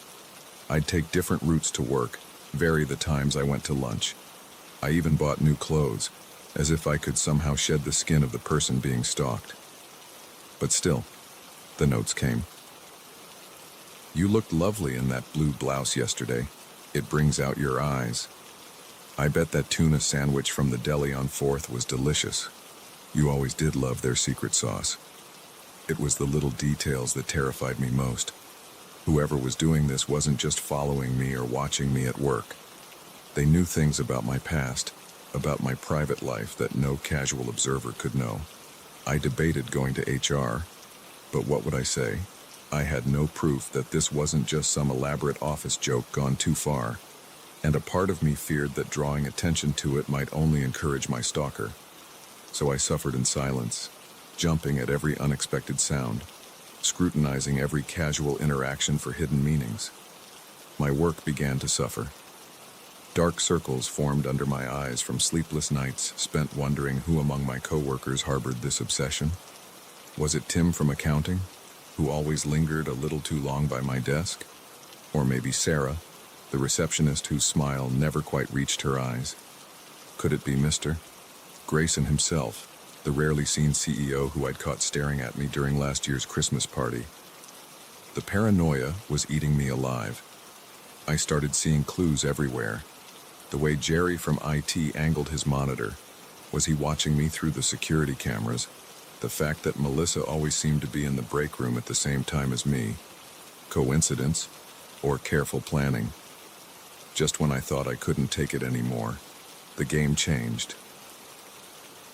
I'd take different routes to work, vary the times I went to lunch. I even bought new clothes, as if I could somehow shed the skin of the person being stalked. But still, the notes came. You looked lovely in that blue blouse yesterday. It brings out your eyes. I bet that tuna sandwich from the deli on 4th was delicious. You always did love their secret sauce. It was the little details that terrified me most. Whoever was doing this wasn't just following me or watching me at work. They knew things about my past, about my private life that no casual observer could know. I debated going to HR, but what would I say? I had no proof that this wasn't just some elaborate office joke gone too far, and a part of me feared that drawing attention to it might only encourage my stalker. So I suffered in silence, jumping at every unexpected sound, scrutinizing every casual interaction for hidden meanings. My work began to suffer. Dark circles formed under my eyes from sleepless nights spent wondering who among my coworkers harbored this obsession. Was it Tim from accounting, who always lingered a little too long by my desk? Or maybe Sarah, the receptionist whose smile never quite reached her eyes? Could it be Mr. Grayson himself, the rarely seen CEO who I'd caught staring at me during last year's Christmas party? The paranoia was eating me alive. I started seeing clues everywhere. The way Jerry from IT angled his monitor. Was he watching me through the security cameras? The fact that Melissa always seemed to be in the break room at the same time as me. Coincidence? Or careful planning? Just when I thought I couldn't take it anymore, the game changed.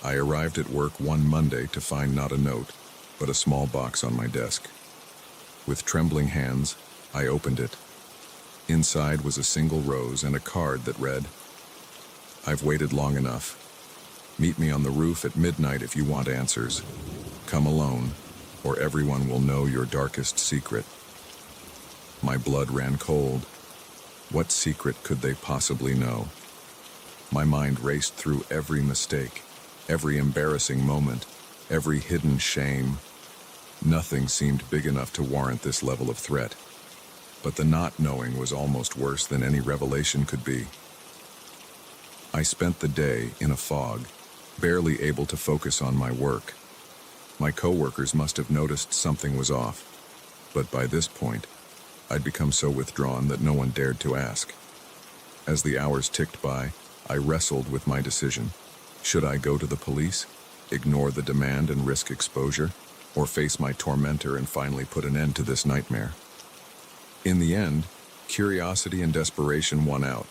I arrived at work one Monday to find not a note, but a small box on my desk. With trembling hands, I opened it. Inside was a single rose and a card that read, "I've waited long enough. Meet me on the roof at midnight if you want answers. Come alone, or everyone will know your darkest secret." My blood ran cold. What secret could they possibly know? My mind raced through every mistake, every embarrassing moment, every hidden shame. Nothing seemed big enough to warrant this level of threat. But the not knowing was almost worse than any revelation could be. I spent the day in a fog, barely able to focus on my work. My coworkers must have noticed something was off, but by this point, I'd become so withdrawn that no one dared to ask. As the hours ticked by, I wrestled with my decision. Should I go to the police, ignore the demand and risk exposure, or face my tormentor and finally put an end to this nightmare? In the end, curiosity and desperation won out.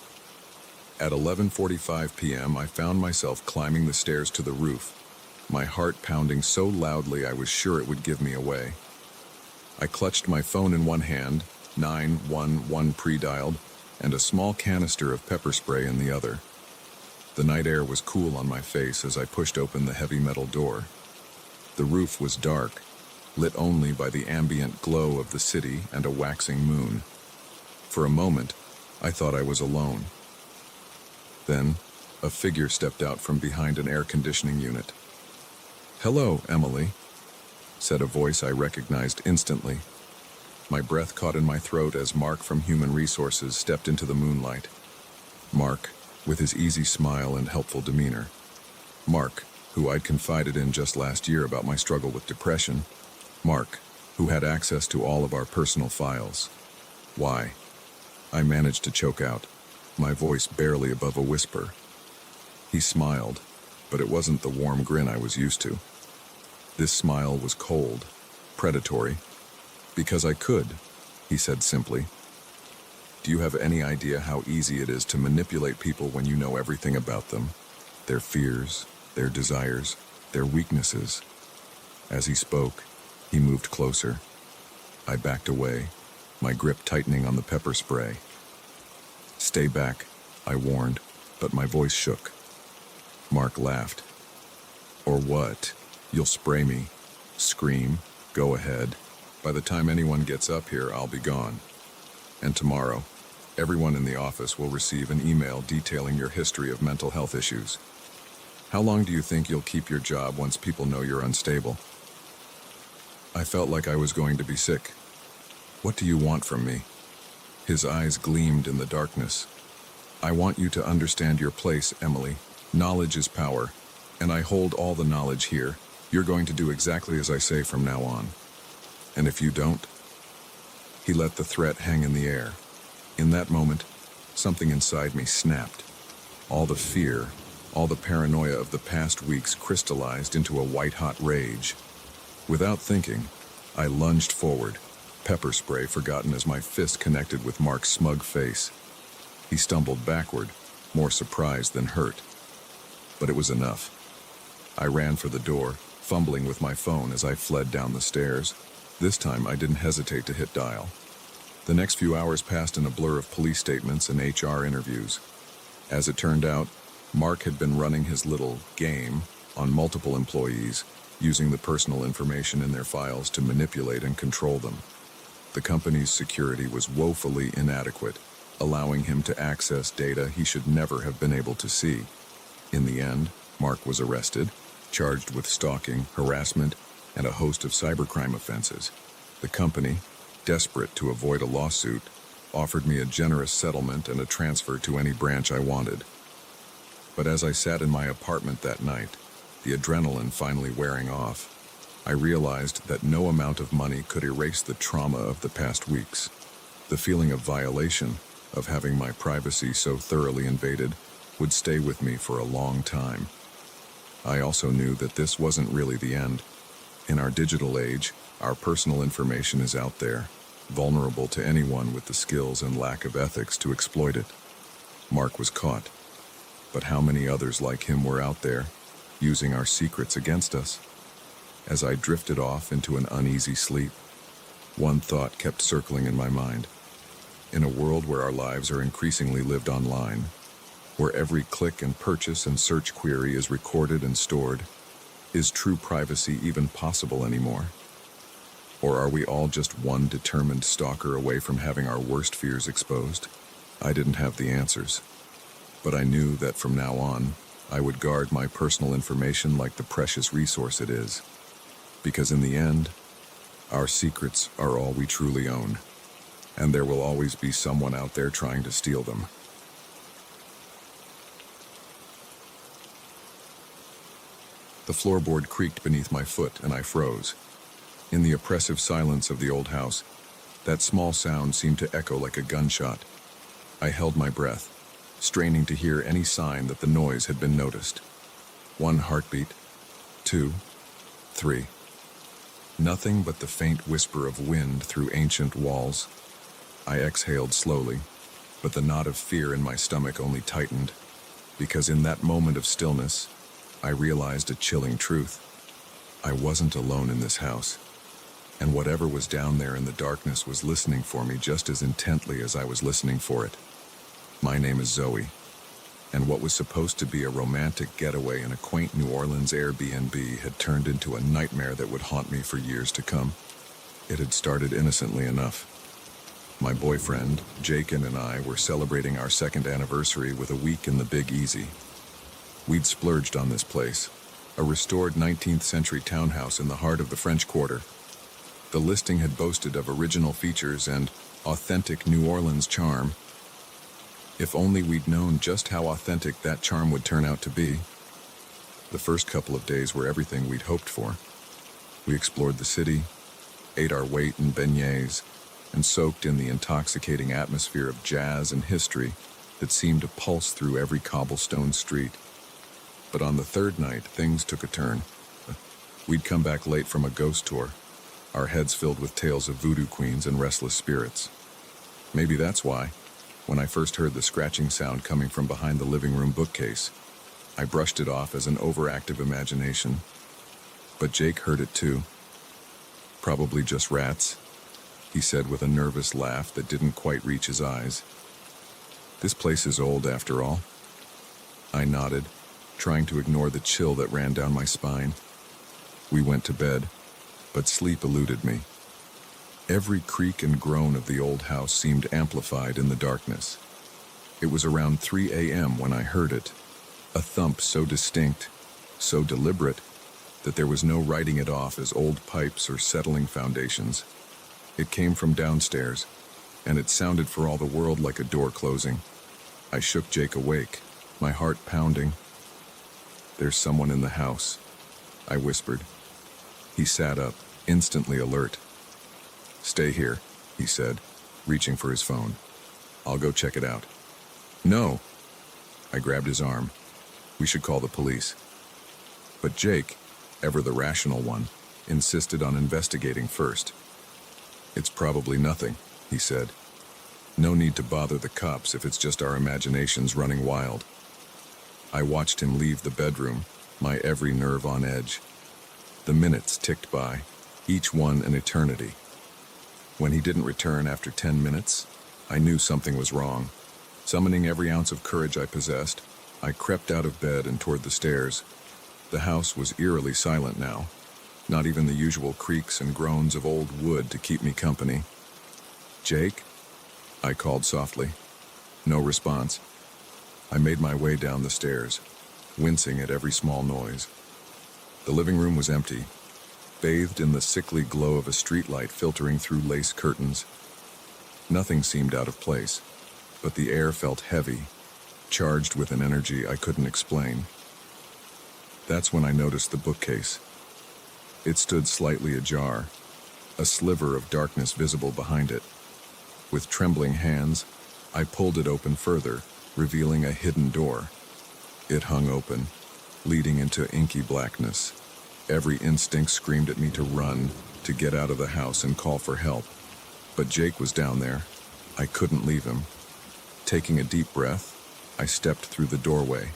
At 11:45 p.m., I found myself climbing the stairs to the roof, my heart pounding so loudly I was sure it would give me away. I clutched my phone in one hand, 911 pre-dialed, and a small canister of pepper spray in the other. The night air was cool on my face as I pushed open the heavy metal door. The roof was dark, lit only by the ambient glow of the city and a waxing moon. For a moment, I thought I was alone. Then, a figure stepped out from behind an air conditioning unit. "Hello, Emily," said a voice I recognized instantly. My breath caught in my throat as Mark from Human Resources stepped into the moonlight. Mark, with his easy smile and helpful demeanor. Mark, who I'd confided in just last year about my struggle with depression. Mark, who had access to all of our personal files. "Why?" I managed to choke out, my voice barely above a whisper. He smiled, but it wasn't the warm grin I was used to. This smile was cold, predatory. "Because I could," he said simply. "Do you have any idea how easy it is to manipulate people when you know everything about them? Their fears, their desires, their weaknesses?" As he spoke, he moved closer. I backed away, my grip tightening on the pepper spray. "Stay back," I warned, but my voice shook. Mark laughed. "Or what? You'll spray me. Scream. Go ahead. By the time anyone gets up here, I'll be gone. And tomorrow, everyone in the office will receive an email detailing your history of mental health issues. How long do you think you'll keep your job once people know you're unstable? I felt like I was going to be sick. What do you want from me? His eyes gleamed in the darkness. I want you to understand your place, Emily. Knowledge is power, and I hold all the knowledge here. You're going to do exactly as I say from now on. And if you don't? He let the threat hang in the air. In that moment, something inside me snapped. All the fear, all the paranoia of the past weeks crystallized into a white-hot rage. Without thinking, I lunged forward, pepper spray forgotten as my fist connected with Mark's smug face. He stumbled backward, more surprised than hurt. But it was enough. I ran for the door, fumbling with my phone as I fled down the stairs. This time I didn't hesitate to hit dial. The next few hours passed in a blur of police statements and HR interviews. As it turned out, Mark had been running his little game on multiple employees, using the personal information in their files to manipulate and control them. The company's security was woefully inadequate, allowing him to access data he should never have been able to see. In the end, Mark was arrested, charged with stalking, harassment, and a host of cybercrime offenses. The company, desperate to avoid a lawsuit, offered me a generous settlement and a transfer to any branch I wanted. But as I sat in my apartment that night, the adrenaline finally wearing off, I realized that no amount of money could erase the trauma of the past weeks. The feeling of violation, of having my privacy so thoroughly invaded, would stay with me for a long time. I also knew that this wasn't really the end. In our digital age, our personal information is out there, vulnerable to anyone with the skills and lack of ethics to exploit it. Mark was caught. But how many others like him were out there, using our secrets against us? As I drifted off into an uneasy sleep, one thought kept circling in my mind. In a world where our lives are increasingly lived online, where every click and purchase and search query is recorded and stored, is true privacy even possible anymore? Or are we all just one determined stalker away from having our worst fears exposed? I didn't have the answers, but I knew that from now on, I would guard my personal information like the precious resource it is. Because in the end, our secrets are all we truly own, and there will always be someone out there trying to steal them. The floorboard creaked beneath my foot, and I froze. In the oppressive silence of the old house, that small sound seemed to echo like a gunshot. I held my breath, straining to hear any sign that the noise had been noticed. 1 heartbeat, 2, 3. Nothing but the faint whisper of wind through ancient walls. I exhaled slowly, but the knot of fear in my stomach only tightened, because in that moment of stillness, I realized a chilling truth. I wasn't alone in this house, and whatever was down there in the darkness was listening for me just as intently as I was listening for it. My name is Zoe, and what was supposed to be a romantic getaway in a quaint New Orleans Airbnb had turned into a nightmare that would haunt me for years to come. It had started innocently enough. My boyfriend, Jakin, and I were celebrating our 2nd anniversary with a week in the Big Easy. We'd splurged on this place, a restored 19th century townhouse in the heart of the French Quarter. The listing had boasted of original features and authentic New Orleans charm. If only we'd known just how authentic that charm would turn out to be. The first couple of days were everything we'd hoped for. We explored the city, ate our weight in beignets, and soaked in the intoxicating atmosphere of jazz and history that seemed to pulse through every cobblestone street. But on the 3rd night, things took a turn. We'd come back late from a ghost tour, our heads filled with tales of voodoo queens and restless spirits. Maybe that's why, when I first heard the scratching sound coming from behind the living room bookcase, I brushed it off as an overactive imagination. But Jake heard it too. Probably just rats, he said with a nervous laugh that didn't quite reach his eyes. This place is old after all. I nodded, trying to ignore the chill that ran down my spine. We went to bed, but sleep eluded me. Every creak and groan of the old house seemed amplified in the darkness. It was around 3 a.m. when I heard it, a thump so distinct, so deliberate, that there was no writing it off as old pipes or settling foundations. It came from downstairs, and it sounded for all the world like a door closing. I shook Jake awake, my heart pounding. "There's someone in the house," I whispered. He sat up, instantly alert. "Stay here," he said, reaching for his phone. "I'll go check it out." "No!" I grabbed his arm. "We should call the police." But Jake, ever the rational one, insisted on investigating first. "It's probably nothing," he said. "No need to bother the cops if it's just our imaginations running wild." I watched him leave the bedroom, my every nerve on edge. The minutes ticked by, each one an eternity. When he didn't return after 10 minutes, I knew something was wrong. Summoning every ounce of courage I possessed, I crept out of bed and toward the stairs. The house was eerily silent now, not even the usual creaks and groans of old wood to keep me company. "Jake?" I called softly. No response. I made my way down the stairs, wincing at every small noise. The living room was empty, bathed in the sickly glow of a streetlight filtering through lace curtains. Nothing seemed out of place, but the air felt heavy, charged with an energy I couldn't explain. That's when I noticed the bookcase. It stood slightly ajar, a sliver of darkness visible behind it. With trembling hands, I pulled it open further, revealing a hidden door. It hung open, leading into inky blackness. Every instinct screamed at me to run, to get out of the house and call for help. But Jake was down there. I couldn't leave him. Taking a deep breath, I stepped through the doorway.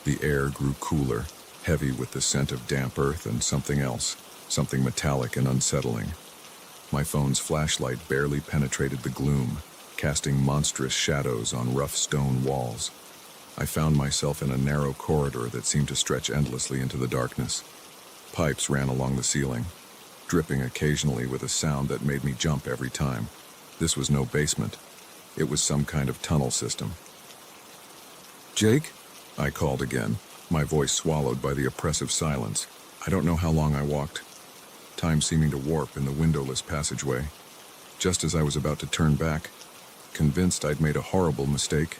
The air grew cooler, heavy with the scent of damp earth and something else, something metallic and unsettling. My phone's flashlight barely penetrated the gloom, casting monstrous shadows on rough stone walls. I found myself in a narrow corridor that seemed to stretch endlessly into the darkness. Pipes ran along the ceiling, dripping occasionally with a sound that made me jump every time. This was no basement. It was some kind of tunnel system. "Jake?" I called again, my voice swallowed by the oppressive silence. I don't know how long I walked, time seeming to warp in the windowless passageway. Just as I was about to turn back, convinced I'd made a horrible mistake,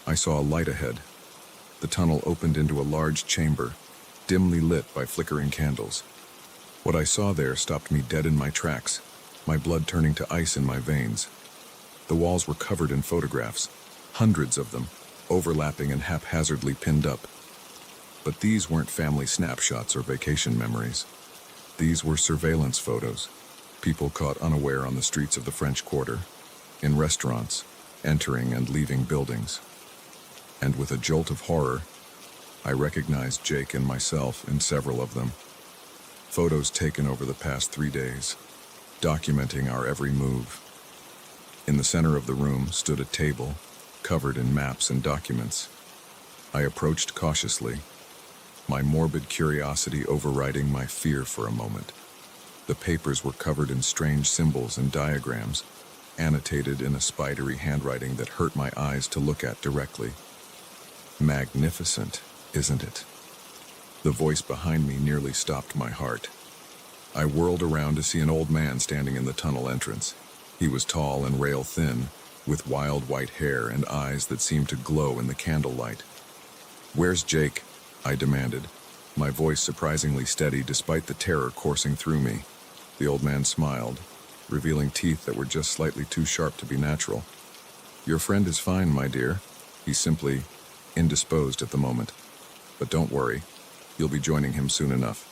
I saw a light ahead. The tunnel opened into a large chamber, dimly lit by flickering candles. What I saw there stopped me dead in my tracks, my blood turning to ice in my veins. The walls were covered in photographs, hundreds of them, overlapping and haphazardly pinned up. But these weren't family snapshots or vacation memories. These were surveillance photos, people caught unaware on the streets of the French Quarter, in restaurants, entering and leaving buildings. And with a jolt of horror, I recognized Jake and myself in several of them. Photos taken over the past 3 days, documenting our every move. In the center of the room stood a table, covered in maps and documents. I approached cautiously, my morbid curiosity overriding my fear for a moment. The papers were covered in strange symbols and diagrams, annotated in a spidery handwriting that hurt my eyes to look at directly. Magnificent, isn't it? The voice behind me nearly stopped my heart. I whirled around to see an old man standing in the tunnel entrance. He was tall and rail-thin, with wild white hair and eyes that seemed to glow in the candlelight. "Where's Jake?" I demanded, my voice surprisingly steady despite the terror coursing through me. The old man smiled, revealing teeth that were just slightly too sharp to be natural. "Your friend is fine, my dear. He's simply indisposed at the moment. But don't worry, you'll be joining him soon enough."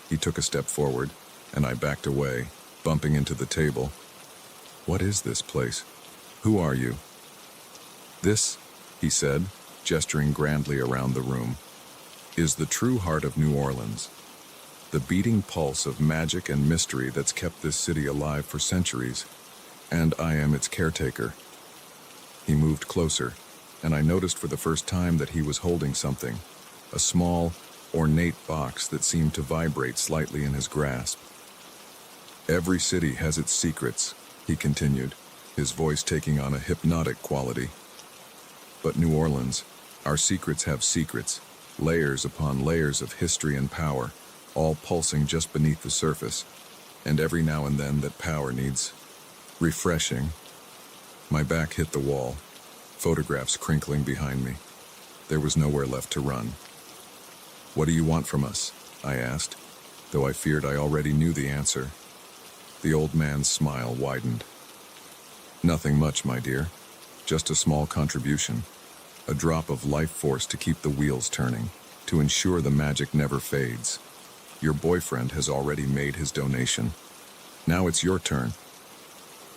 He took a step forward, and I backed away, bumping into the table. "What is this place? Who are you?" "This," he said, gesturing grandly around the room, "is the true heart of New Orleans. The beating pulse of magic and mystery that's kept this city alive for centuries, and I am its caretaker." He moved closer, and I noticed for the first time that he was holding something, a small, ornate box that seemed to vibrate slightly in his grasp. Every city has its secrets, he continued, his voice taking on a hypnotic quality. But New Orleans, our secrets have secrets, layers upon layers of history and power, all pulsing just beneath the surface, and every now and then that power needs refreshing. My back hit the wall, photographs crinkling behind me. There was nowhere left to run. "What do you want from us?" I asked, though I feared I already knew the answer. The old man's smile widened. "Nothing much, my dear. Just a small contribution. A drop of life force to keep the wheels turning, to ensure the magic never fades. Your boyfriend has already made his donation. Now it's your turn."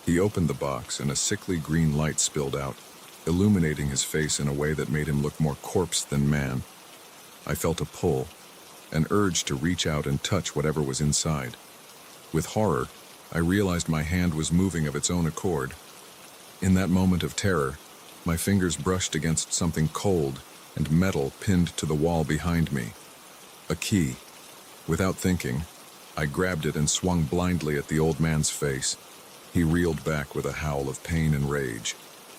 He opened the box and a sickly green light spilled out, illuminating his face in a way that made him look more corpse than man. I felt a pull, an urge to reach out and touch whatever was inside. With horror, I realized my hand was moving of its own accord. In that moment of terror, my fingers brushed against something cold and metal pinned to the wall behind me. A key. Without thinking, I grabbed it and swung blindly at the old man's face. He reeled back with a howl of pain and rage.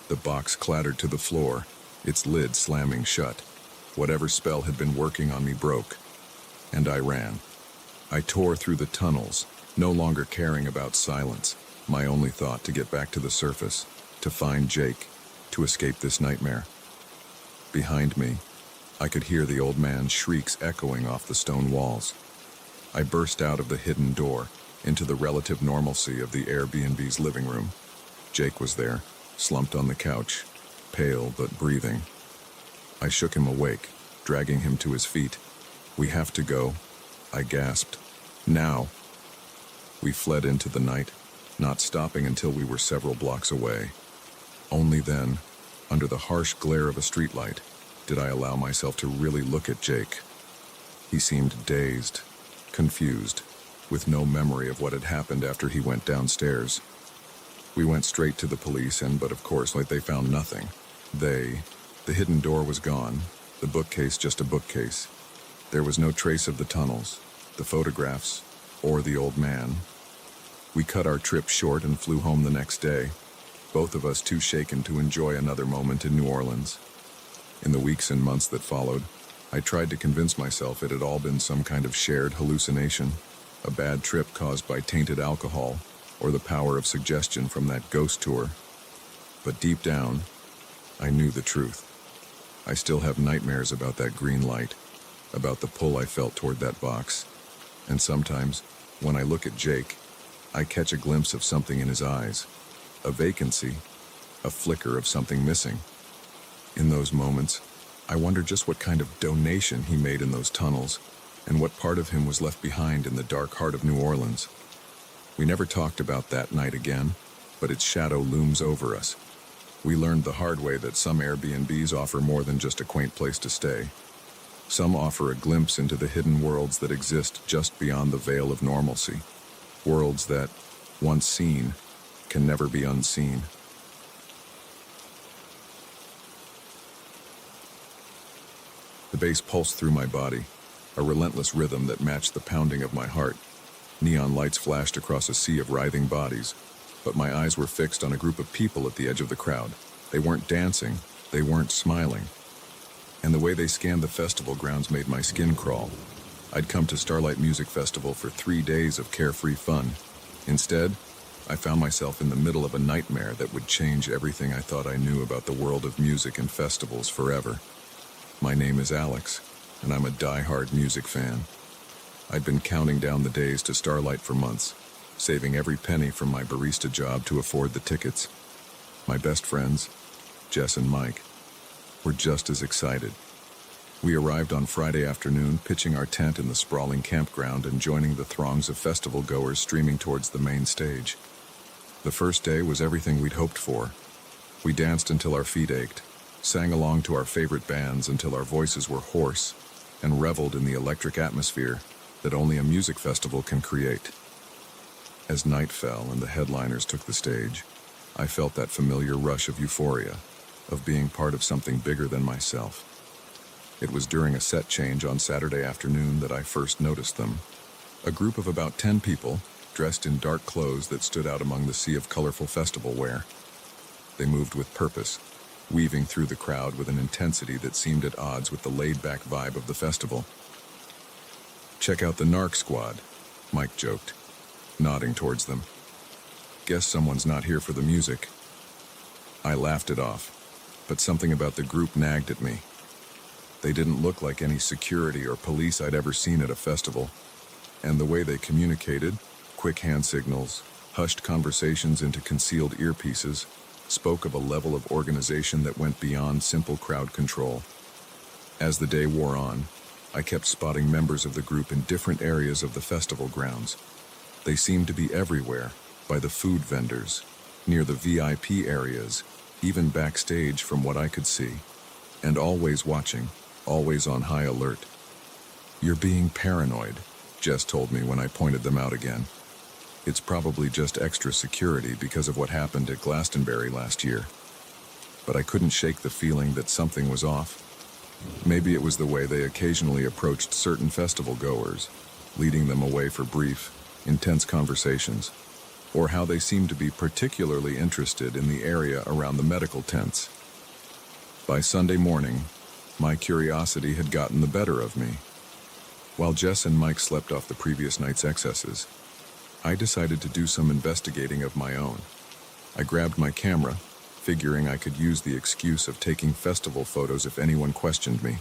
The box clattered to the floor, its lid slamming shut. Whatever spell had been working on me broke, and I ran. I tore through the tunnels, no longer caring about silence, my only thought to get back to the surface, to find Jake, to escape this nightmare. Behind me, I could hear the old man's shrieks echoing off the stone walls. I burst out of the hidden door, into the relative normalcy of the Airbnb's living room. Jake was there, slumped on the couch, pale but breathing. I shook him awake, dragging him to his feet. "We have to go," I gasped. "Now." We fled into the night, not stopping until we were several blocks away. Only then, under the harsh glare of a streetlight, did I allow myself to really look at Jake. He seemed dazed, confused, with no memory of what had happened after he went downstairs. We went straight to the police but of course, they found nothing. The hidden door was gone, the bookcase just a bookcase. There was no trace of the tunnels, the photographs, or the old man. We cut our trip short and flew home the next day, both of us too shaken to enjoy another moment in New Orleans. In the weeks and months that followed, I tried to convince myself it had all been some kind of shared hallucination, a bad trip caused by tainted alcohol, or the power of suggestion from that ghost tour. But deep down, I knew the truth. I still have nightmares about that green light, about the pull I felt toward that box. And sometimes, when I look at Jake, I catch a glimpse of something in his eyes, a vacancy, a flicker of something missing. In those moments, I wonder just what kind of donation he made in those tunnels, and what part of him was left behind in the dark heart of New Orleans. We never talked about that night again, but its shadow looms over us. We learned the hard way that some Airbnbs offer more than just a quaint place to stay. Some offer a glimpse into the hidden worlds that exist just beyond the veil of normalcy. Worlds that, once seen, can never be unseen. The bass pulsed through my body, a relentless rhythm that matched the pounding of my heart. Neon lights flashed across a sea of writhing bodies, but my eyes were fixed on a group of people at the edge of the crowd. They weren't dancing, they weren't smiling. And the way they scanned the festival grounds made my skin crawl. I'd come to Starlight Music Festival for 3 days of carefree fun. Instead, I found myself in the middle of a nightmare that would change everything I thought I knew about the world of music and festivals forever. My name is Alex, and I'm a die-hard music fan. I'd been counting down the days to Starlight for months, saving every penny from my barista job to afford the tickets. My best friends, Jess and Mike, were just as excited. We arrived on Friday afternoon, pitching our tent in the sprawling campground and joining the throngs of festival goers streaming towards the main stage. The first day was everything we'd hoped for. We danced until our feet ached, sang along to our favorite bands until our voices were hoarse, and reveled in the electric atmosphere that only a music festival can create. As night fell and the headliners took the stage, I felt that familiar rush of euphoria, of being part of something bigger than myself. It was during a set change on Saturday afternoon that I first noticed them. A group of about 10 people, dressed in dark clothes that stood out among the sea of colorful festival wear. They moved with purpose, weaving through the crowd with an intensity that seemed at odds with the laid-back vibe of the festival. "Check out the Narc Squad," Mike joked, nodding towards them. "Guess someone's not here for the music." I laughed it off, but something about the group nagged at me. They didn't look like any security or police I'd ever seen at a festival, and the way they communicated, quick hand signals, hushed conversations into concealed earpieces, spoke of a level of organization that went beyond simple crowd control. As the day wore on, I kept spotting members of the group in different areas of the festival grounds. They seemed to be everywhere, by the food vendors, near the VIP areas, even backstage from what I could see, and always watching, always on high alert. "You're being paranoid," Jess told me when I pointed them out again. "It's probably just extra security because of what happened at Glastonbury last year." But I couldn't shake the feeling that something was off. Maybe it was the way they occasionally approached certain festival goers, leading them away for brief, intense conversations, or how they seemed to be particularly interested in the area around the medical tents. By Sunday morning, my curiosity had gotten the better of me. While Jess and Mike slept off the previous night's excesses, I decided to do some investigating of my own. I grabbed my camera, figuring I could use the excuse of taking festival photos if anyone questioned me.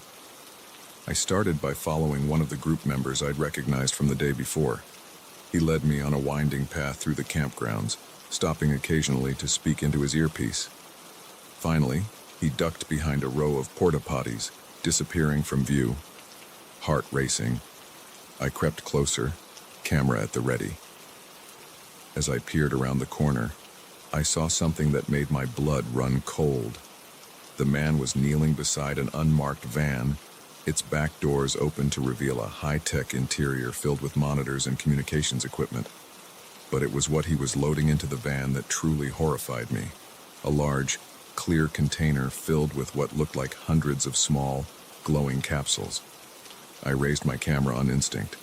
I started by following one of the group members I'd recognized from the day before. He led me on a winding path through the campgrounds, stopping occasionally to speak into his earpiece. Finally, he ducked behind a row of porta potties, disappearing from view. Heart racing, I crept closer, camera at the ready. As I peered around the corner, I saw something that made my blood run cold. The man was kneeling beside an unmarked van, its back doors open to reveal a high-tech interior filled with monitors and communications equipment. But it was what he was loading into the van that truly horrified me. A large, clear container filled with what looked like hundreds of small, glowing capsules. I raised my camera on instinct,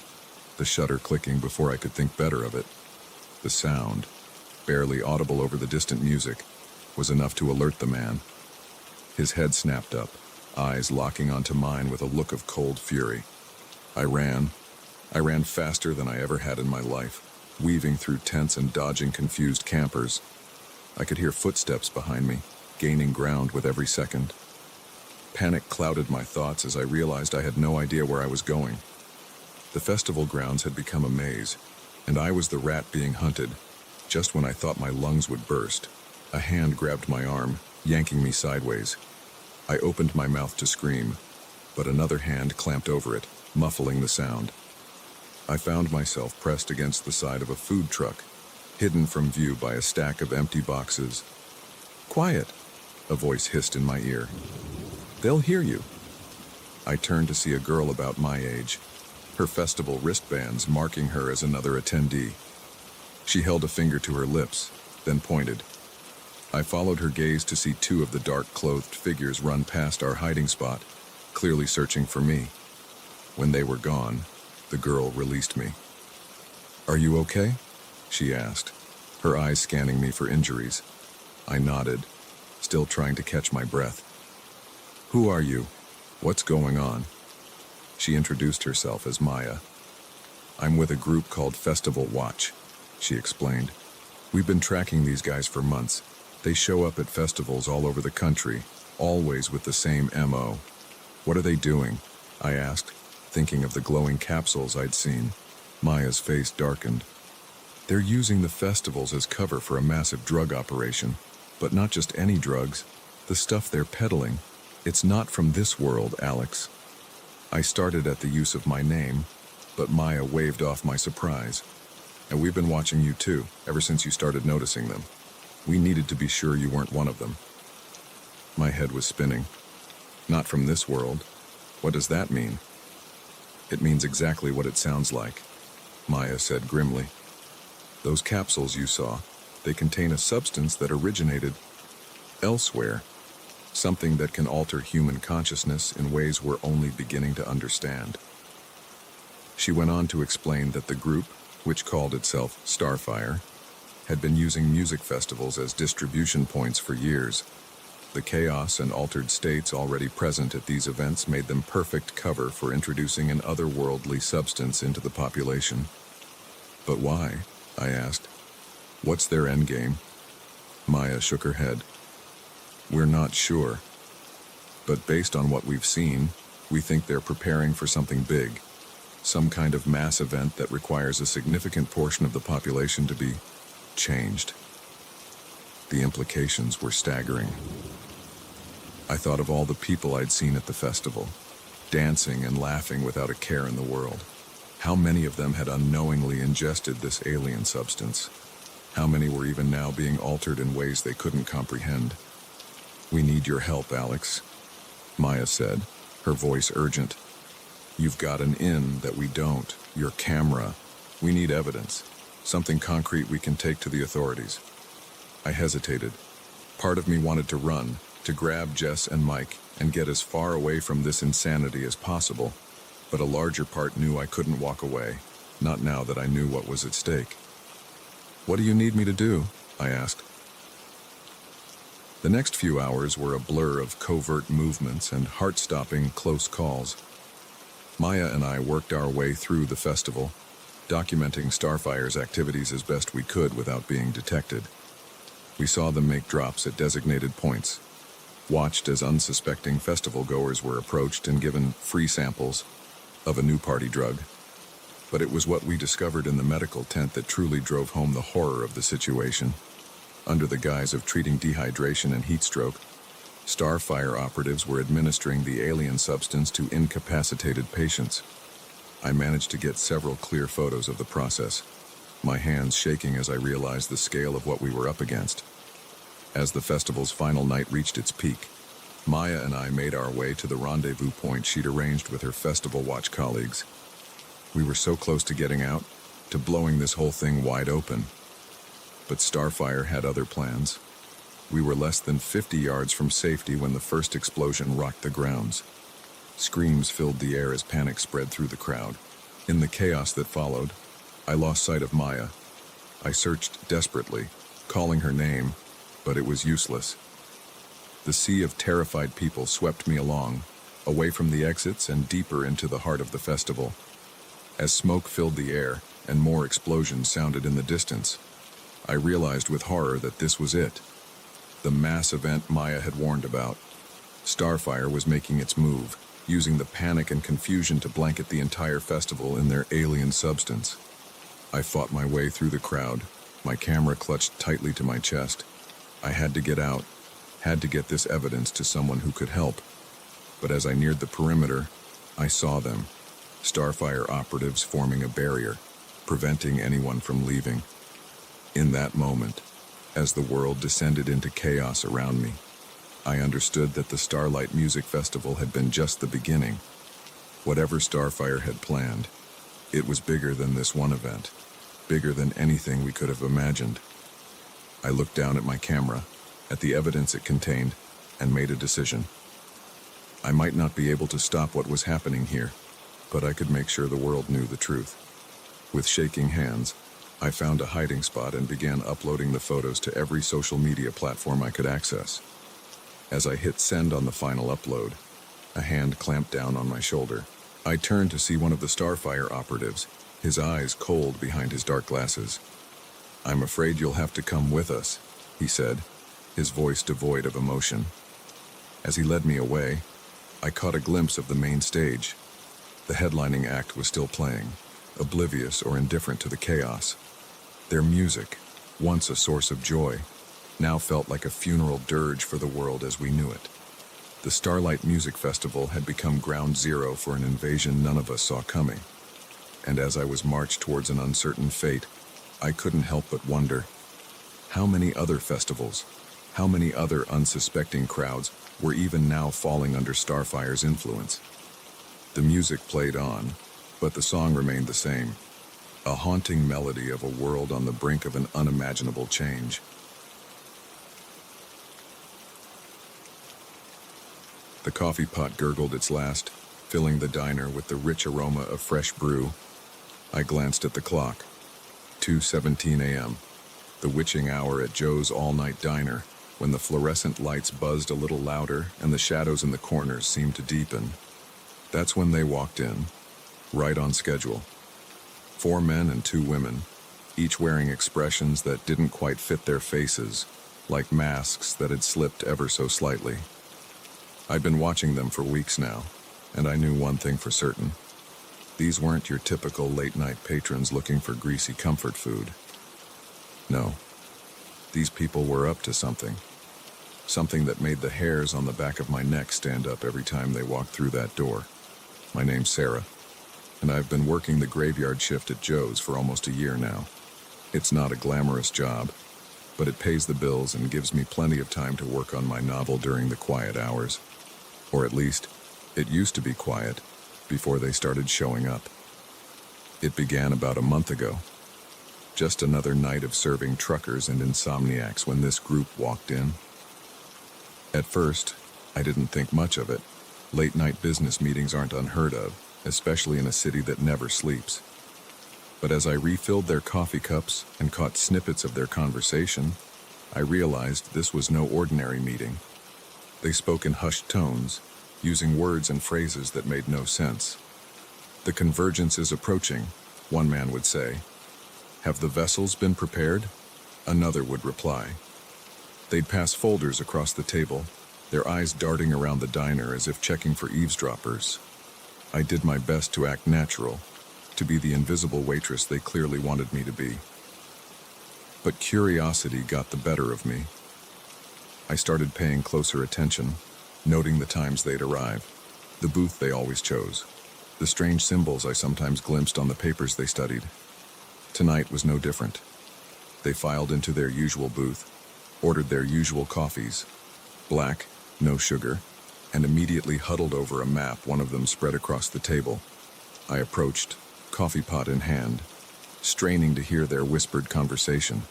the shutter clicking before I could think better of it. The sound, barely audible over the distant music, was enough to alert the man. His head snapped up, eyes locking onto mine with a look of cold fury. I ran faster than I ever had in my life, weaving through tents and dodging confused campers. I could hear footsteps behind me, gaining ground with every second. Panic clouded my thoughts as I realized I had no idea where I was going. The festival grounds had become a maze, and I was the rat being hunted. Just when I thought my lungs would burst, a hand grabbed my arm, yanking me sideways. I opened my mouth to scream, but another hand clamped over it, muffling the sound. I found myself pressed against the side of a food truck, hidden from view by a stack of empty boxes. "Quiet," a voice hissed in my ear. "They'll hear you." I turned to see a girl about my age, her festival wristbands marking her as another attendee. She held a finger to her lips, then pointed. I followed her gaze to see two of the dark-clothed figures run past our hiding spot, clearly searching for me. When they were gone, the girl released me. "Are you okay?" she asked, her eyes scanning me for injuries. I nodded, still trying to catch my breath. "Who are you? What's going on?" She introduced herself as Maya. "I'm with a group called Festival Watch," she explained. "We've been tracking these guys for months. They show up at festivals all over the country, always with the same MO. "What are they doing?" I asked, thinking of the glowing capsules I'd seen. Maya's face darkened. "They're using the festivals as cover for a massive drug operation, but not just any drugs. The stuff they're peddling, it's not from this world, Alex." I started at the use of my name, but Maya waved off my surprise. "And we've been watching you too, ever since you started noticing them. We needed to be sure you weren't one of them." My head was spinning. "Not from this world? What does that mean?" "It means exactly what it sounds like," Maya said grimly. "Those capsules you saw, they contain a substance that originated elsewhere, something that can alter human consciousness in ways we're only beginning to understand." She went on to explain that the group, which called itself Starfire, had been using music festivals as distribution points for years. The chaos and altered states already present at these events made them perfect cover for introducing an otherworldly substance into the population. But why? I asked. What's their endgame? Maya shook her head. We're not sure. But based on what we've seen, we think they're preparing for something big. Some kind of mass event that requires a significant portion of the population to be changed. The implications were staggering. I thought of all the people I'd seen at the festival, dancing and laughing without a care in the world. How many of them had unknowingly ingested this alien substance? How many were even now being altered in ways they couldn't comprehend? We need your help, Alex, Maya said, her voice urgent. You've got an in that we don't, your camera. We need evidence, something concrete we can take to the authorities. I hesitated. Part of me wanted to run, to grab Jess and Mike and get as far away from this insanity as possible, but a larger part knew I couldn't walk away, not now that I knew what was at stake. What do you need me to do? I asked. The next few hours were a blur of covert movements and heart-stopping close calls. Maya and I worked our way through the festival, documenting Starfire's activities as best we could without being detected. We saw them make drops at designated points, watched as unsuspecting festival-goers were approached and given free samples of a new party drug. But it was what we discovered in the medical tent that truly drove home the horror of the situation. Under the guise of treating dehydration and heat stroke, Starfire operatives were administering the alien substance to incapacitated patients. I managed to get several clear photos of the process, my hands shaking as I realized the scale of what we were up against. As the festival's final night reached its peak, Maya and I made our way to the rendezvous point she'd arranged with her festival watch colleagues. We were so close to getting out, to blowing this whole thing wide open. But Starfire had other plans. We were less than 50 yards from safety when the first explosion rocked the grounds. Screams filled the air as panic spread through the crowd. In the chaos that followed, I lost sight of Maya. I searched desperately, calling her name, but it was useless. The sea of terrified people swept me along, away from the exits and deeper into the heart of the festival. As smoke filled the air and more explosions sounded in the distance, I realized with horror that this was it. The mass event Maya had warned about. Starfire was making its move, using the panic and confusion to blanket the entire festival in their alien substance. I fought my way through the crowd, my camera clutched tightly to my chest. I had to get out, had to get this evidence to someone who could help. But as I neared the perimeter, I saw them, Starfire operatives forming a barrier, preventing anyone from leaving. In that moment, as the world descended into chaos around me, I understood that the Starlight Music Festival had been just the beginning. Whatever Starfire had planned, it was bigger than this one event, bigger than anything we could have imagined. I looked down at my camera, at the evidence it contained, and made a decision. I might not be able to stop what was happening here, but I could make sure the world knew the truth. With shaking hands, I found a hiding spot and began uploading the photos to every social media platform I could access. As I hit send on the final upload, a hand clamped down on my shoulder. I turned to see one of the Starfire operatives, his eyes cold behind his dark glasses. "I'm afraid you'll have to come with us," he said, his voice devoid of emotion. As he led me away, I caught a glimpse of the main stage. The headlining act was still playing, oblivious or indifferent to the chaos. Their music, once a source of joy, now felt like a funeral dirge for the world as we knew it. The Starlight Music Festival had become ground zero for an invasion none of us saw coming. And as I was marched towards an uncertain fate, I couldn't help but wonder, how many other festivals, how many other unsuspecting crowds were even now falling under Starfire's influence? The music played on, but the song remained the same, a haunting melody of a world on the brink of an unimaginable change. The coffee pot gurgled its last, filling the diner with the rich aroma of fresh brew. I glanced at the clock. 2:17 a.m., the witching hour at Joe's all-night diner, when the fluorescent lights buzzed a little louder and the shadows in the corners seemed to deepen. That's when they walked in, right on schedule. 4 men and 2 women, each wearing expressions that didn't quite fit their faces, like masks that had slipped ever so slightly. I'd been watching them for weeks now, and I knew one thing for certain. These weren't your typical late-night patrons looking for greasy comfort food. No, these people were up to something. Something that made the hairs on the back of my neck stand up every time they walked through that door. My name's Sarah, and I've been working the graveyard shift at Joe's for almost a year now. It's not a glamorous job, but it pays the bills and gives me plenty of time to work on my novel during the quiet hours. Or at least, it used to be quiet before they started showing up. It began about a month ago. Just another night of serving truckers and insomniacs when this group walked in. At first, I didn't think much of it. Late-night business meetings aren't unheard of, especially in a city that never sleeps. But as I refilled their coffee cups and caught snippets of their conversation, I realized this was no ordinary meeting. They spoke in hushed tones, using words and phrases that made no sense. "The convergence is approaching," one man would say. "Have the vessels been prepared?" Another would reply. They'd pass folders across the table, their eyes darting around the diner as if checking for eavesdroppers. I did my best to act natural, to be the invisible waitress they clearly wanted me to be. But curiosity got the better of me. I started paying closer attention, noting the times they'd arrive, the booth they always chose, the strange symbols I sometimes glimpsed on the papers they studied. Tonight was no different. They filed into their usual booth, ordered their usual coffees, black, no sugar, and immediately huddled over a map one of them spread across the table. I approached, coffee pot in hand, straining to hear their whispered conversation.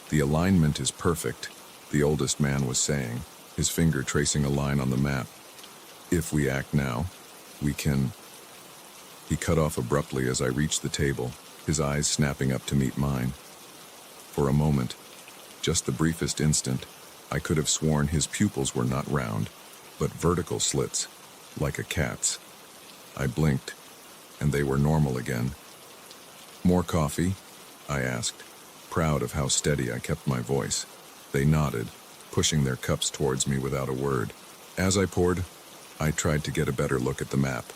"The alignment is perfect," the oldest man was saying, his finger tracing a line on the map. "If we act now, we can..." He cut off abruptly as I reached the table, his eyes snapping up to meet mine. For a moment, just the briefest instant, I could have sworn his pupils were not round, but vertical slits, like a cat's. I blinked, and they were normal again. "More coffee?" I asked, proud of how steady I kept my voice. They nodded, pushing their cups towards me without a word. As I poured, I tried to get a better look at the map,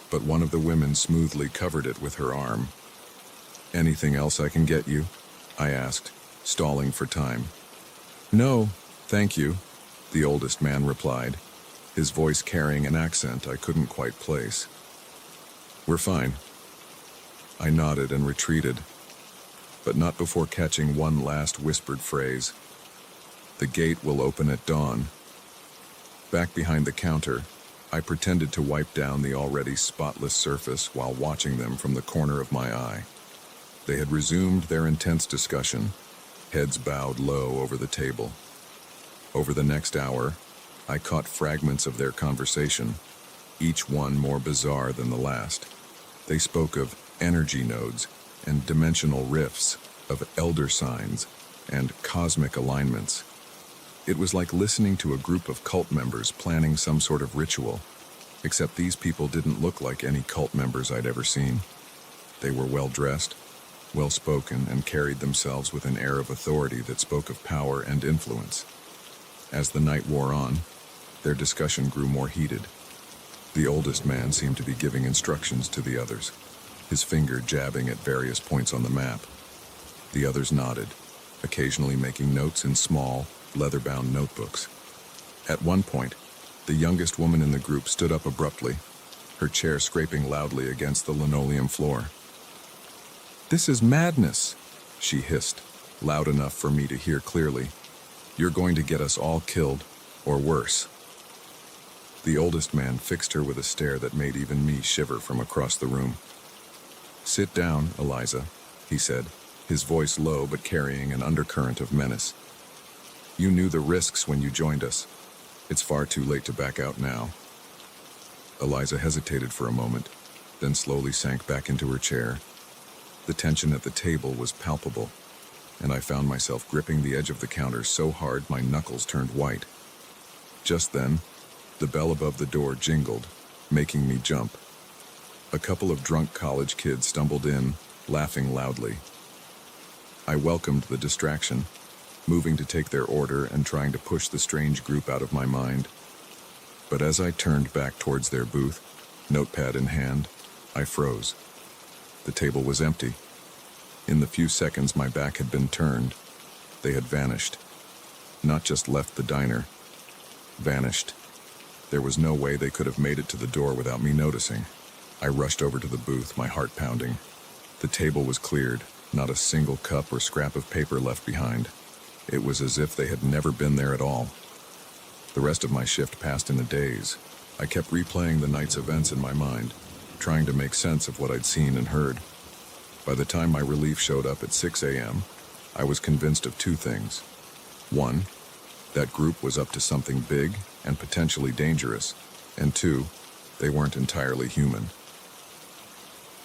but one of the women smoothly covered it with her arm. "Anything else I can get you?" I asked, stalling for time. "No, thank you," the oldest man replied, his voice carrying an accent I couldn't quite place. "We're fine." I nodded and retreated, but not before catching one last whispered phrase. "The gate will open at dawn." Back behind the counter, I pretended to wipe down the already spotless surface while watching them from the corner of my eye. They had resumed their intense discussion, heads bowed low over the table. Over the next hour, I caught fragments of their conversation, each one more bizarre than the last. They spoke of energy nodes and dimensional rifts, of elder signs and cosmic alignments. It was like listening to a group of cult members planning some sort of ritual, except these people didn't look like any cult members I'd ever seen. They were well-dressed, well-spoken, and carried themselves with an air of authority that spoke of power and influence. As the night wore on, their discussion grew more heated. The oldest man seemed to be giving instructions to the others, his finger jabbing at various points on the map. The others nodded, occasionally making notes in small, leather-bound notebooks. At one point, the youngest woman in the group stood up abruptly, her chair scraping loudly against the linoleum floor. "This is madness," she hissed, loud enough for me to hear clearly. "You're going to get us all killed, or worse." The oldest man fixed her with a stare that made even me shiver from across the room. "Sit down, Eliza," he said, his voice low but carrying an undercurrent of menace. "You knew the risks when you joined us. It's far too late to back out now." Eliza hesitated for a moment, then slowly sank back into her chair. The tension at the table was palpable, and I found myself gripping the edge of the counter so hard my knuckles turned white. Just then, the bell above the door jingled, making me jump. A couple of drunk college kids stumbled in, laughing loudly. I welcomed the distraction, moving to take their order and trying to push the strange group out of my mind. But as I turned back towards their booth, notepad in hand, I froze. The table was empty. In the few seconds my back had been turned, they had vanished. Not just left the diner, vanished. There was no way they could have made it to the door without me noticing. I rushed over to the booth, my heart pounding. The table was cleared, not a single cup or scrap of paper left behind. It was as if they had never been there at all. The rest of my shift passed in a daze. I kept replaying the night's events in my mind, trying to make sense of what I'd seen and heard. By the time my relief showed up at 6 a.m., I was convinced of two things. One, that group was up to something big and potentially dangerous. And two, they weren't entirely human.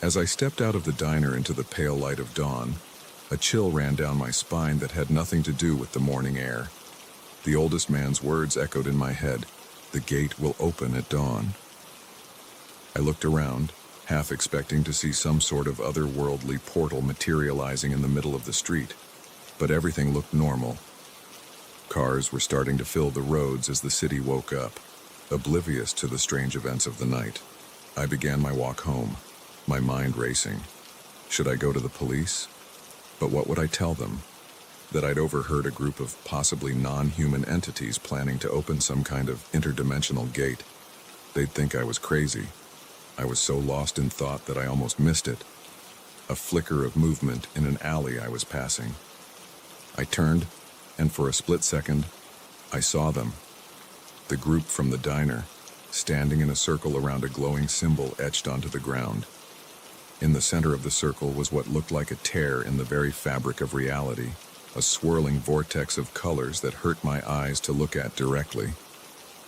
As I stepped out of the diner into the pale light of dawn, a chill ran down my spine that had nothing to do with the morning air. The oldest man's words echoed in my head, "The gate will open at dawn." I looked around, half expecting to see some sort of otherworldly portal materializing in the middle of the street, but everything looked normal. Cars were starting to fill the roads as the city woke up, oblivious to the strange events of the night. I began my walk home, my mind racing. Should I go to the police? But what would I tell them? That I'd overheard a group of possibly non-human entities planning to open some kind of interdimensional gate. They'd think I was crazy. I was so lost in thought that I almost missed it. A flicker of movement in an alley I was passing. I turned, and for a split second, I saw them. The group from the diner, standing in a circle around a glowing symbol etched onto the ground. In the center of the circle was what looked like a tear in the very fabric of reality, a swirling vortex of colors that hurt my eyes to look at directly.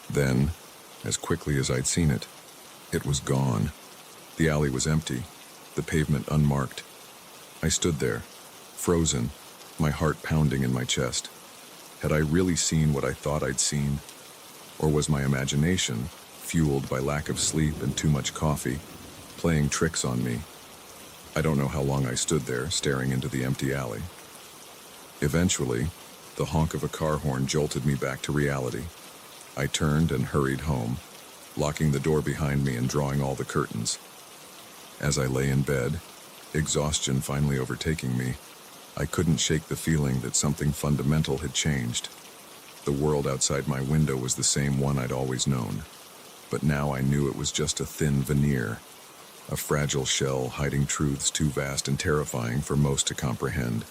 Then, as quickly as I'd seen it, it was gone. The alley was empty, the pavement unmarked. I stood there, frozen, my heart pounding in my chest. Had I really seen what I thought I'd seen? Or was my imagination, fueled by lack of sleep and too much coffee, playing tricks on me? I don't know how long I stood there, staring into the empty alley. Eventually, the honk of a car horn jolted me back to reality. I turned and hurried home, locking the door behind me and drawing all the curtains. As I lay in bed, exhaustion finally overtaking me, I couldn't shake the feeling that something fundamental had changed. The world outside my window was the same one I'd always known, but now I knew it was just a thin veneer, a fragile shell hiding truths too vast and terrifying for most to comprehend.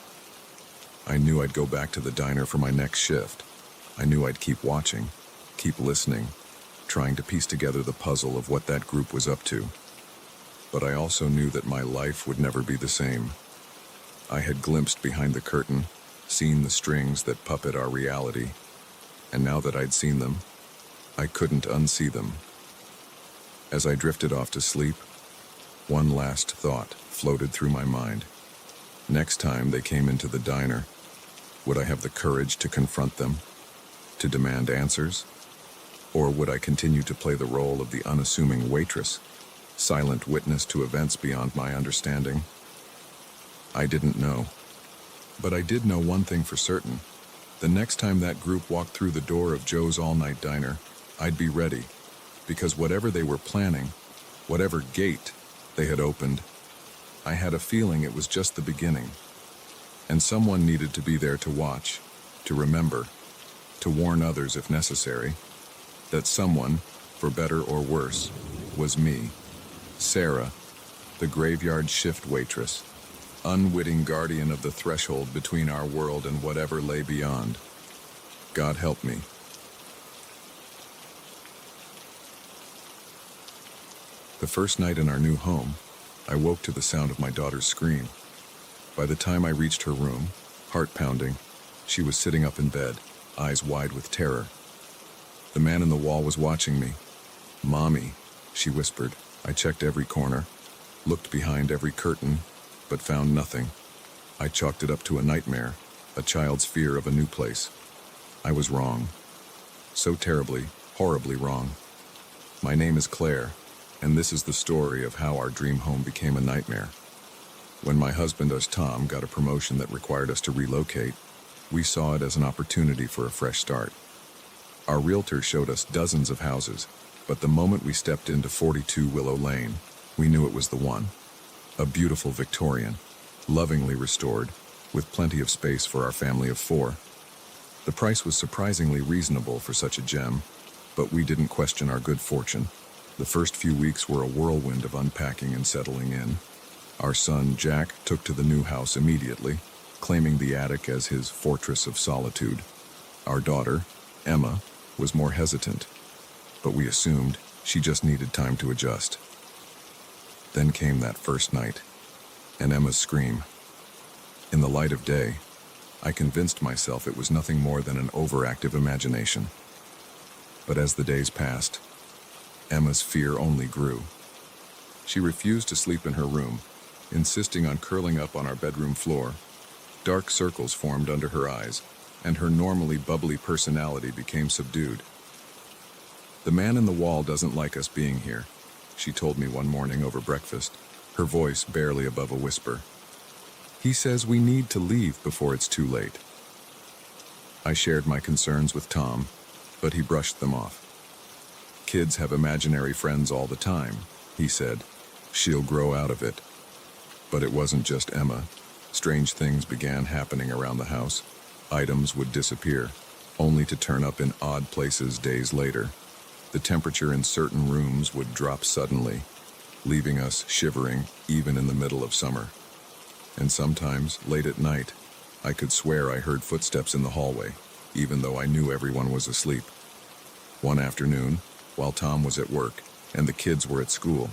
I knew I'd go back to the diner for my next shift. I knew I'd keep watching, keep listening, trying to piece together the puzzle of what that group was up to. But I also knew that my life would never be the same. I had glimpsed behind the curtain, seen the strings that puppet our reality, and now that I'd seen them, I couldn't unsee them. As I drifted off to sleep, one last thought floated through my mind. Next time they came into the diner, would I have the courage to confront them, to demand answers? Or would I continue to play the role of the unassuming waitress, silent witness to events beyond my understanding? I didn't know. But I did know one thing for certain. The next time that group walked through the door of Joe's all-night diner, I'd be ready, because whatever they were planning, whatever gate they had opened, I had a feeling it was just the beginning. And someone needed to be there to watch, to remember, to warn others if necessary. That someone, for better or worse, was me, Sarah, the graveyard shift waitress, unwitting guardian of the threshold between our world and whatever lay beyond. God help me. The first night in our new home, I woke to the sound of my daughter's scream. By the time I reached her room, heart pounding, she was sitting up in bed, eyes wide with terror. The man in the wall was watching me. "Mommy," she whispered. I checked every corner, looked behind every curtain, but found nothing. I chalked it up to a nightmare, a child's fear of a new place. I was wrong. So terribly, horribly wrong. My name is Claire, and this is the story of how our dream home became a nightmare. When my husband, us Tom, got a promotion that required us to relocate, we saw it as an opportunity for a fresh start. Our realtor showed us dozens of houses, but the moment we stepped into 42 Willow Lane, we knew it was the one. A beautiful Victorian, lovingly restored, with plenty of space for our family of 4. The price was surprisingly reasonable for such a gem, but we didn't question our good fortune. The first few weeks were a whirlwind of unpacking and settling in. Our son, Jack, took to the new house immediately, claiming the attic as his fortress of solitude. Our daughter, Emma, was more hesitant, but we assumed she just needed time to adjust. Then came that first night, and Emma's scream. In the light of day, I convinced myself it was nothing more than an overactive imagination. But as the days passed, Emma's fear only grew. She refused to sleep in her room, insisting on curling up on our bedroom floor. Dark circles formed under her eyes, and her normally bubbly personality became subdued. "The man in the wall doesn't like us being here," she told me one morning over breakfast, her voice barely above a whisper. "He says we need to leave before it's too late." I shared my concerns with Tom, but he brushed them off. "Kids have imaginary friends all the time," he said. "She'll grow out of it." But it wasn't just Emma. Strange things began happening around the house. Items would disappear, only to turn up in odd places days later. The temperature in certain rooms would drop suddenly, leaving us shivering even in the middle of summer. And sometimes, late at night, I could swear I heard footsteps in the hallway, even though I knew everyone was asleep. One afternoon, while Tom was at work and the kids were at school,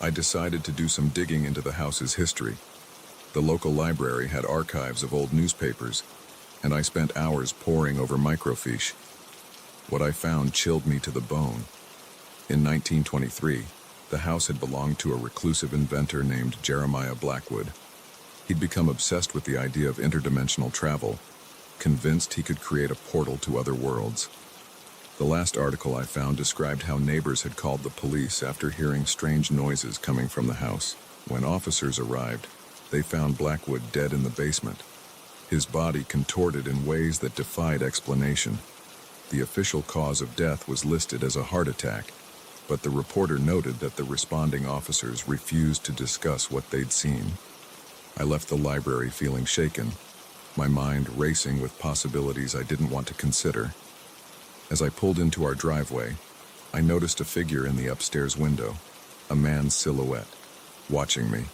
I decided to do some digging into the house's history. The local library had archives of old newspapers, and I spent hours poring over microfiche. What I found chilled me to the bone. In 1923, the house had belonged to a reclusive inventor named Jeremiah Blackwood. He'd become obsessed with the idea of interdimensional travel, convinced he could create a portal to other worlds. The last article I found described how neighbors had called the police after hearing strange noises coming from the house. When officers arrived, they found Blackwood dead in the basement, his body contorted in ways that defied explanation. The official cause of death was listed as a heart attack, but the reporter noted that the responding officers refused to discuss what they'd seen. I left the library feeling shaken, my mind racing with possibilities I didn't want to consider. As I pulled into our driveway, I noticed a figure in the upstairs window, a man's silhouette, watching me.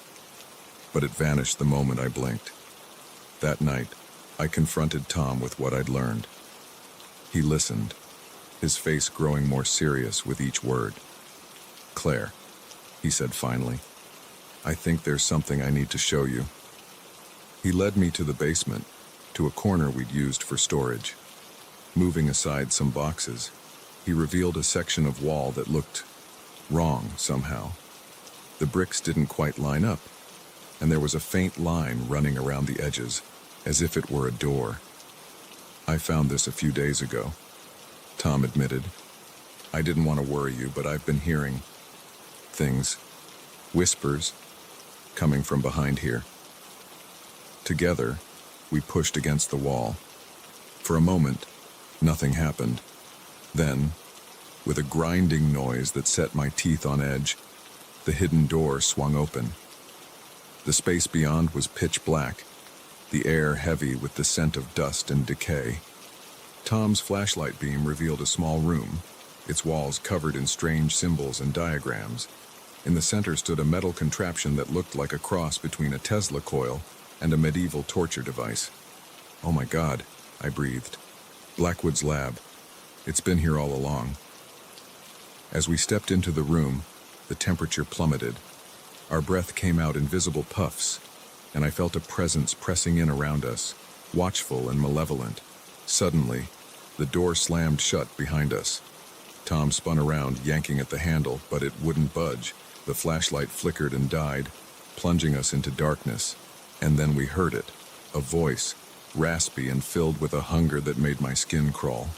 But it vanished the moment I blinked. That night, I confronted Tom with what I'd learned. He listened, his face growing more serious with each word. "Claire," he said finally, "I think there's something I need to show you." He led me to the basement, to a corner we'd used for storage. Moving aside some boxes, he revealed a section of wall that looked wrong somehow. The bricks didn't quite line up, and there was a faint line running around the edges, as if it were a door. "I found this a few days ago," Tom admitted. "I didn't want to worry you, but I've been hearing things, whispers, coming from behind here." Together, we pushed against the wall. For a moment, nothing happened. Then, with a grinding noise that set my teeth on edge, the hidden door swung open. The space beyond was pitch black, the air heavy with the scent of dust and decay. Tom's flashlight beam revealed a small room, its walls covered in strange symbols and diagrams. In the center stood a metal contraption that looked like a cross between a Tesla coil and a medieval torture device. "Oh my God," I breathed. "Blackwood's lab. It's been here all along." As we stepped into the room, the temperature plummeted. Our breath came out in visible puffs, and I felt a presence pressing in around us, watchful and malevolent. Suddenly, the door slammed shut behind us. Tom spun around, yanking at the handle, but it wouldn't budge. The flashlight flickered and died, plunging us into darkness, and then we heard it, a voice, raspy and filled with a hunger that made my skin crawl.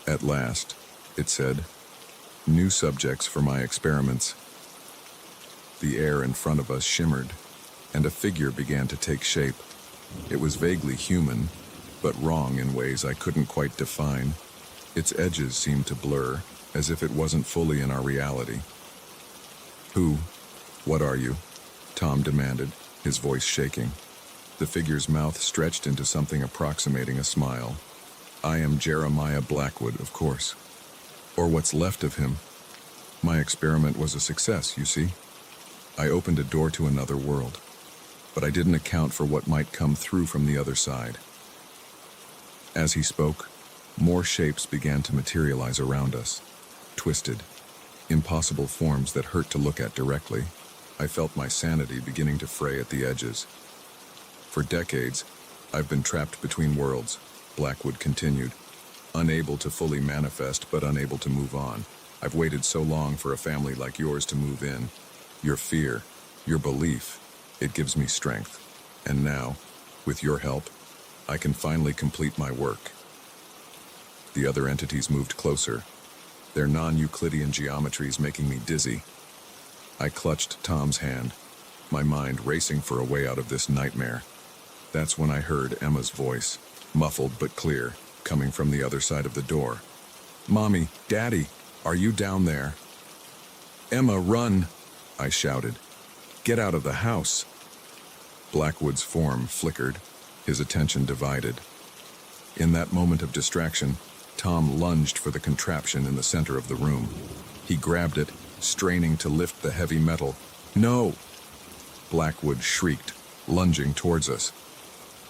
At last, it said, new subjects for my experiments. The air in front of us shimmered, and a figure began to take shape. It was vaguely human, but wrong in ways I couldn't quite define. Its edges seemed to blur, as if it wasn't fully in our reality. Who? What are you? Tom demanded, his voice shaking. The figure's mouth stretched into something approximating a smile. I am Jeremiah Blackwood, of course. Or what's left of him. My experiment was a success, you see. I opened a door to another world, but I didn't account for what might come through from the other side. As he spoke, more shapes began to materialize around us, twisted, impossible forms that hurt to look at directly. I felt my sanity beginning to fray at the edges. For decades, I've been trapped between worlds, Blackwood continued, unable to fully manifest but unable to move on. I've waited so long for a family like yours to move in. Your fear, your belief, it gives me strength. And now, with your help, I can finally complete my work. The other entities moved closer, their non-Euclidean geometries making me dizzy. I clutched Tom's hand, my mind racing for a way out of this nightmare. That's when I heard Emma's voice, muffled but clear, coming from the other side of the door. Mommy, Daddy, are you down there? Emma, run! I shouted. Get out of the house! Blackwood's form flickered, his attention divided. In that moment of distraction, Tom lunged for the contraption in the center of the room. He grabbed it, straining to lift the heavy metal. No! Blackwood shrieked, lunging towards us.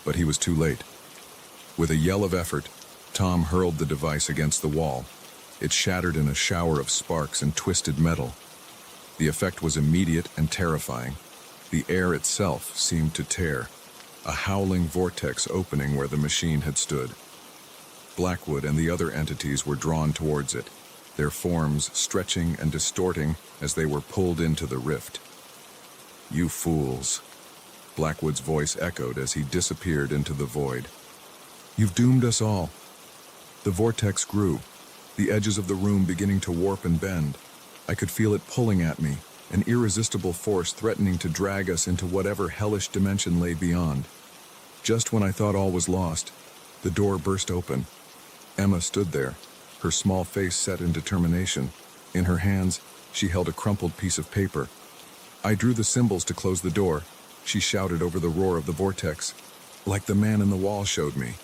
But he was too late. With a yell of effort, Tom hurled the device against the wall. It shattered in a shower of sparks and twisted metal. The effect was immediate and terrifying. The air itself seemed to tear, a howling vortex opening where the machine had stood. Blackwood and the other entities were drawn towards it, their forms stretching and distorting as they were pulled into the rift. You fools, Blackwood's voice echoed as he disappeared into the void. You've doomed us all. The vortex grew, the edges of the room beginning to warp and bend. I could feel it pulling at me, an irresistible force threatening to drag us into whatever hellish dimension lay beyond. Just when I thought all was lost, the door burst open. Emma stood there, her small face set in determination. In her hands, she held a crumpled piece of paper. I drew the symbols to close the door, she shouted over the roar of the vortex, like the man in the wall showed me.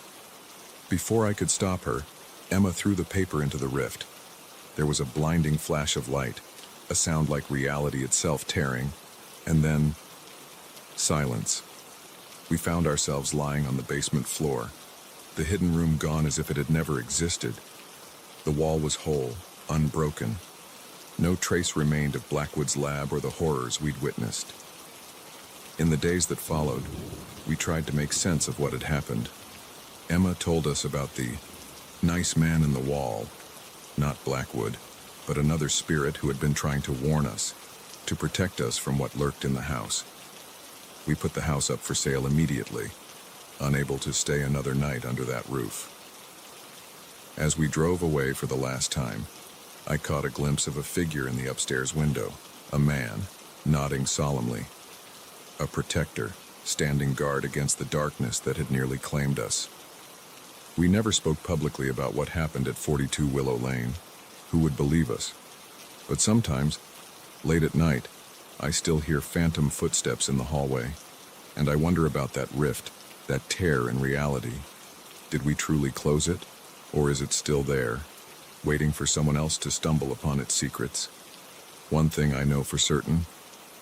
Before I could stop her, Emma threw the paper into the rift. There was a blinding flash of light, a sound like reality itself tearing, and then silence. We found ourselves lying on the basement floor, the hidden room gone as if it had never existed. The wall was whole, unbroken. No trace remained of Blackwood's lab or the horrors we'd witnessed. In the days that followed, we tried to make sense of what had happened. Emma told us about the nice man in the wall, not Blackwood, but another spirit who had been trying to warn us, to protect us from what lurked in the house. We put the house up for sale immediately, unable to stay another night under that roof. As we drove away for the last time, I caught a glimpse of a figure in the upstairs window, a man, nodding solemnly, a protector, standing guard against the darkness that had nearly claimed us. We never spoke publicly about what happened at 42 Willow Lane. Who would believe us? But sometimes, late at night, I still hear phantom footsteps in the hallway, and I wonder about that rift, that tear in reality. Did we truly close it, or is it still there, waiting for someone else to stumble upon its secrets? One thing I know for certain,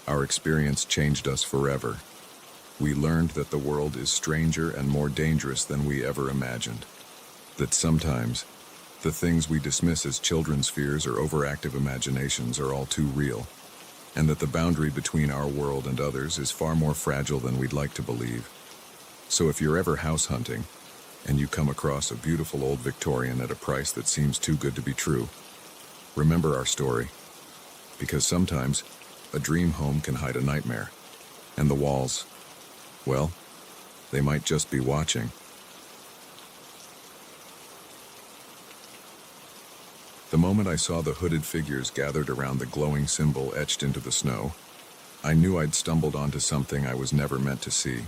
our experience changed us forever. We learned that the world is stranger and more dangerous than we ever imagined. That sometimes, the things we dismiss as children's fears or overactive imaginations are all too real, and that the boundary between our world and others is far more fragile than we'd like to believe. So if you're ever house hunting, and you come across a beautiful old Victorian at a price that seems too good to be true, remember our story, because sometimes a dream home can hide a nightmare. And the walls, well, they might just be watching. The moment I saw the hooded figures gathered around the glowing symbol etched into the snow, I knew I'd stumbled onto something I was never meant to see.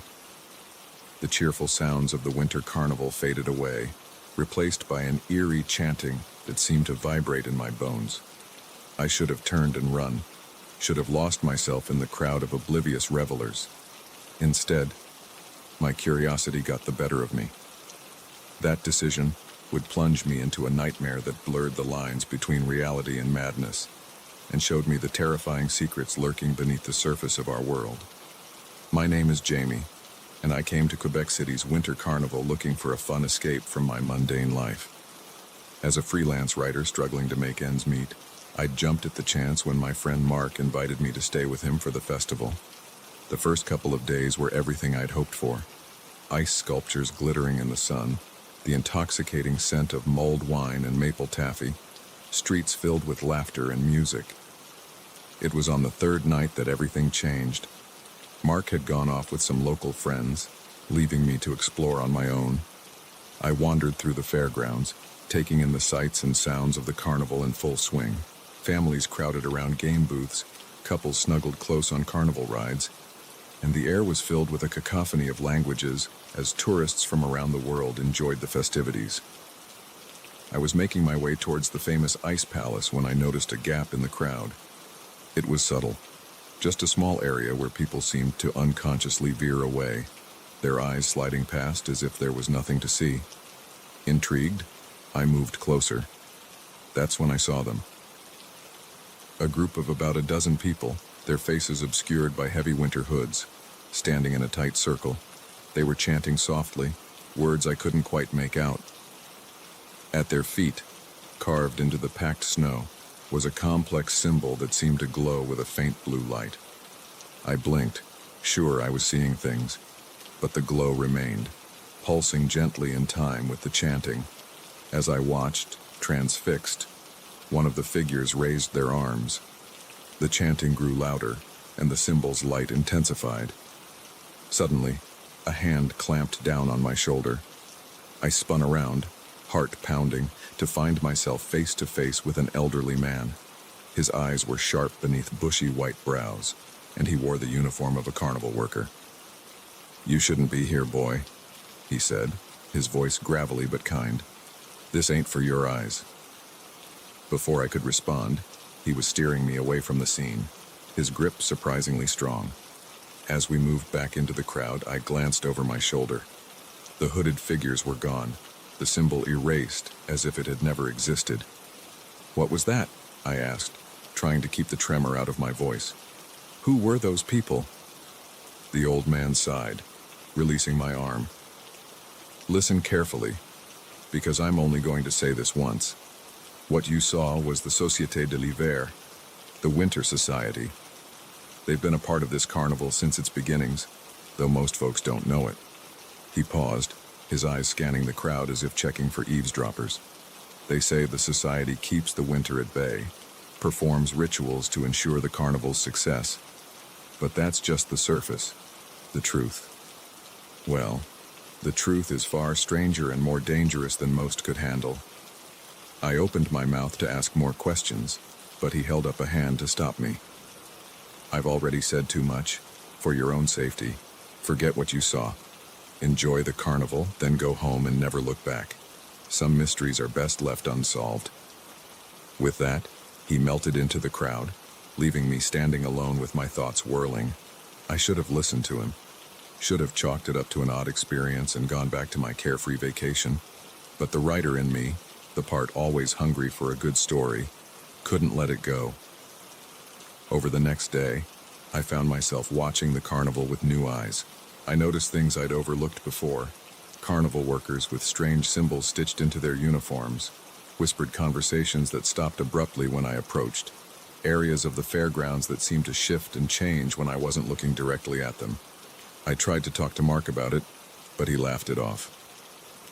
The cheerful sounds of the winter carnival faded away, replaced by an eerie chanting that seemed to vibrate in my bones. I should have turned and run, should have lost myself in the crowd of oblivious revelers. Instead, my curiosity got the better of me. That decision would plunge me into a nightmare that blurred the lines between reality and madness, and showed me the terrifying secrets lurking beneath the surface of our world. My name is Jamie, and I came to Quebec City's Winter Carnival looking for a fun escape from my mundane life. As a freelance writer struggling to make ends meet, I jumped at the chance when my friend Mark invited me to stay with him for the festival. The first couple of days were everything I'd hoped for. Ice sculptures glittering in the sun, the intoxicating scent of mulled wine and maple taffy, streets filled with laughter and music. It was on the third night that everything changed. Mark had gone off with some local friends, leaving me to explore on my own. I wandered through the fairgrounds, taking in the sights and sounds of the carnival in full swing. Families crowded around game booths, couples snuggled close on carnival rides, and the air was filled with a cacophony of languages as tourists from around the world enjoyed the festivities. I was making my way towards the famous Ice Palace when I noticed a gap in the crowd. It was subtle, just a small area where people seemed to unconsciously veer away, their eyes sliding past as if there was nothing to see. Intrigued, I moved closer. That's when I saw them. A group of about a dozen people, their faces obscured by heavy winter hoods, standing in a tight circle. They were chanting softly, words I couldn't quite make out. At their feet, carved into the packed snow, was a complex symbol that seemed to glow with a faint blue light. I blinked, sure I was seeing things, but the glow remained, pulsing gently in time with the chanting. As I watched, transfixed, one of the figures raised their arms. The chanting grew louder, and the symbol's light intensified. Suddenly, a hand clamped down on my shoulder. I spun around, heart pounding, to find myself face to face with an elderly man. His eyes were sharp beneath bushy white brows, and he wore the uniform of a carnival worker. "You shouldn't be here, boy," he said, his voice gravelly but kind. "This ain't for your eyes." Before I could respond, he was steering me away from the scene, his grip surprisingly strong. As we moved back into the crowd, I glanced over my shoulder. The hooded figures were gone, the symbol erased as if it had never existed. "What was that?" I asked, trying to keep the tremor out of my voice. "Who were those people?" The old man sighed, releasing my arm. "Listen carefully, because I'm only going to say this once. What you saw was the Société de l'Hiver, the Winter Society. They've been a part of this carnival since its beginnings, though most folks don't know it." He paused, his eyes scanning the crowd as if checking for eavesdroppers. "They say the society keeps the winter at bay, performs rituals to ensure the carnival's success. But that's just the surface, the truth. Well, the truth is far stranger and more dangerous than most could handle." I opened my mouth to ask more questions, but he held up a hand to stop me. "I've already said too much. For your own safety, forget what you saw. Enjoy the carnival, then go home and never look back. Some mysteries are best left unsolved." With that, he melted into the crowd, leaving me standing alone with my thoughts whirling. I should have listened to him, should have chalked it up to an odd experience and gone back to my carefree vacation. But the writer in me, the part always hungry for a good story, couldn't let it go. Over the next day, I found myself watching the carnival with new eyes. I noticed things I'd overlooked before. Carnival workers with strange symbols stitched into their uniforms, whispered conversations that stopped abruptly when I approached, areas of the fairgrounds that seemed to shift and change when I wasn't looking directly at them. I tried to talk to Mark about it, but he laughed it off.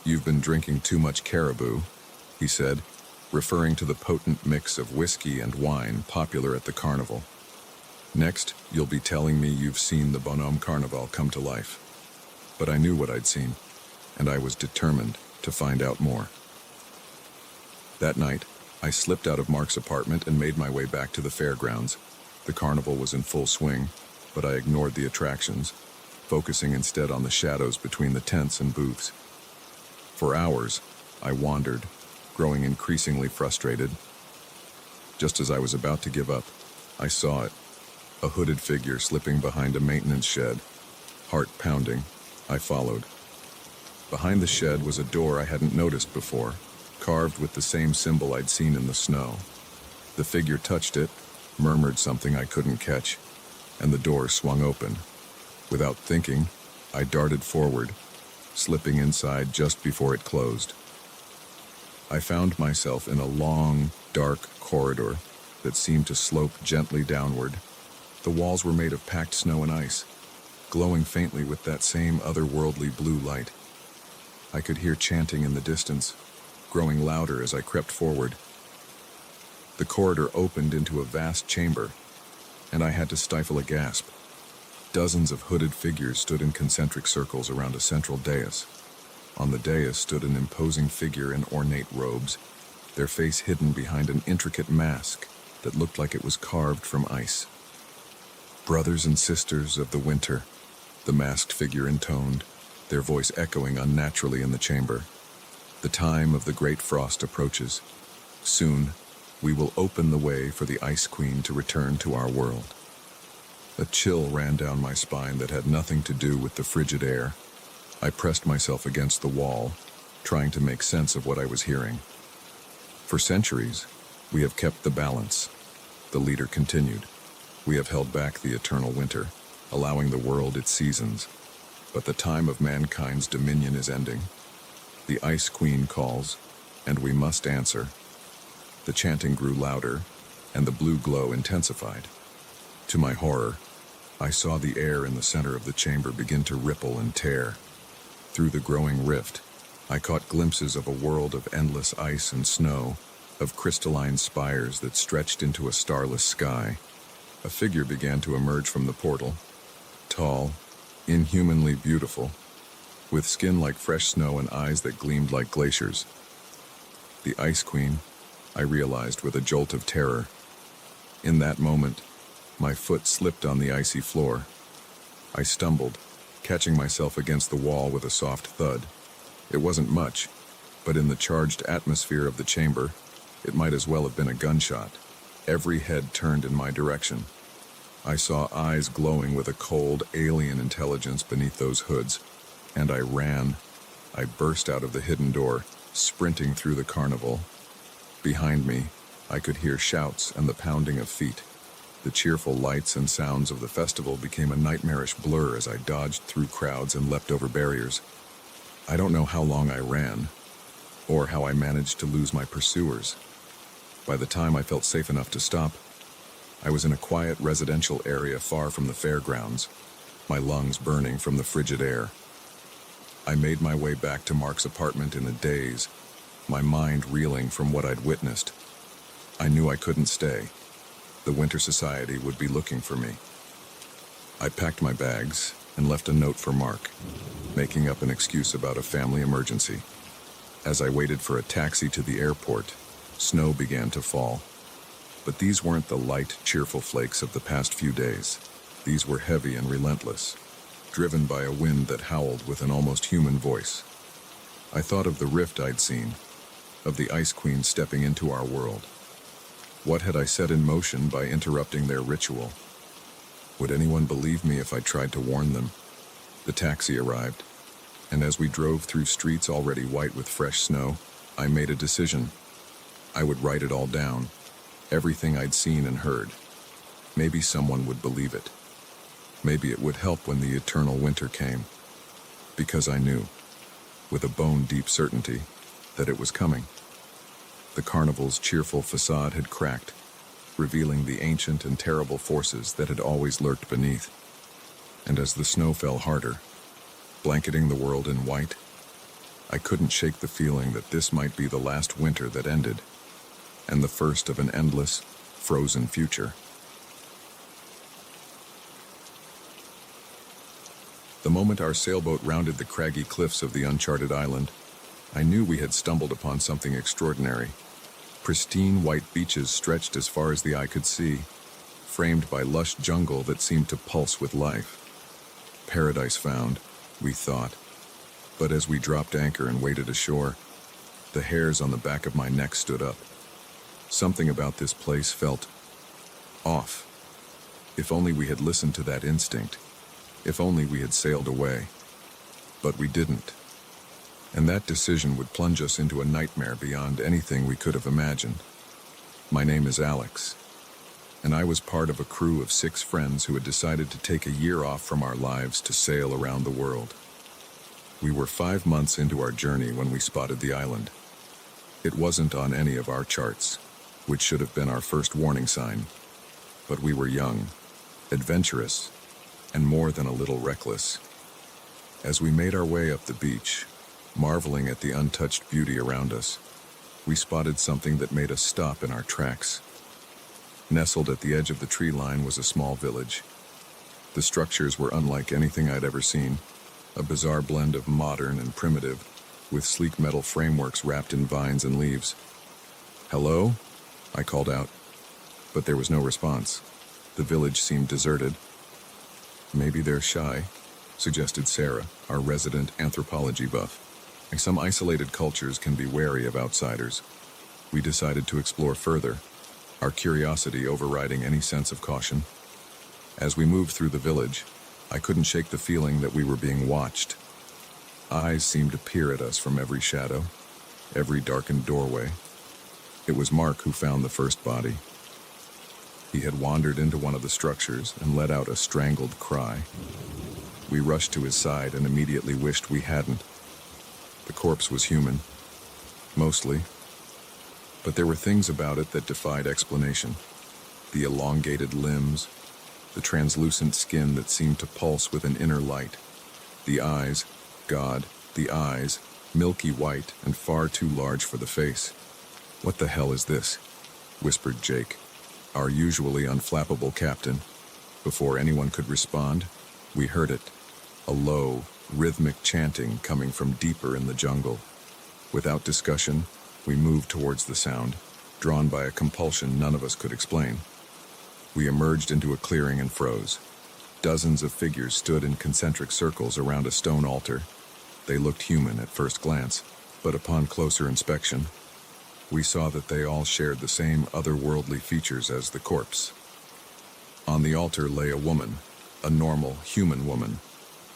"You've been drinking too much caribou," he said, referring to the potent mix of whiskey and wine popular at the carnival. Next, you'll be telling me you've seen the Bonhomme Carnival come to life. But I knew what I'd seen, and I was determined to find out more. That night, I slipped out of Mark's apartment and made my way back to the fairgrounds. The carnival was in full swing, but I ignored the attractions, focusing instead on the shadows between the tents and booths. For hours, I wandered, growing increasingly frustrated. Just as I was about to give up, I saw it, a hooded figure slipping behind a maintenance shed. Heart pounding, I followed. Behind the shed was a door I hadn't noticed before, carved with the same symbol I'd seen in the snow. The figure touched it, murmured something I couldn't catch, and the door swung open. Without thinking, I darted forward, slipping inside just before it closed. I found myself in a long, dark corridor that seemed to slope gently downward. The walls were made of packed snow and ice, glowing faintly with that same otherworldly blue light. I could hear chanting in the distance, growing louder as I crept forward. The corridor opened into a vast chamber, and I had to stifle a gasp. Dozens of hooded figures stood in concentric circles around a central dais. On the dais stood an imposing figure in ornate robes, their face hidden behind an intricate mask that looked like it was carved from ice. "Brothers and sisters of the winter," the masked figure intoned, their voice echoing unnaturally in the chamber. "The time of the great frost approaches. Soon, we will open the way for the Ice Queen to return to our world." A chill ran down my spine that had nothing to do with the frigid air. I pressed myself against the wall, trying to make sense of what I was hearing. "For centuries, we have kept the balance," the leader continued. "We have held back the eternal winter, allowing the world its seasons. But the time of mankind's dominion is ending. The Ice Queen calls, and we must answer." The chanting grew louder, and the blue glow intensified. To my horror, I saw the air in the center of the chamber begin to ripple and tear. Through the growing rift, I caught glimpses of a world of endless ice and snow, of crystalline spires that stretched into a starless sky. A figure began to emerge from the portal, tall, inhumanly beautiful, with skin like fresh snow and eyes that gleamed like glaciers. The Ice Queen, I realized with a jolt of terror. In that moment, my foot slipped on the icy floor. I stumbled, catching myself against the wall with a soft thud. It wasn't much, but in the charged atmosphere of the chamber, it might as well have been a gunshot. Every head turned in my direction. I saw eyes glowing with a cold, alien intelligence beneath those hoods, and I ran. I burst out of the hidden door, sprinting through the carnival. Behind me, I could hear shouts and the pounding of feet. The cheerful lights and sounds of the festival became a nightmarish blur as I dodged through crowds and leapt over barriers. I don't know how long I ran, or how I managed to lose my pursuers. By the time I felt safe enough to stop, I was in a quiet residential area far from the fairgrounds, my lungs burning from the frigid air. I made my way back to Mark's apartment in a daze, my mind reeling from what I'd witnessed. I knew I couldn't stay. The Winter Society would be looking for me. I packed my bags and left a note for Mark, making up an excuse about a family emergency. As I waited for a taxi to the airport, snow began to fall. But these weren't the light, cheerful flakes of the past few days. These were heavy and relentless, driven by a wind that howled with an almost human voice. I thought of the rift I'd seen, of the Ice Queen stepping into our world. What had I set in motion by interrupting their ritual? Would anyone believe me if I tried to warn them? The taxi arrived, and as we drove through streets already white with fresh snow, I made a decision. I would write it all down, everything I'd seen and heard. Maybe someone would believe it. Maybe it would help when the eternal winter came. Because I knew, with a bone-deep certainty, that it was coming. The carnival's cheerful facade had cracked, revealing the ancient and terrible forces that had always lurked beneath. And as the snow fell harder, blanketing the world in white, I couldn't shake the feeling that this might be the last winter that ended, and the first of an endless, frozen future. The moment our sailboat rounded the craggy cliffs of the uncharted island, I knew we had stumbled upon something extraordinary. Pristine white beaches stretched as far as the eye could see, framed by lush jungle that seemed to pulse with life. Paradise found, we thought. But as we dropped anchor and waded ashore, the hairs on the back of my neck stood up. Something about this place felt off. If only we had listened to that instinct. If only we had sailed away. But we didn't. And that decision would plunge us into a nightmare beyond anything we could have imagined. My name is Alex, and I was part of a crew of 6 friends who had decided to take a year off from our lives to sail around the world. We were 5 months into our journey when we spotted the island. It wasn't on any of our charts, which should have been our first warning sign. But we were young, adventurous, and more than a little reckless. As we made our way up the beach, marveling at the untouched beauty around us, we spotted something that made us stop in our tracks. Nestled at the edge of the tree line was a small village. The structures were unlike anything I'd ever seen, a bizarre blend of modern and primitive, with sleek metal frameworks wrapped in vines and leaves. "Hello?" I called out, but there was no response. The village seemed deserted. "Maybe they're shy," suggested Sarah, our resident anthropology buff. Some isolated cultures can be wary of outsiders. We decided to explore further, our curiosity overriding any sense of caution. As we moved through the village, I couldn't shake the feeling that we were being watched. Eyes seemed to peer at us from every shadow, every darkened doorway. It was Mark who found the first body. He had wandered into one of the structures and let out a strangled cry. We rushed to his side and immediately wished we hadn't. The corpse was human, mostly, but there were things about it that defied explanation. The elongated limbs, the translucent skin that seemed to pulse with an inner light, the eyes, God, the eyes, milky white and far too large for the face. "What the hell is this?" whispered Jake, our usually unflappable captain. Before anyone could respond, we heard it, a low, rhythmic chanting coming from deeper in the jungle. Without discussion, we moved towards the sound, drawn by a compulsion none of us could explain. We emerged into a clearing and froze. Dozens of figures stood in concentric circles around a stone altar. They looked human at first glance, but upon closer inspection, we saw that they all shared the same otherworldly features as the corpse. On the altar lay a woman, a normal, human woman.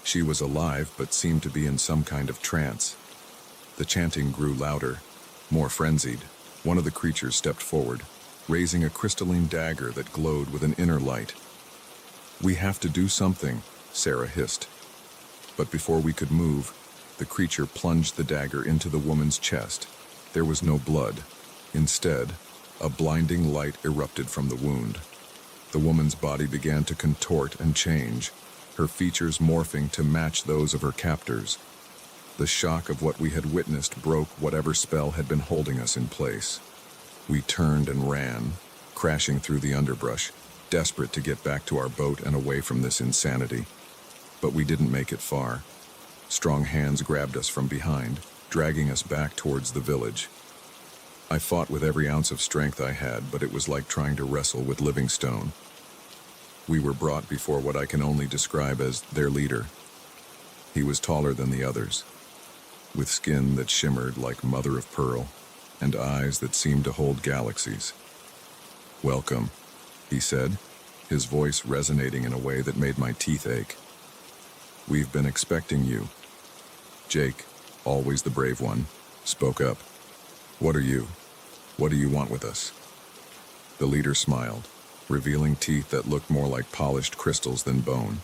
She was alive but seemed to be in some kind of trance. The chanting grew louder, more frenzied. One of the creatures stepped forward, raising a crystalline dagger that glowed with an inner light. "We have to do something," Sarah hissed. But before we could move, the creature plunged the dagger into the woman's chest. There was no blood. Instead, a blinding light erupted from the wound. The woman's body began to contort and change, her features morphing to match those of her captors. The shock of what we had witnessed broke whatever spell had been holding us in place. We turned and ran, crashing through the underbrush, desperate to get back to our boat and away from this insanity. But we didn't make it far. Strong hands grabbed us from behind, dragging us back towards the village. I fought with every ounce of strength I had, but it was like trying to wrestle with living stone. We were brought before what I can only describe as their leader. He was taller than the others, with skin that shimmered like mother of pearl, and eyes that seemed to hold galaxies. "Welcome," he said, his voice resonating in a way that made my teeth ache. "We've been expecting you." Jake, always the brave one, spoke up. "What are you? What do you want with us?" The leader smiled, revealing teeth that looked more like polished crystals than bone.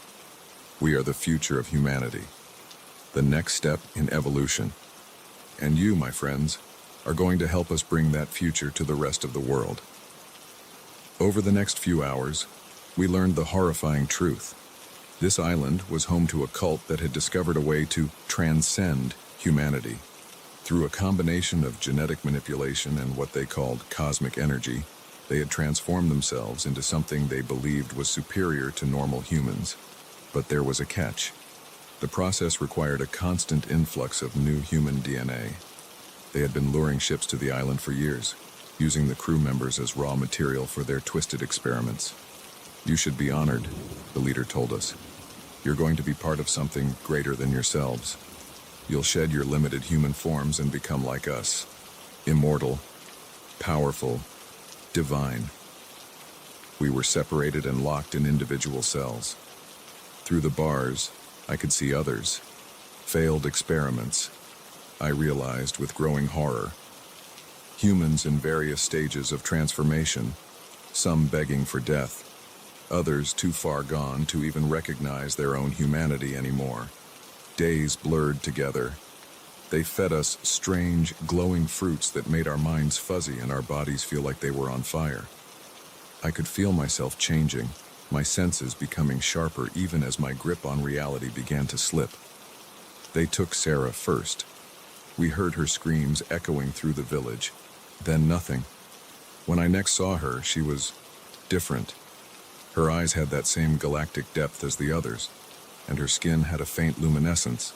"We are the future of humanity, the next step in evolution. And you, my friends, are going to help us bring that future to the rest of the world." Over the next few hours, we learned the horrifying truth. This island was home to a cult that had discovered a way to transcend humanity. Through a combination of genetic manipulation and what they called cosmic energy, they had transformed themselves into something they believed was superior to normal humans. But there was a catch. The process required a constant influx of new human DNA. They had been luring ships to the island for years, using the crew members as raw material for their twisted experiments. "You should be honored," the leader told us. "You're going to be part of something greater than yourselves. You'll shed your limited human forms and become like us. Immortal, powerful, divine." We were separated and locked in individual cells. Through the bars, I could see others. Failed experiments, I realized with growing horror. Humans in various stages of transformation, some begging for death, others too far gone to even recognize their own humanity anymore. Days blurred together. They fed us strange, glowing fruits that made our minds fuzzy and our bodies feel like they were on fire. I could feel myself changing, my senses becoming sharper even as my grip on reality began to slip. They took Sarah first. We heard her screams echoing through the village. Then nothing. When I next saw her, she was different. Her eyes had that same galactic depth as the others, and her skin had a faint luminescence.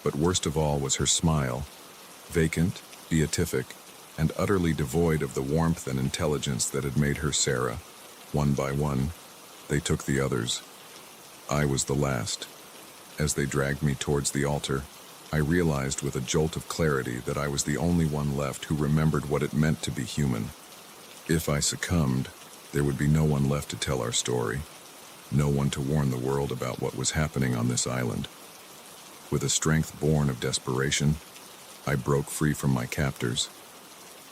But worst of all was her smile, vacant, beatific, and utterly devoid of the warmth and intelligence that had made her Sarah. One by one, they took the others. I was the last. As they dragged me towards the altar, I realized with a jolt of clarity that I was the only one left who remembered what it meant to be human. If I succumbed, there would be no one left to tell our story, no one to warn the world about what was happening on this island. With a strength born of desperation, I broke free from my captors.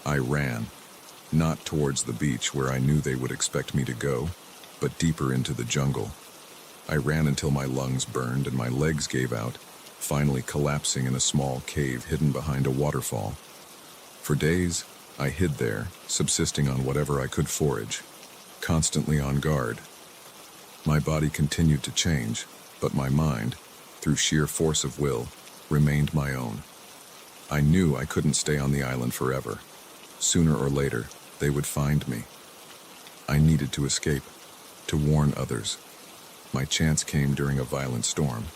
I ran, not towards the beach where I knew they would expect me to go, but deeper into the jungle. I ran until my lungs burned and my legs gave out, finally collapsing in a small cave hidden behind a waterfall. For days, I hid there, subsisting on whatever I could forage, constantly on guard. My body continued to change, but my mind, through sheer force of will, remained my own. I knew I couldn't stay on the island forever. Sooner or later, they would find me. I needed to escape, to warn others. My chance came during a violent storm.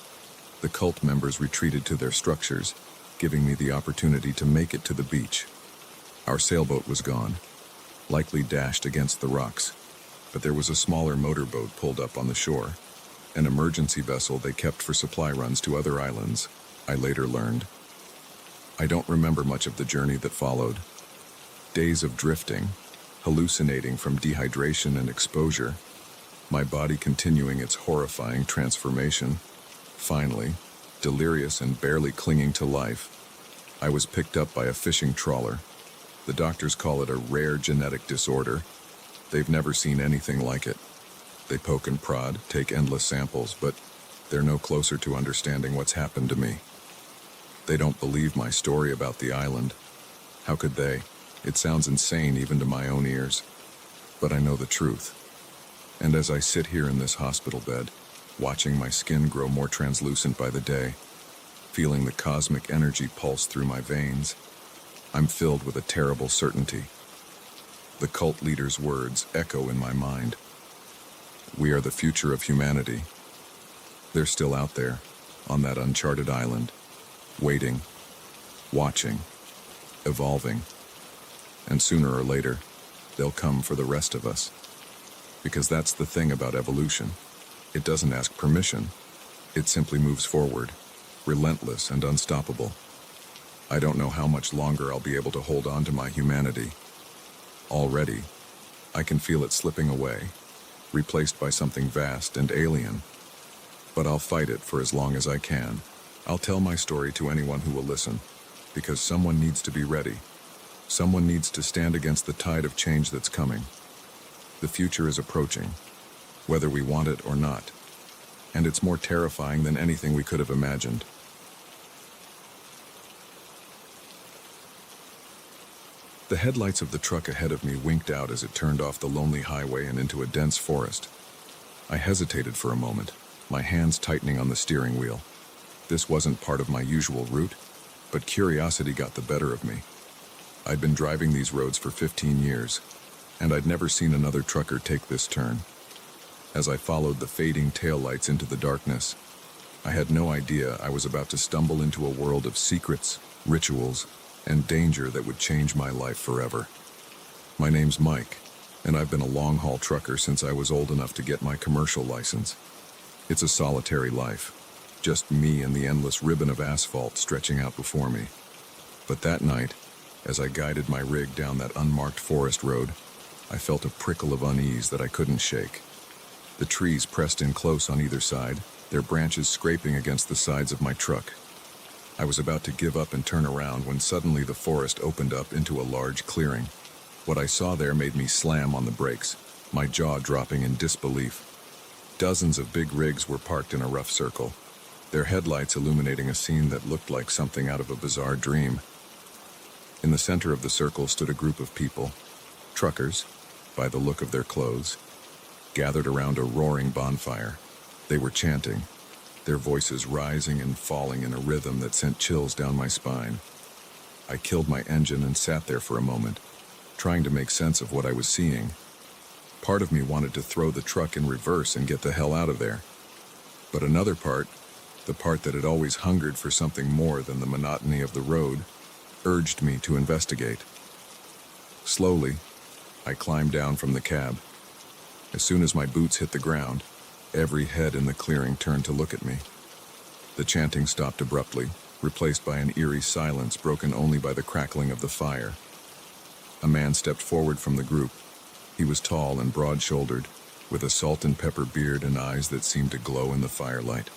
The cult members retreated to their structures, giving me the opportunity to make it to the beach. Our sailboat was gone, likely dashed against the rocks, but there was a smaller motorboat pulled up on the shore, an emergency vessel they kept for supply runs to other islands, I later learned. I don't remember much of the journey that followed. Days of drifting, hallucinating from dehydration and exposure, my body continuing its horrifying transformation. Finally, delirious and barely clinging to life, I was picked up by a fishing trawler. The doctors call it a rare genetic disorder. They've never seen anything like it. They poke and prod, take endless samples, but they're no closer to understanding what's happened to me. They don't believe my story about the island. How could they? It sounds insane even to my own ears. But I know the truth. And as I sit here in this hospital bed, watching my skin grow more translucent by the day, feeling the cosmic energy pulse through my veins, I'm filled with a terrible certainty. The cult leader's words echo in my mind. We are the future of humanity. They're still out there, on that uncharted island, waiting, watching, evolving. And sooner or later, they'll come for the rest of us. Because that's the thing about evolution. It doesn't ask permission. It simply moves forward, relentless and unstoppable. I don't know how much longer I'll be able to hold on to my humanity. Already, I can feel it slipping away, replaced by something vast and alien. But I'll fight it for as long as I can. I'll tell my story to anyone who will listen, because someone needs to be ready. Someone needs to stand against the tide of change that's coming. The future is approaching, whether we want it or not, and it's more terrifying than anything we could have imagined. The headlights of the truck ahead of me winked out as it turned off the lonely highway and into a dense forest. I hesitated for a moment, my hands tightening on the steering wheel. This wasn't part of my usual route, but curiosity got the better of me. I'd been driving these roads for 15 years, and I'd never seen another trucker take this turn. As I followed the fading taillights into the darkness, I had no idea I was about to stumble into a world of secrets, rituals, and danger that would change my life forever. My name's Mike, and I've been a long-haul trucker since I was old enough to get my commercial license. It's a solitary life, just me and the endless ribbon of asphalt stretching out before me. But that night, as I guided my rig down that unmarked forest road, I felt a prickle of unease that I couldn't shake. The trees pressed in close on either side, their branches scraping against the sides of my truck. I was about to give up and turn around when suddenly the forest opened up into a large clearing. What I saw there made me slam on the brakes, my jaw dropping in disbelief. Dozens of big rigs were parked in a rough circle, their headlights illuminating a scene that looked like something out of a bizarre dream. In the center of the circle stood a group of people, truckers, by the look of their clothes, gathered around a roaring bonfire. They were chanting, their voices rising and falling in a rhythm that sent chills down my spine. I killed my engine and sat there for a moment, trying to make sense of what I was seeing. Part of me wanted to throw the truck in reverse and get the hell out of there. But another part, the part that had always hungered for something more than the monotony of the road, urged me to investigate. Slowly, I climbed down from the cab. As soon as my boots hit the ground, every head in the clearing turned to look at me. The chanting stopped abruptly, replaced by an eerie silence broken only by the crackling of the fire. A man stepped forward from the group. He was tall and broad-shouldered, with a salt and pepper beard and eyes that seemed to glow in the firelight.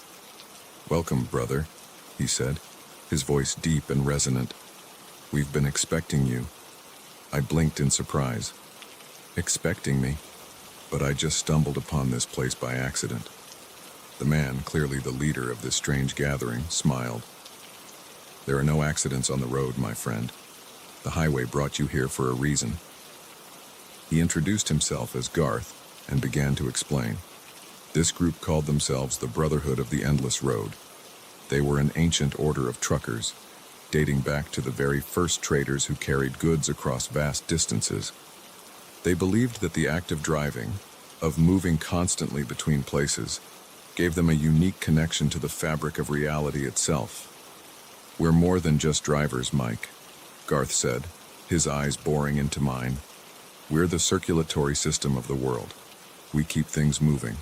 "Welcome, brother," he said, his voice deep and resonant. "We've been expecting you." I blinked in surprise. Expecting me? But I just stumbled upon this place by accident. The man, clearly the leader of this strange gathering, smiled. "There are no accidents on the road, my friend. The highway brought you here for a reason." He introduced himself as Garth and began to explain. This group called themselves the Brotherhood of the Endless Road. They were an ancient order of truckers, dating back to the very first traders who carried goods across vast distances. They believed that the act of driving, of moving constantly between places, gave them a unique connection to the fabric of reality itself. "We're more than just drivers, Mike," Garth said, his eyes boring into mine. "We're the circulatory system of the world. We keep things moving,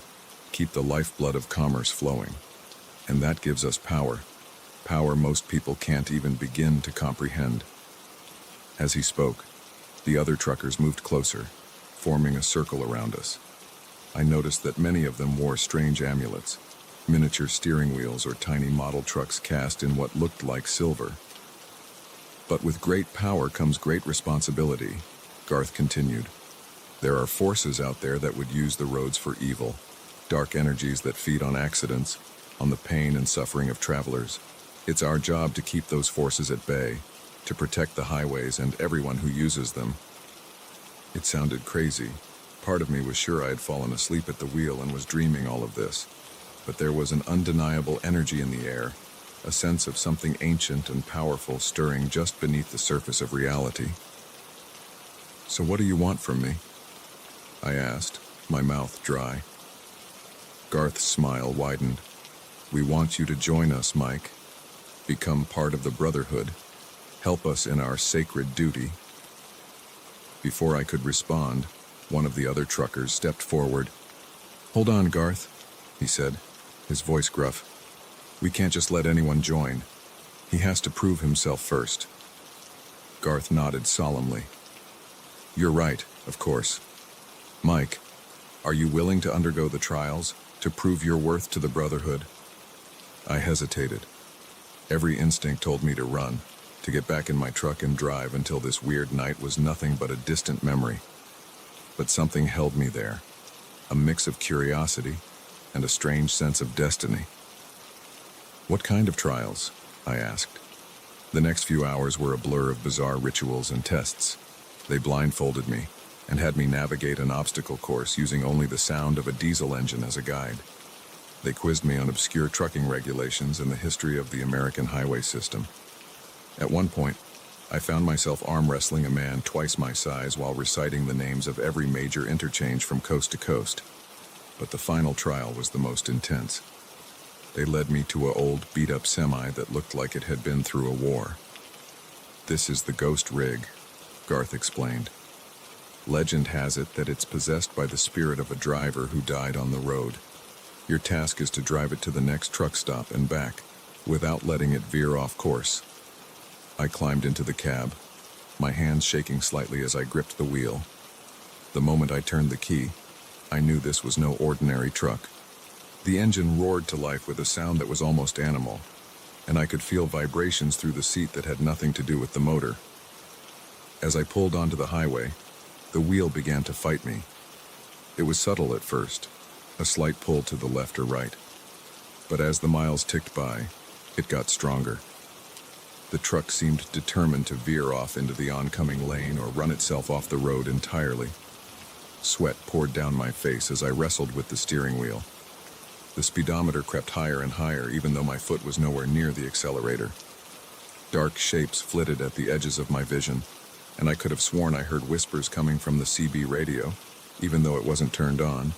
keep the lifeblood of commerce flowing. And that gives us power. Power most people can't even begin to comprehend." As he spoke, the other truckers moved closer, forming a circle around us. I noticed that many of them wore strange amulets, miniature steering wheels or tiny model trucks cast in what looked like silver. "But with great power comes great responsibility," Garth continued. "There are forces out there that would use the roads for evil, dark energies that feed on accidents, on the pain and suffering of travelers. It's our job to keep those forces at bay, to protect the highways and everyone who uses them." It sounded crazy. Part of me was sure I had fallen asleep at the wheel and was dreaming all of this. But there was an undeniable energy in the air, a sense of something ancient and powerful stirring just beneath the surface of reality. "So what do you want from me?" I asked, my mouth dry. Garth's smile widened. "We want you to join us, Mike. Become part of the Brotherhood. Help us in our sacred duty." Before I could respond, one of the other truckers stepped forward. "Hold on, Garth," he said, his voice gruff. "We can't just let anyone join. He has to prove himself first." Garth nodded solemnly. "You're right, of course. Mike, are you willing to undergo the trials, to prove your worth to the Brotherhood?" I hesitated. Every instinct told me to run, to get back in my truck and drive until this weird night was nothing but a distant memory. But something held me there, a mix of curiosity and a strange sense of destiny. "What kind of trials?" I asked. The next few hours were a blur of bizarre rituals and tests. They blindfolded me and had me navigate an obstacle course using only the sound of a diesel engine as a guide. They quizzed me on obscure trucking regulations and the history of the American highway system. At one point, I found myself arm wrestling a man twice my size while reciting the names of every major interchange from coast to coast. But the final trial was the most intense. They led me to an old, beat-up semi that looked like it had been through a war. "This is the ghost rig," Garth explained. "Legend has it that it's possessed by the spirit of a driver who died on the road. Your task is to drive it to the next truck stop and back, without letting it veer off course." I climbed into the cab, my hands shaking slightly as I gripped the wheel. The moment I turned the key, I knew this was no ordinary truck. The engine roared to life with a sound that was almost animal, and I could feel vibrations through the seat that had nothing to do with the motor. As I pulled onto the highway, the wheel began to fight me. It was subtle at first, a slight pull to the left or right. But as the miles ticked by, it got stronger. The truck seemed determined to veer off into the oncoming lane or run itself off the road entirely. Sweat poured down my face as I wrestled with the steering wheel. The speedometer crept higher and higher, even though my foot was nowhere near the accelerator. Dark shapes flitted at the edges of my vision, and I could have sworn I heard whispers coming from the CB radio, even though it wasn't turned on.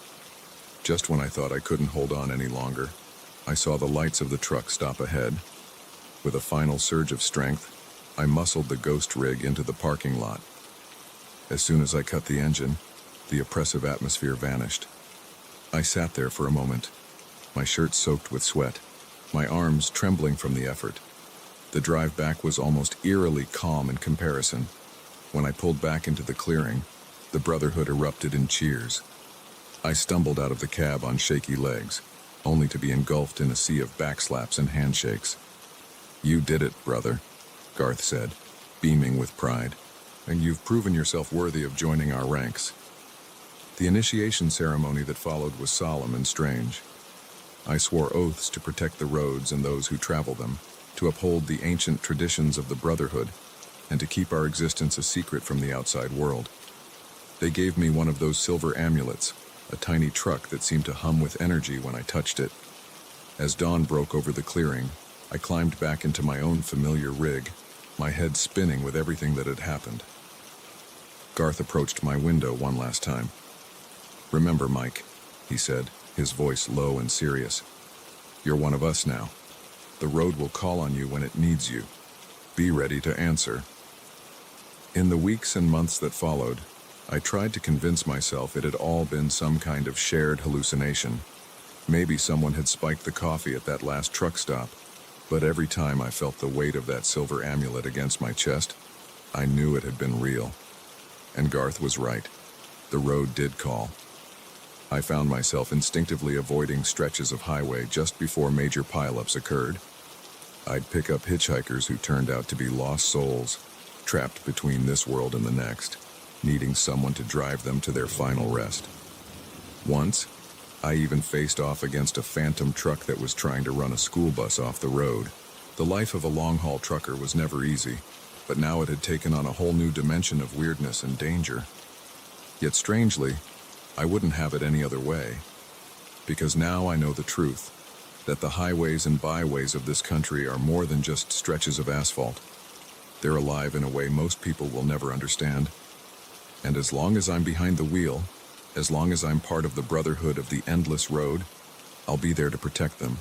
Just when I thought I couldn't hold on any longer, I saw the lights of the truck stop ahead. With a final surge of strength, I muscled the ghost rig into the parking lot. As soon as I cut the engine, the oppressive atmosphere vanished. I sat there for a moment, my shirt soaked with sweat, my arms trembling from the effort. The drive back was almost eerily calm in comparison. When I pulled back into the clearing, the Brotherhood erupted in cheers. I stumbled out of the cab on shaky legs, only to be engulfed in a sea of backslaps and handshakes. "You did it, brother," Garth said, beaming with pride, "and you've proven yourself worthy of joining our ranks." The initiation ceremony that followed was solemn and strange. I swore oaths to protect the roads and those who travel them, to uphold the ancient traditions of the Brotherhood, and to keep our existence a secret from the outside world. They gave me one of those silver amulets, a tiny truck that seemed to hum with energy when I touched it. As dawn broke over the clearing, I climbed back into my own familiar rig, my head spinning with everything that had happened. Garth approached my window one last time. "Remember, Mike," he said, his voice low and serious. "You're one of us now. The road will call on you when it needs you. Be ready to answer." In the weeks and months that followed, I tried to convince myself it had all been some kind of shared hallucination. Maybe someone had spiked the coffee at that last truck stop, but every time I felt the weight of that silver amulet against my chest, I knew it had been real. And Garth was right. The road did call. I found myself instinctively avoiding stretches of highway just before major pileups occurred. I'd pick up hitchhikers who turned out to be lost souls, trapped between this world and the next, needing someone to drive them to their final rest. Once, I even faced off against a phantom truck that was trying to run a school bus off the road. The life of a long-haul trucker was never easy, but now it had taken on a whole new dimension of weirdness and danger. Yet strangely, I wouldn't have it any other way. Because now I know the truth, that the highways and byways of this country are more than just stretches of asphalt. They're alive in a way most people will never understand. And as long as I'm behind the wheel, as long as I'm part of the Brotherhood of the Endless Road, I'll be there to protect them.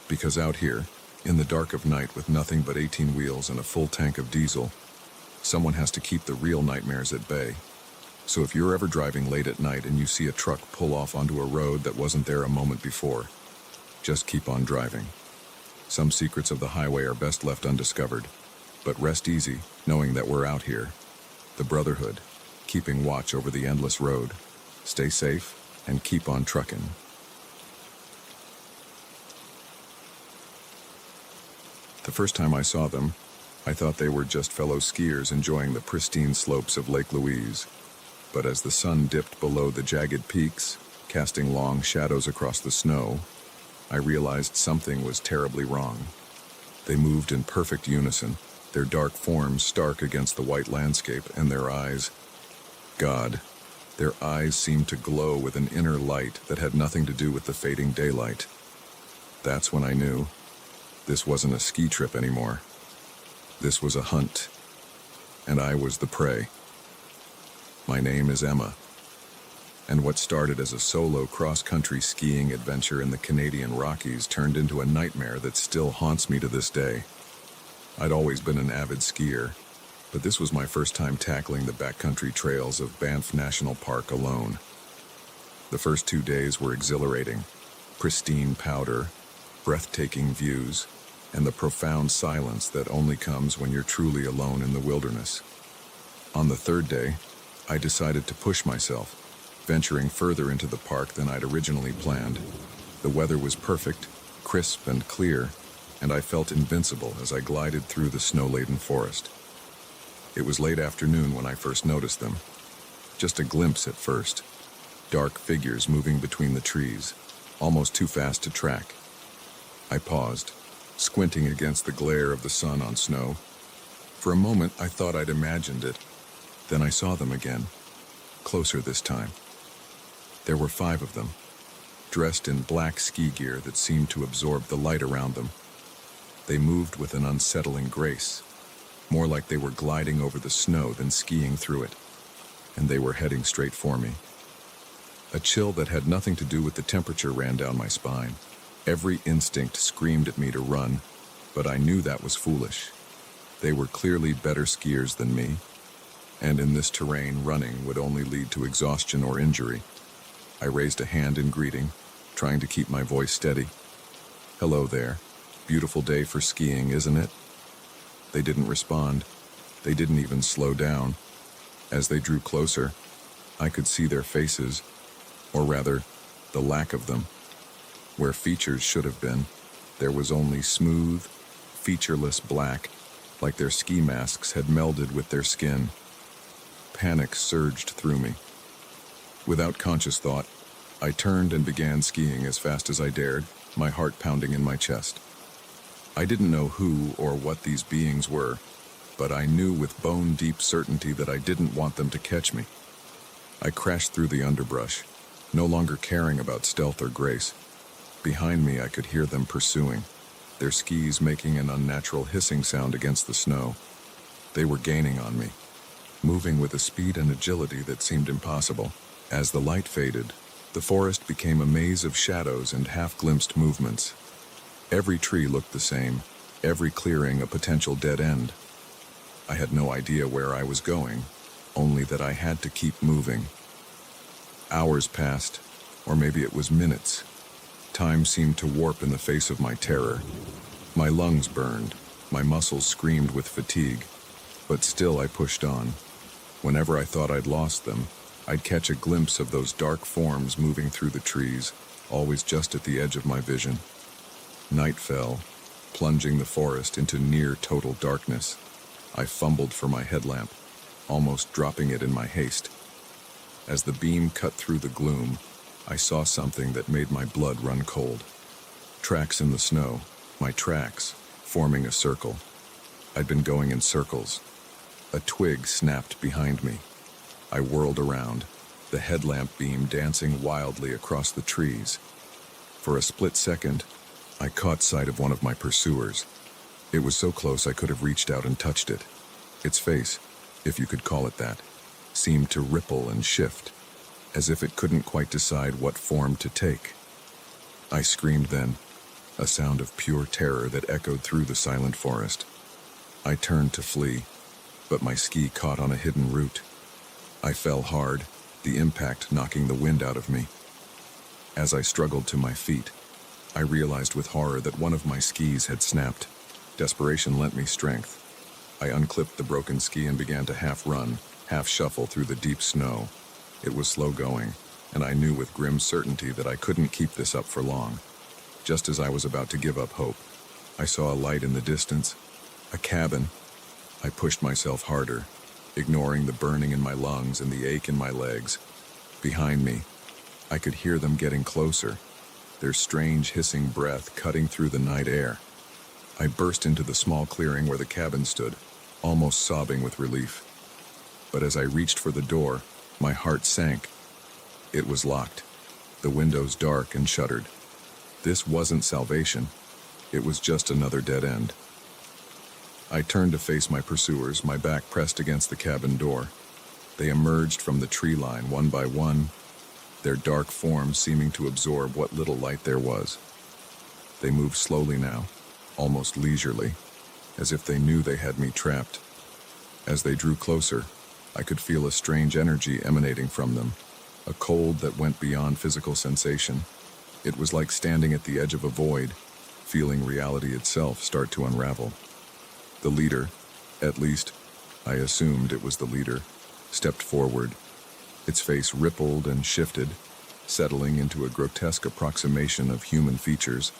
Because out here, in the dark of night with nothing but 18 wheels and a full tank of diesel, someone has to keep the real nightmares at bay. So if you're ever driving late at night and you see a truck pull off onto a road that wasn't there a moment before, just keep on driving. Some secrets of the highway are best left undiscovered, but rest easy knowing that we're out here, the Brotherhood, keeping watch over the endless road. Stay safe and keep on trucking. The first time I saw them, I thought they were just fellow skiers enjoying the pristine slopes of Lake Louise. But as the sun dipped below the jagged peaks, casting long shadows across the snow, I realized something was terribly wrong. They moved in perfect unison, their dark forms stark against the white landscape, and their eyes seemed to glow with an inner light that had nothing to do with the fading daylight. That's when I knew this wasn't a ski trip anymore. This was a hunt, and I was the prey. My name is Emma. And what started as a solo cross-country skiing adventure in the Canadian Rockies turned into a nightmare that still haunts me to this day. I'd always been an avid skier, but this was my first time tackling the backcountry trails of Banff National Park alone. The first 2 days were exhilarating. Pristine powder, breathtaking views, and the profound silence that only comes when you're truly alone in the wilderness. On the third day, I decided to push myself, venturing further into the park than I'd originally planned. The weather was perfect, crisp and clear, and I felt invincible as I glided through the snow-laden forest. It was late afternoon when I first noticed them. Just a glimpse at first. Dark figures moving between the trees, almost too fast to track. I paused, squinting against the glare of the sun on snow. For a moment, I thought I'd imagined it. Then I saw them again, closer this time. There were 5 of them, dressed in black ski gear that seemed to absorb the light around them. They moved with an unsettling grace, more like they were gliding over the snow than skiing through it, and they were heading straight for me. A chill that had nothing to do with the temperature ran down my spine. Every instinct screamed at me to run, but I knew that was foolish. They were clearly better skiers than me, and in this terrain, running would only lead to exhaustion or injury. I raised a hand in greeting, trying to keep my voice steady. "Hello there. Beautiful day for skiing, isn't it?" They didn't respond. They didn't even slow down. As they drew closer, I could see their faces, or rather, the lack of them. Where features should have been, there was only smooth, featureless black, like their ski masks had melded with their skin. Panic surged through me. Without conscious thought, I turned and began skiing as fast as I dared, my heart pounding in my chest. I didn't know who or what these beings were, but I knew with bone-deep certainty that I didn't want them to catch me. I crashed through the underbrush, no longer caring about stealth or grace. Behind me, I could hear them pursuing, their skis making an unnatural hissing sound against the snow. They were gaining on me, moving with a speed and agility that seemed impossible. As the light faded, the forest became a maze of shadows and half-glimpsed movements. Every tree looked the same, every clearing a potential dead end. I had no idea where I was going, only that I had to keep moving. Hours passed, or maybe it was minutes. Time seemed to warp in the face of my terror. My lungs burned, my muscles screamed with fatigue, but still I pushed on. Whenever I thought I'd lost them, I'd catch a glimpse of those dark forms moving through the trees, always just at the edge of my vision. Night fell, plunging the forest into near total darkness. I fumbled for my headlamp, almost dropping it in my haste. As the beam cut through the gloom, I saw something that made my blood run cold. Tracks in the snow, my tracks, forming a circle. I'd been going in circles. A twig snapped behind me. I whirled around, the headlamp beam dancing wildly across the trees. For a split second, I caught sight of one of my pursuers. It was so close I could have reached out and touched it. Its face, if you could call it that, seemed to ripple and shift, as if it couldn't quite decide what form to take. I screamed then, a sound of pure terror that echoed through the silent forest. I turned to flee, but my ski caught on a hidden root. I fell hard, the impact knocking the wind out of me. As I struggled to my feet, I realized with horror that one of my skis had snapped. Desperation lent me strength. I unclipped the broken ski and began to half run, half shuffle through the deep snow. It was slow going, and I knew with grim certainty that I couldn't keep this up for long. Just as I was about to give up hope, I saw a light in the distance, a cabin. I pushed myself harder, ignoring the burning in my lungs and the ache in my legs. Behind me, I could hear them getting closer, their strange hissing breath cutting through the night air. I burst into the small clearing where the cabin stood, almost sobbing with relief. But as I reached for the door, my heart sank. It was locked, the windows dark and shuttered. This wasn't salvation. It was just another dead end. I turned to face my pursuers, my back pressed against the cabin door. They emerged from the tree line one by one, their dark forms seeming to absorb what little light there was. They moved slowly now, almost leisurely, as if they knew they had me trapped. As they drew closer, I could feel a strange energy emanating from them, a cold that went beyond physical sensation. It was like standing at the edge of a void, feeling reality itself start to unravel. The leader, at least, I assumed it was the leader, stepped forward. Its face rippled and shifted, settling into a grotesque approximation of human features.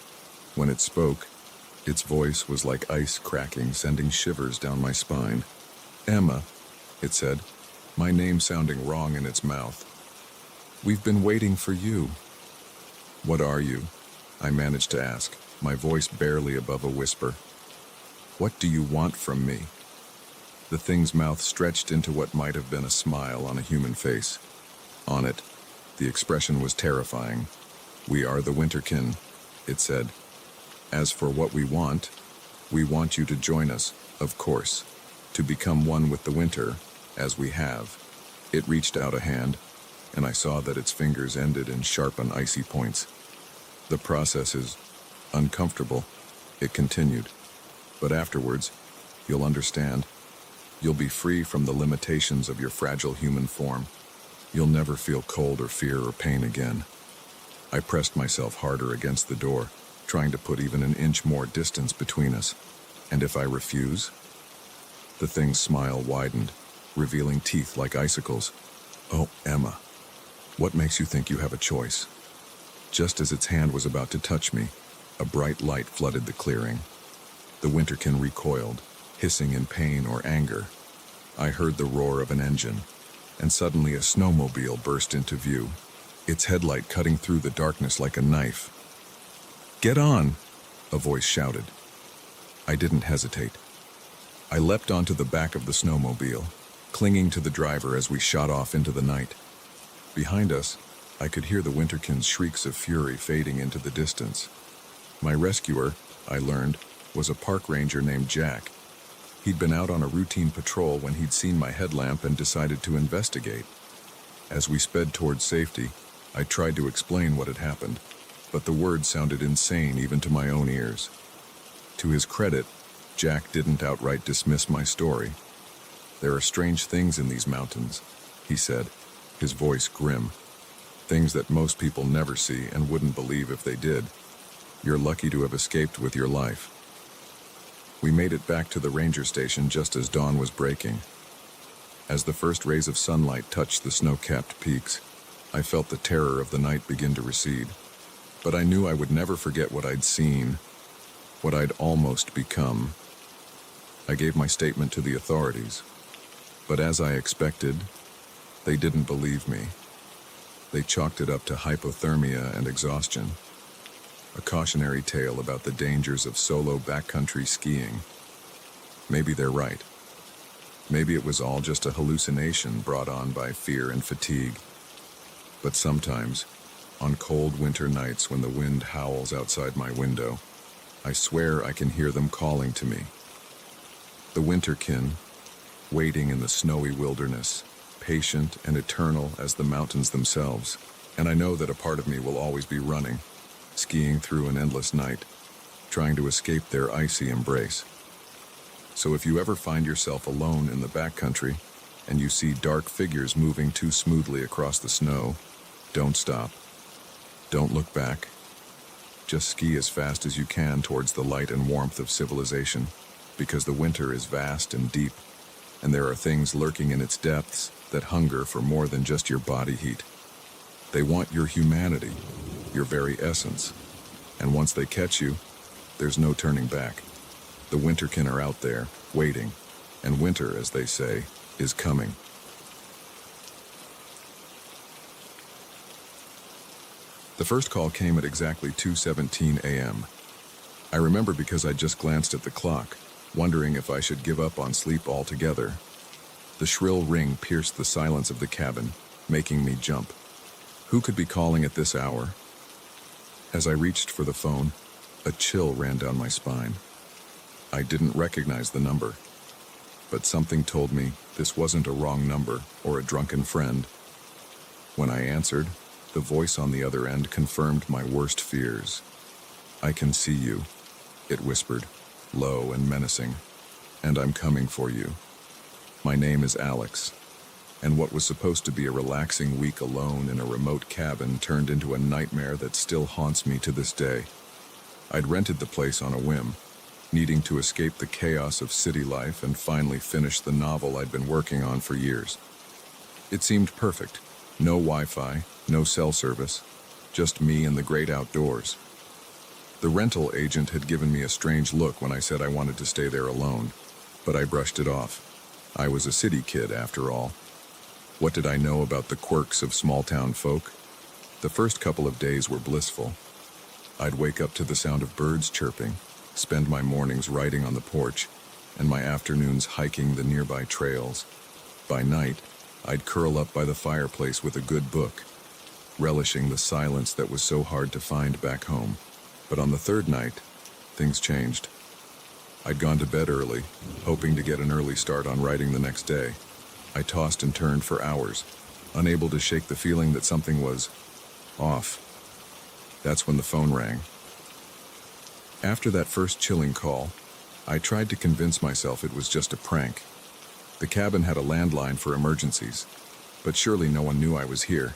When it spoke, its voice was like ice cracking, sending shivers down my spine. "Emma," it said, my name sounding wrong in its mouth. "We've been waiting for you." "What are you?" I managed to ask, my voice barely above a whisper. "What do you want from me?" The thing's mouth stretched into what might have been a smile on a human face. On it, the expression was terrifying. "We are the Winterkin," it said. "As for what we want you to join us, of course, to become one with the winter, as we have." It reached out a hand, and I saw that its fingers ended in sharp and icy points. "The process is uncomfortable," it continued. "But afterwards, you'll understand. You'll be free from the limitations of your fragile human form. You'll never feel cold or fear or pain again." I pressed myself harder against the door, trying to put even an inch more distance between us. "And if I refuse?" The thing's smile widened, revealing teeth like icicles. "Oh, Emma, what makes you think you have a choice?" Just as its hand was about to touch me, a bright light flooded the clearing. The Winterkin recoiled, hissing in pain or anger. I heard the roar of an engine, and suddenly a snowmobile burst into view, its headlight cutting through the darkness like a knife. "Get on!" a voice shouted. I didn't hesitate. I leapt onto the back of the snowmobile, clinging to the driver as we shot off into the night. Behind us, I could hear the Winterkin's shrieks of fury fading into the distance. My rescuer, I learned, was a park ranger named Jack. He'd been out on a routine patrol when he'd seen my headlamp and decided to investigate. As we sped towards safety, I tried to explain what had happened, but the words sounded insane even to my own ears. To his credit, Jack didn't outright dismiss my story. "There are strange things in these mountains," he said, his voice grim. "Things that most people never see and wouldn't believe if they did. You're lucky to have escaped with your life." We made it back to the ranger station just as dawn was breaking. As the first rays of sunlight touched the snow-capped peaks, I felt the terror of the night begin to recede. But I knew I would never forget what I'd seen, what I'd almost become. I gave my statement to the authorities, but as I expected, they didn't believe me. They chalked it up to hypothermia and exhaustion, a cautionary tale about the dangers of solo backcountry skiing. Maybe they're right. Maybe it was all just a hallucination brought on by fear and fatigue. But sometimes, on cold winter nights when the wind howls outside my window, I swear I can hear them calling to me. The Winterkin, waiting in the snowy wilderness, patient and eternal as the mountains themselves. And I know that a part of me will always be running, skiing through an endless night, trying to escape their icy embrace. So if you ever find yourself alone in the backcountry, and you see dark figures moving too smoothly across the snow, don't stop. Don't look back. Just ski as fast as you can towards the light and warmth of civilization, because the winter is vast and deep, and there are things lurking in its depths that hunger for more than just your body heat. They want your humanity, your very essence, and once they catch you, there's no turning back. The Winterkin are out there, waiting, and winter, as they say, is coming. The first call came at exactly 2:17 a.m. I remember because I just glanced at the clock, wondering if I should give up on sleep altogether. The shrill ring pierced the silence of the cabin, making me jump. Who could be calling at this hour? As I reached for the phone, a chill ran down my spine. I didn't recognize the number, but something told me this wasn't a wrong number or a drunken friend. When I answered, The voice on the other end confirmed my worst fears. "I can see you," it whispered, low and menacing, "and I'm coming for you." My name is Alex, and what was supposed to be a relaxing week alone in a remote cabin turned into a nightmare that still haunts me to this day. I'd rented the place on a whim, needing to escape the chaos of city life and finally finish the novel I'd been working on for years. It seemed perfect. No Wi-Fi, no cell service, just me and the great outdoors. The rental agent had given me a strange look when I said I wanted to stay there alone, but I brushed it off. I was a city kid after all. What did I know about the quirks of small-town folk? The first couple of days were blissful. I'd wake up to the sound of birds chirping, spend my mornings writing on the porch, and my afternoons hiking the nearby trails. By night, I'd curl up by the fireplace with a good book, relishing the silence that was so hard to find back home. But on the third night, things changed. I'd gone to bed early, hoping to get an early start on writing the next day. I tossed and turned for hours, unable to shake the feeling that something was off. That's when the phone rang. After that first chilling call, I tried to convince myself it was just a prank. The cabin had a landline for emergencies, but surely no one knew I was here.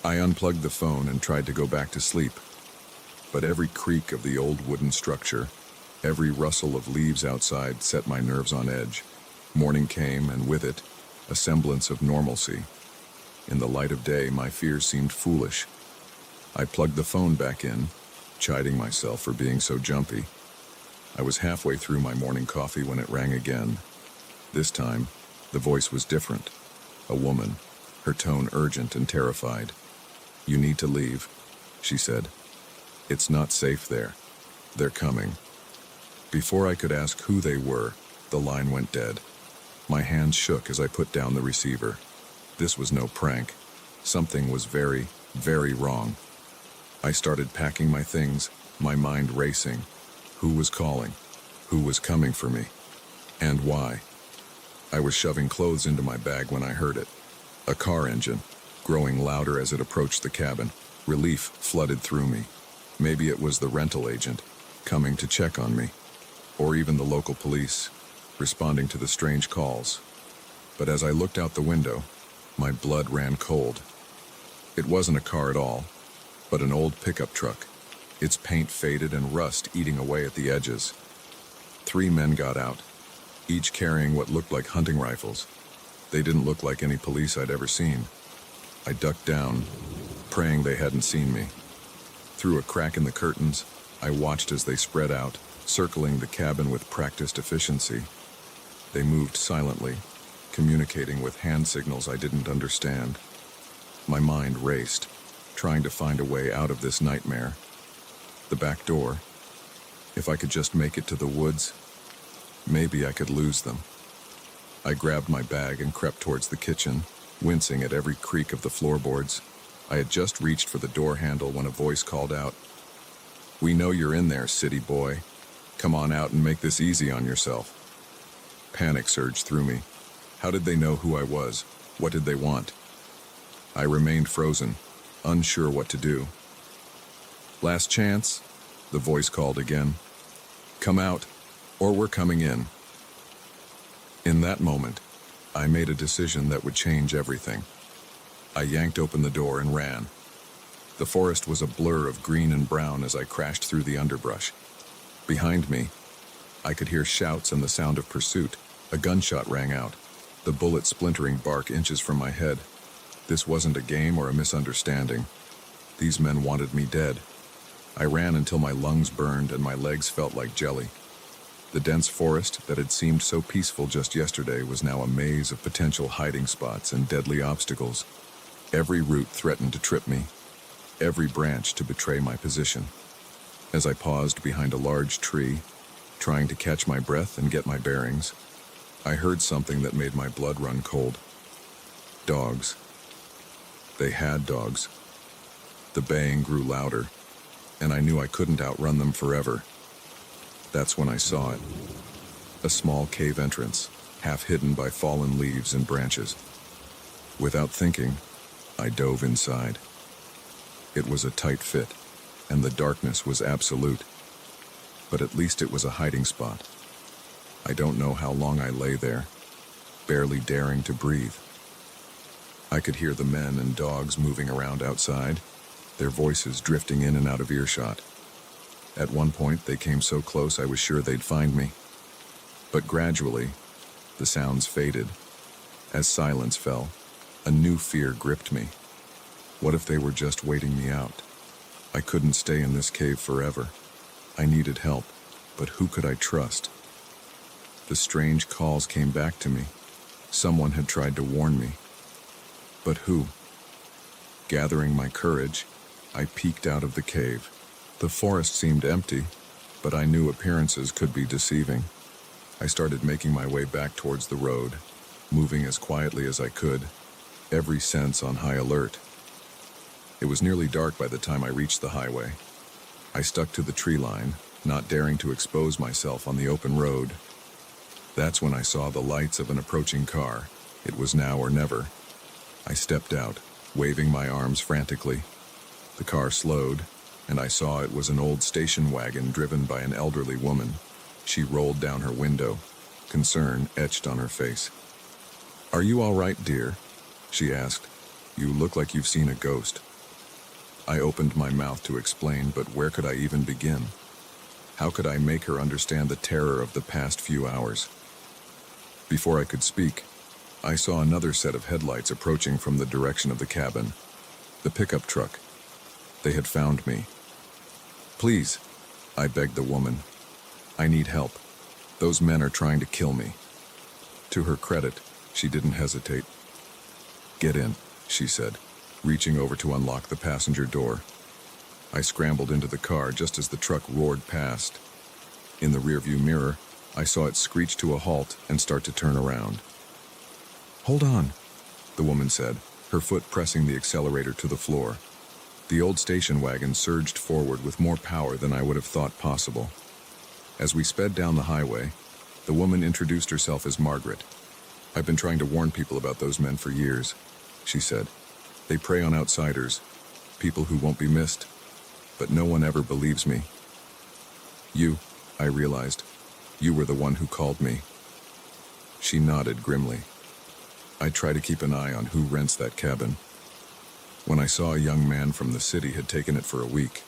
I unplugged the phone and tried to go back to sleep, but every creak of the old wooden structure, every rustle of leaves outside set my nerves on edge. Morning came, and with it, a semblance of normalcy. In the light of day, my fears seemed foolish. I plugged the phone back in, chiding myself for being so jumpy. I was halfway through my morning coffee when it rang again. This time, the voice was different. A woman, her tone urgent and terrified. "You need to leave," she said. "It's not safe there. They're coming." Before I could ask who they were, the line went dead. My hands shook as I put down the receiver. This was no prank. Something was very, very wrong. I started packing my things, my mind racing. Who was calling? Who was coming for me? And why? I was shoving clothes into my bag when I heard it. A car engine, growing louder as it approached the cabin. Relief flooded through me. Maybe it was the rental agent, coming to check on me. Or even the local police, responding to the strange calls. But as I looked out the window, my blood ran cold. It wasn't a car at all, but an old pickup truck, its paint faded and rust eating away at the edges. 3 men got out, each carrying what looked like hunting rifles. They didn't look like any police I'd ever seen. I ducked down, praying they hadn't seen me. Through a crack in the curtains, I watched as they spread out, circling the cabin with practiced efficiency. They moved silently, communicating with hand signals I didn't understand. My mind raced, trying to find a way out of this nightmare. The back door. If I could just make it to the woods, maybe I could lose them. I grabbed my bag and crept towards the kitchen, wincing at every creak of the floorboards. I had just reached for the door handle when a voice called out, "We know you're in there, city boy. Come on out and make this easy on yourself." Panic surged through me. How did they know who I was? What did they want? I remained frozen, unsure what to do. "Last chance," the voice called again. "Come out, or we're coming in." In that moment, I made a decision that would change everything. I yanked open the door and ran. The forest was a blur of green and brown as I crashed through the underbrush. Behind me, I could hear shouts and the sound of pursuit. A gunshot rang out, the bullet splintering bark inches from my head. This wasn't a game or a misunderstanding. These men wanted me dead. I ran until my lungs burned and my legs felt like jelly. The dense forest that had seemed so peaceful just yesterday was now a maze of potential hiding spots and deadly obstacles. Every root threatened to trip me, every branch to betray my position. As I paused behind a large tree, trying to catch my breath and get my bearings, I heard something that made my blood run cold. Dogs. They had dogs. The baying grew louder, and I knew I couldn't outrun them forever. That's when I saw it. A small cave entrance, half hidden by fallen leaves and branches. Without thinking, I dove inside. It was a tight fit, and the darkness was absolute. But at least it was a hiding spot. I don't know how long I lay there, barely daring to breathe. I could hear the men and dogs moving around outside, their voices drifting in and out of earshot. At one point, they came so close I was sure they'd find me. But gradually, the sounds faded. As silence fell, a new fear gripped me. What if they were just waiting me out? I couldn't stay in this cave forever. I needed help, but who could I trust? The strange calls came back to me. Someone had tried to warn me. But who? Gathering my courage, I peeked out of the cave. The forest seemed empty, but I knew appearances could be deceiving. I started making my way back towards the road, moving as quietly as I could, every sense on high alert. It was nearly dark by the time I reached the highway. I stuck to the tree line, not daring to expose myself on the open road. That's when I saw the lights of an approaching car. It was now or never. I stepped out, waving my arms frantically. The car slowed, and I saw it was an old station wagon driven by an elderly woman. She rolled down her window, concern etched on her face. "Are you all right, dear?" she asked. "You look like you've seen a ghost." I opened my mouth to explain, but where could I even begin? How could I make her understand the terror of the past few hours? Before I could speak, I saw another set of headlights approaching from the direction of the cabin. The pickup truck. They had found me. "Please," I begged the woman. "I need help. Those men are trying to kill me." To her credit, she didn't hesitate. "Get in," she said, reaching over to unlock the passenger door. I scrambled into the car just as the truck roared past. In the rearview mirror, I saw it screech to a halt and start to turn around. "Hold on," the woman said, her foot pressing the accelerator to the floor. The old station wagon surged forward with more power than I would have thought possible. As we sped down the highway, the woman introduced herself as Margaret. "I've been trying to warn people about those men for years," she said. "They prey on outsiders, people who won't be missed, but no one ever believes me." "You," I realized, "you were the one who called me." She nodded grimly. "I try to keep an eye on who rents that cabin. When I saw a young man from the city had taken it for a week,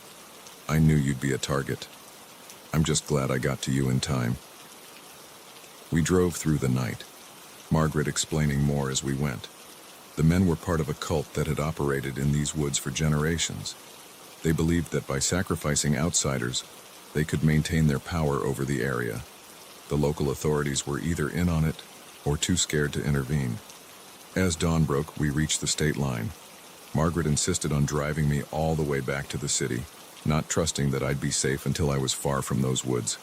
I knew you'd be a target. I'm just glad I got to you in time." We drove through the night, Margaret explaining more as we went. The men were part of a cult that had operated in these woods for generations. They believed that by sacrificing outsiders, they could maintain their power over the area. The local authorities were either in on it or too scared to intervene. As dawn broke, we reached the state line. Margaret insisted on driving me all the way back to the city, not trusting that I'd be safe until I was far from those woods.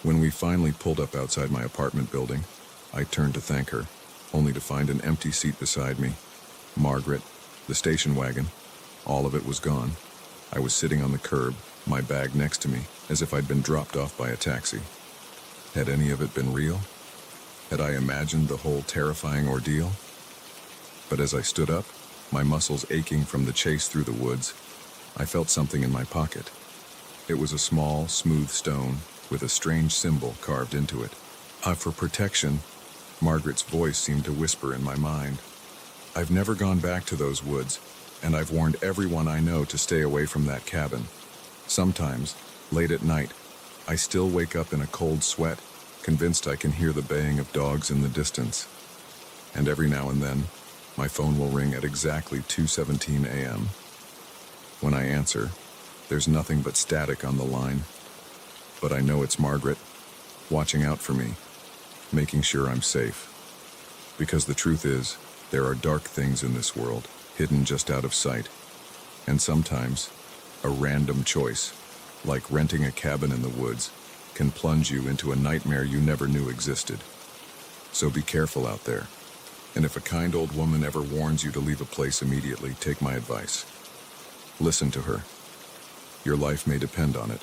When we finally pulled up outside my apartment building, I turned to thank her, only to find an empty seat beside me. Margaret, the station wagon, all of it was gone. I was sitting on the curb, my bag next to me, as if I'd been dropped off by a taxi. Had any of it been real? Had I imagined the whole terrifying ordeal? But as I stood up, my muscles aching from the chase through the woods, I felt something in my pocket. It was a small, smooth stone with a strange symbol carved into it. For protection," Margaret's voice seemed to whisper in my mind. "I've never gone back to those woods, and I've warned everyone I know to stay away from that cabin. Sometimes, late at night, I still wake up in a cold sweat, convinced I can hear the baying of dogs in the distance. And every now and then, my phone will ring at exactly 2:17 a.m. When I answer, there's nothing but static on the line. But I know it's Margaret, watching out for me, making sure I'm safe. Because the truth is, there are dark things in this world, hidden just out of sight. And sometimes, a random choice, like renting a cabin in the woods, can plunge you into a nightmare you never knew existed. So be careful out there. And if a kind old woman ever warns you to leave a place immediately, take my advice. Listen to her. Your life may depend on it.